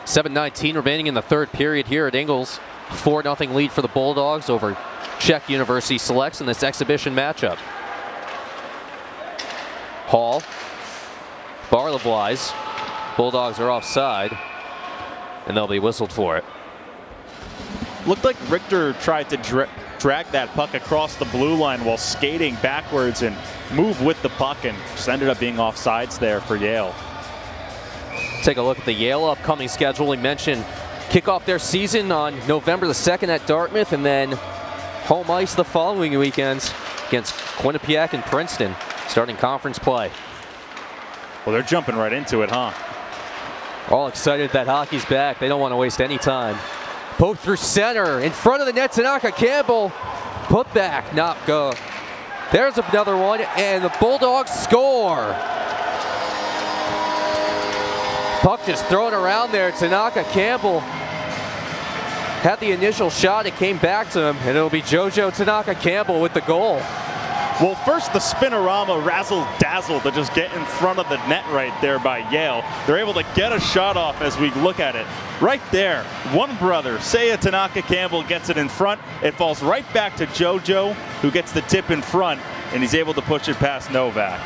7:19 remaining in the third period here at Ingles. 4-0 lead for the Bulldogs over Czech University selects in this exhibition matchup. Hall. Barlowwise. Bulldogs are offside, and they'll be whistled for it. Looked like Richter tried to drag that puck across the blue line while skating backwards and move with the puck, and just ended up being offsides there for Yale. Take a look at the Yale upcoming schedule. We mentioned kick off their season on November the 2nd at Dartmouth, and then home ice the following weekends against Quinnipiac and Princeton, starting conference play. Well, they're jumping right into it, huh? All excited that hockey's back. They don't want to waste any time. Poke through center, in front of the net, Tanaka Campbell. Put back, not go. There's another one, and the Bulldogs score. Puck just thrown around there. Tanaka Campbell had the initial shot. It came back to him, and it'll be JoJo Tanaka Campbell with the goal. Well, first the spinorama razzle-dazzle to just get in front of the net right there by Yale. They're able to get a shot off as we look at it. Right there, one brother, Seiya Tanaka Campbell, gets it in front. It falls right back to JoJo, who gets the tip in front, and he's able to push it past Novak.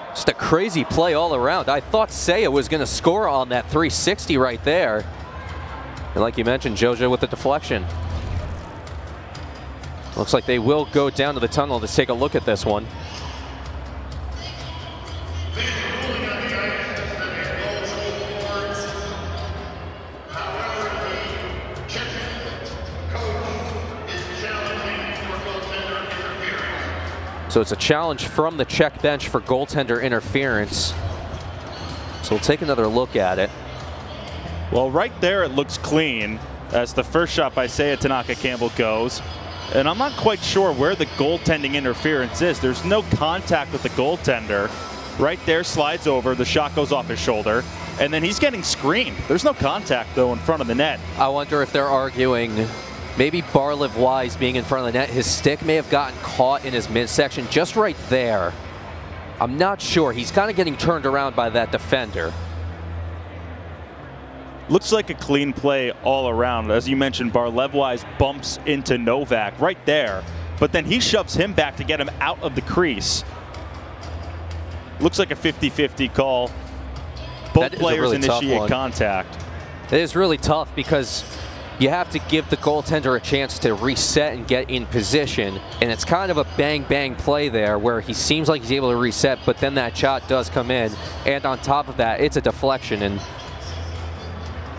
Just a crazy play all around. I thought Seiya was going to score on that 360 right there. And like you mentioned, JoJo with the deflection. Looks like they will go down to the tunnel to take a look at this one. So it's a challenge from the Czech bench for goaltender interference. So we'll take another look at it. Well, right there it looks clean as the first shot by Seiya Tanaka Campbell goes. And I'm not quite sure where the goaltending interference is. There's no contact with the goaltender. Right there, slides over, the shot goes off his shoulder, and then he's getting screened. There's no contact, though, in front of the net. I wonder if they're arguing maybe Barlev Wise being in front of the net. His stick may have gotten caught in his midsection just right there. I'm not sure. He's kind of getting turned around by that defender. Looks like a clean play all around. As you mentioned, Barlev Wise bumps into Novak right there, but then he shoves him back to get him out of the crease. Looks like a 50-50 call. Both players really initiate contact. It is really tough because you have to give the goaltender a chance to reset and get in position, and it's kind of a bang-bang play there where he seems like he's able to reset, but then that shot does come in, and on top of that, it's a deflection. And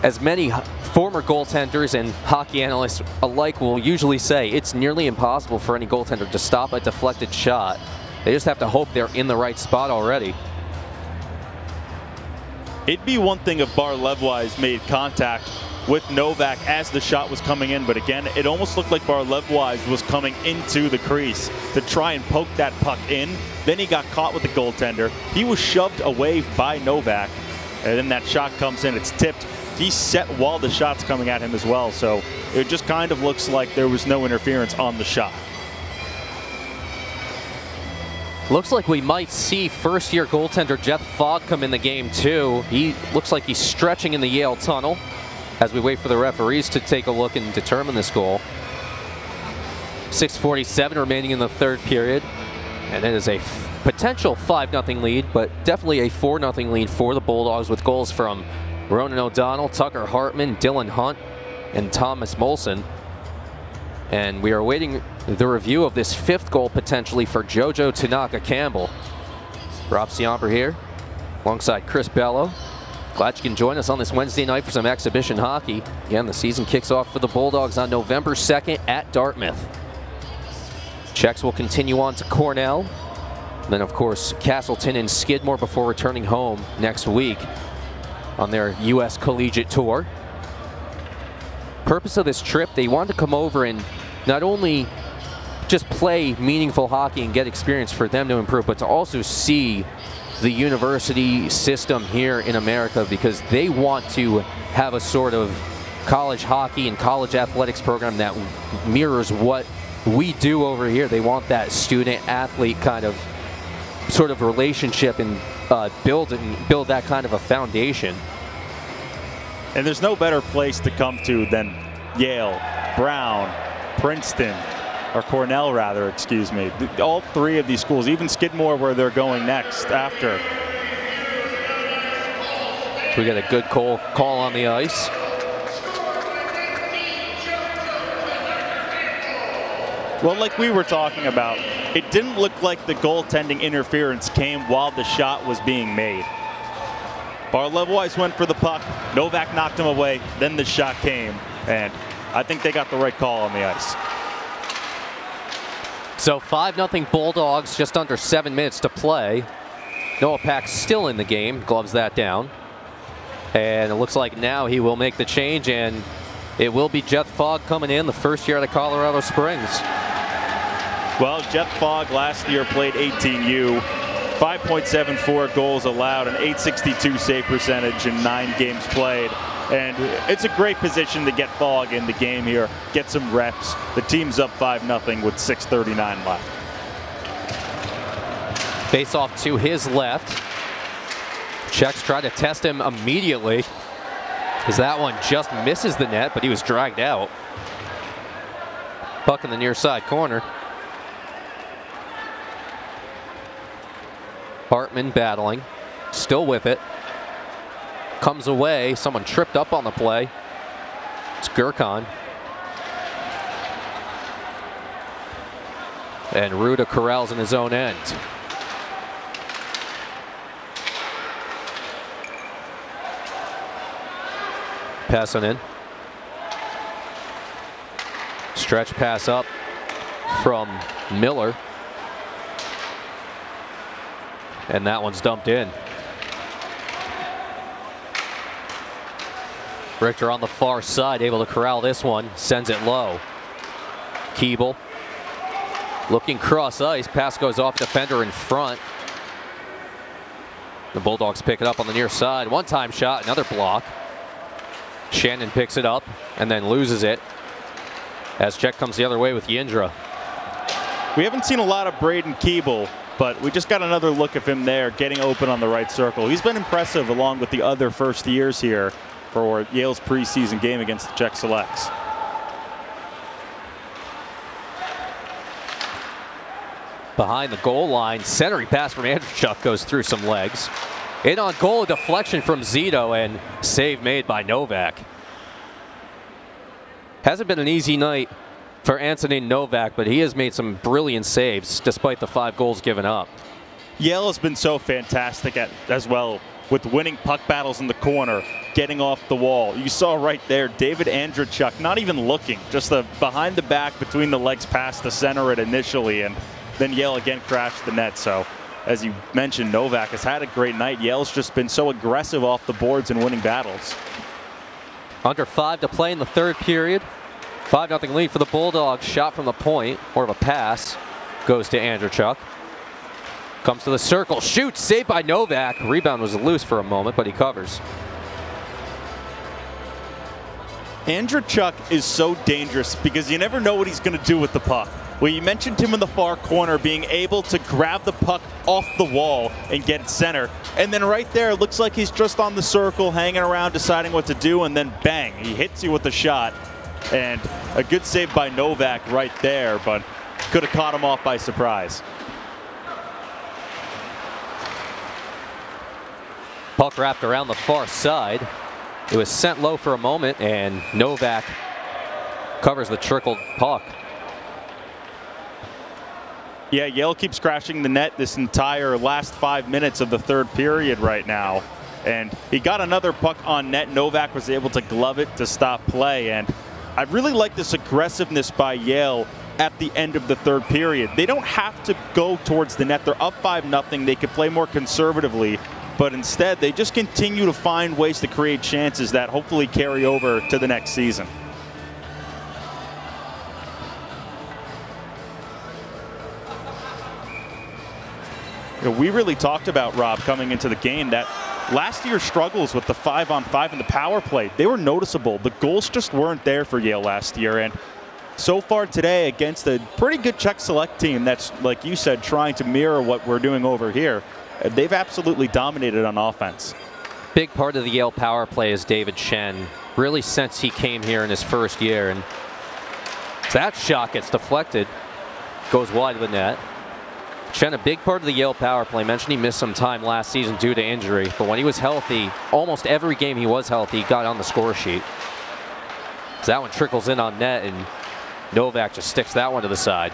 as many former goaltenders and hockey analysts alike will usually say, it's nearly impossible for any goaltender to stop a deflected shot. They just have to hope they're in the right spot already. It'd be one thing if Barlev Wise made contact with Novak as the shot was coming in, but again, it almost looked like Barlev Wise was coming into the crease to try and poke that puck in. Then he got caught with the goaltender. He was shoved away by Novak, and then that shot comes in, it's tipped. He's set while the shot's coming at him as well, so it just kind of looks like there was no interference on the shot. Looks like we might see first-year goaltender Jeff Fogg come in the game too. He looks like he's stretching in the Yale tunnel as we wait for the referees to take a look and determine this goal. 6:47 remaining in the third period, and it is a potential 5-0 lead, but definitely a 4-0 lead for the Bulldogs with goals from Ronan O'Donnell, Tucker Hartman, Dylan Hunt, and Thomas Molson. And we are awaiting the review of this fifth goal potentially for JoJo Tanaka Campbell. Rob Ciamper here alongside Chris Bello. Glad you can join us on this Wednesday night for some exhibition hockey. Again, the season kicks off for the Bulldogs on November 2nd at Dartmouth. Czechs will continue on to Cornell. Then, of course, Castleton and Skidmore before returning home next week on their U.S. collegiate tour. Purpose of this trip, they wanted to come over and not only just play meaningful hockey and get experience for them to improve, but to also see the university system here in America, because they want to have a sort of college hockey and college athletics program that mirrors what we do over here. They want that student-athlete kind of sort of relationship and build that kind of a foundation. And there's no better place to come to than Yale, Brown, Princeton, or Cornell rather, excuse me. All three of these schools, even Skidmore where they're going next after. We get a good call on the ice. Well, like we were talking about, it didn't look like the goaltending interference came while the shot was being made. Barlev Wise went for the puck, Novak knocked him away, then the shot came, and I think they got the right call on the ice. So 5-0 Bulldogs, just under 7 minutes to play. Noah Pack's still in the game, gloves that down. And it looks like now he will make the change, and it will be Jeff Fogg coming in, the first year out of Colorado Springs. Well, Jeff Fogg last year played 18U, 5.74 goals allowed, an .862 save percentage in 9 games played. And it's a great position to get Fogg in the game here, get some reps. The team's up 5-0 with 6:39 left. Face off to his left. Czechs try to test him immediately, as that one just misses the net, but he was dragged out. Puck in the near side corner. Hartman battling, still with it. Comes away, someone tripped up on the play. It's Gurkhan. And Ruda corrals in his own end. Passing in. Stretch pass up from Miller. And that one's dumped in. Richter on the far side, able to corral this one, sends it low. Keeble looking cross ice, pass goes off defender in front. The Bulldogs pick it up on the near side. One-time shot, another block. Shannon picks it up and then loses it as Czech comes the other way with Yindra. We haven't seen a lot of Braden Keeble, but we just got another look of him there getting open on the right circle. He's been impressive along with the other first years here for Yale's preseason game against the Czech Selects. Behind the goal line, centering pass from Andrzejczuk goes through some legs. In on goal, a deflection from Zito and save made by Novak. Hasn't been an easy night for Anthony Novak, but he has made some brilliant saves despite the 5 goals given up. Yale has been so fantastic as well with winning puck battles in the corner, getting off the wall. You saw right there, David Andrzejczuk not even looking, just the behind the back between the legs pass to center it initially, and then Yale again crashed the net. So as you mentioned, Novak has had a great night. Yale's just been so aggressive off the boards and winning battles. Under 5 to play in the third period. 5-0 lead for the Bulldogs. Shot from the point, or of a pass, goes to Andrzejczuk. Comes to the circle, shoots, saved by Novak. Rebound was loose for a moment, but he covers. Andrzejczuk is so dangerous because you never know what he's going to do with the puck. Well, you mentioned him in the far corner being able to grab the puck off the wall and get it center. And then right there, it looks like he's just on the circle, hanging around, deciding what to do, and then bang, he hits you with the shot. And a good save by Novak right there, but could have caught him off by surprise. Puck wrapped around the far side. It was sent low for a moment, and Novak covers the trickled puck. Yeah, Yale keeps crashing the net this entire last 5 minutes of the third period right now. And he got another puck on net. Novak was able to glove it to stop play. And I really like this aggressiveness by Yale at the end of the third period. They don't have to go towards the net. They're up 5-0. They could play more conservatively. But instead, they just continue to find ways to create chances that hopefully carry over to the next season. We really talked about, Rob, coming into the game, that last year's struggles with the 5-on-5 and the power play, they were noticeable. The goals just weren't there for Yale last year. And so far today, against a pretty good Czech Select team that's, like you said, trying to mirror what we're doing over here, they've absolutely dominated on offense. Big part of the Yale power play is David Shen, really since he came here in his first year. And that shot gets deflected, goes wide of the net. Shen, a big part of the Yale power play. Mentioned he missed some time last season due to injury, but when he was healthy, almost every game he was healthy, he got on the score sheet. So that one trickles in on net, and Novak just sticks that one to the side.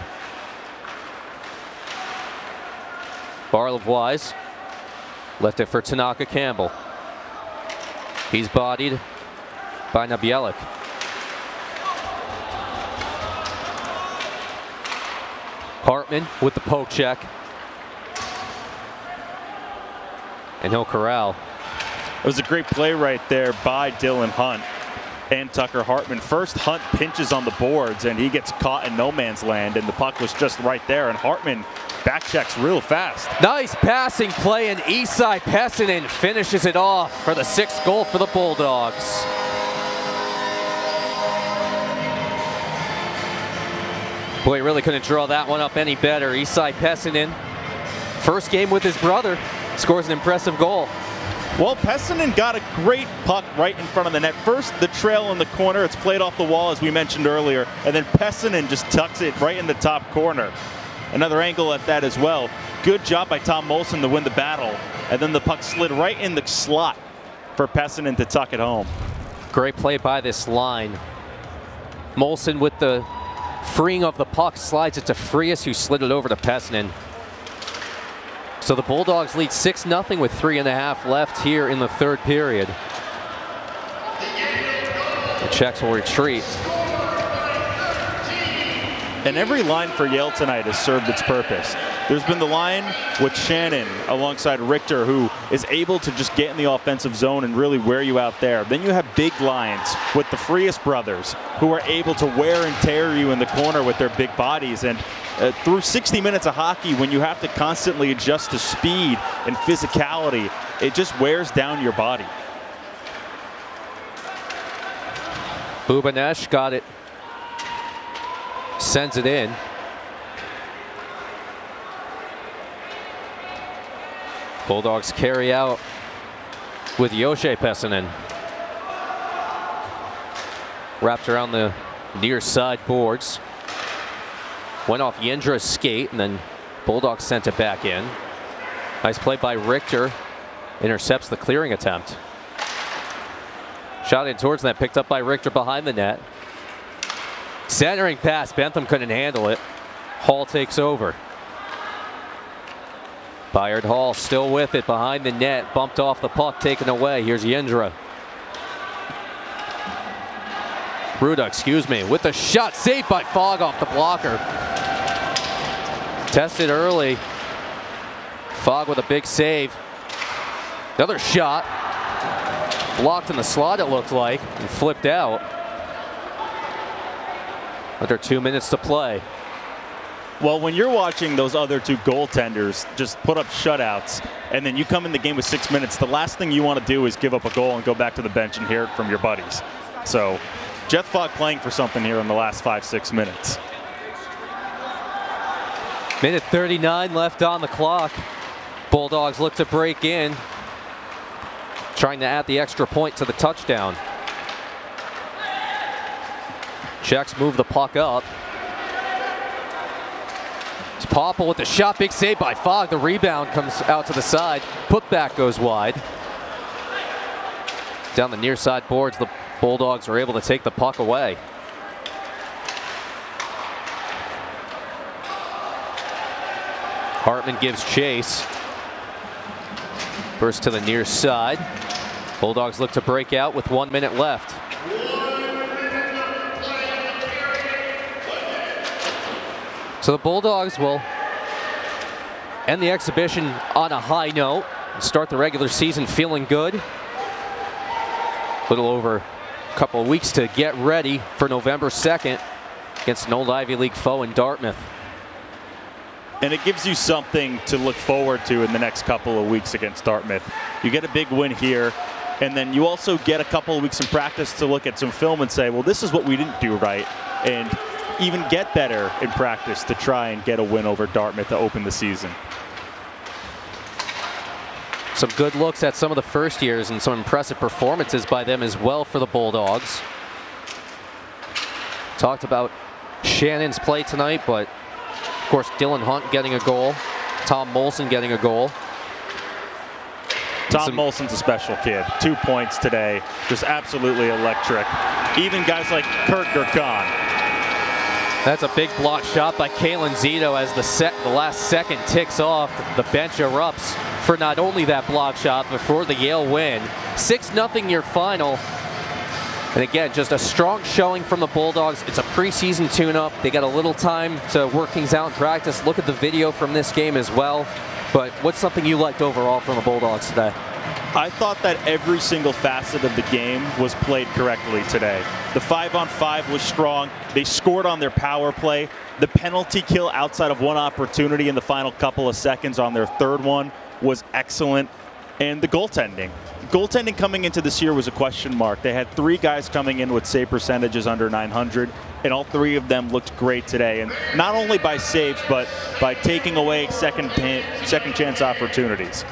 Barlov-Wise left it for Tanaka Campbell. He's bodied by Nabielik. Hartman with the poke check. And he'll corral. It was a great play right there by Dylan Hunt and Tucker Hartman. First, Hunt pinches on the boards, and he gets caught in no man's land, and the puck was just right there, and Hartman back checks real fast. Nice passing play, and Isai Pessinen finishes it off for the 6th goal for the Bulldogs. Boy, he really couldn't draw that one up any better. Isai Pessinen, first game with his brother, scores an impressive goal. Well, Pessinen got a great puck right in front of the net. First, the trail in the corner. It's played off the wall, as we mentioned earlier. And then Pessinen just tucks it right in the top corner. Another angle at that as well. Good job by Tom Molson to win the battle. And then the puck slid right in the slot for Pessinen to tuck it home. Great play by this line. Molson with the freeing of the puck, slides it to Frias, who slid it over to Pesnin. So the Bulldogs lead 6-0 with 3.5 left here in the third period. The Czechs will retreat. And every line for Yale tonight has served its purpose. There's been the line with Shannon alongside Richter, who is able to just get in the offensive zone and really wear you out there. Then you have big lines with the Frias brothers, who are able to wear and tear you in the corner with their big bodies. And through 60 minutes of hockey, when you have to constantly adjust to speed and physicality, it just wears down your body. Bubanesh got it. Sends it in. Bulldogs carry out with Joshe Pessonen. Wrapped around the near side boards. Went off Yendra's skate, and then Bulldogs sent it back in. Nice play by Richter. Intercepts the clearing attempt. Shot in towards that, picked up by Richter behind the net. Centering pass, Bentham couldn't handle it. Hall takes over. Bayard Hall still with it behind the net, bumped off the puck, taken away. Here's Yendra. Bruda, excuse me, with the shot, saved by Fogg off the blocker. Tested early. Fogg with a big save. Another shot. Blocked in the slot, it looked like, and flipped out. Under 2 minutes to play. Well, when you're watching those other two goaltenders just put up shutouts, and then you come in the game with 6 minutes, the last thing you want to do is give up a goal and go back to the bench and hear it from your buddies. So, Jeff Fogg playing for something here in the last 5-6 minutes. Minute 39 left on the clock. Bulldogs look to break in, trying to add the extra point to the touchdown. Czechs move the puck up. It's Popple with the shot, big save by Fogg. The rebound comes out to the side. Putback goes wide. Down the near side boards, the Bulldogs are able to take the puck away. Hartman gives chase. First to the near side. Bulldogs look to break out with 1 minute left. So the Bulldogs will end the exhibition on a high note and start the regular season feeling good. A little over a couple of weeks to get ready for November 2nd against an old Ivy League foe in Dartmouth. And it gives you something to look forward to in the next couple of weeks against Dartmouth. You get a big win here, and then you also get a couple of weeks in practice to look at some film and say, well, this is what we didn't do right, and even get better in practice to try and get a win over Dartmouth to open the season. Some good looks at some of the first years and some impressive performances by them as well for the Bulldogs. Talked about Shannon's play tonight, but of course Dylan Hunt getting a goal, Tom Molson getting a goal. Tom Molson's a special kid. 2 points today, just absolutely electric. Even guys like Kurt Gurkhan. That's a big block shot by Kalen Zito as the last second ticks off. The bench erupts for not only that block shot, but for the Yale win. 6-0 your final. And again, just a strong showing from the Bulldogs. It's a preseason tune-up. They got a little time to work things out in practice. Look at the video from this game as well. But what's something you liked overall from the Bulldogs today? I thought that every single facet of the game was played correctly today. The 5-on-5 was strong. They scored on their power play. The penalty kill outside of one opportunity in the final couple of seconds on their third one was excellent. And the goaltending. Goaltending coming into this year was a question mark. They had 3 guys coming in with save percentages under 900, and all 3 of them looked great today. And not only by saves, but by taking away second chance opportunities.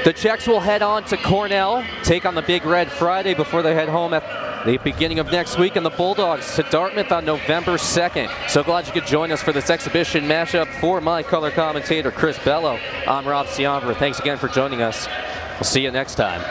The Czechs will head on to Cornell, take on the Big Red Friday before they head home at the beginning of next week, and the Bulldogs to Dartmouth on November 2nd. So glad you could join us for this exhibition matchup. For my color commentator, Chris Bello, I'm Rob Ciambra. Thanks again for joining us. We'll see you next time.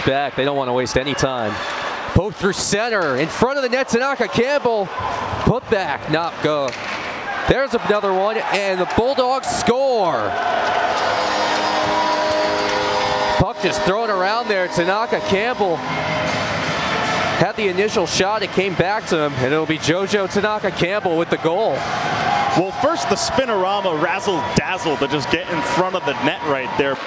back. They don't want to waste any time. Poke through center, in front of the net, Tanaka Campbell. Put back, not go. There's another one, and the Bulldogs score. Puck just thrown around there. Tanaka Campbell had the initial shot. It came back to him, and it'll be JoJo Tanaka Campbell with the goal. Well, first the spinorama razzle-dazzle to just get in front of the net right there.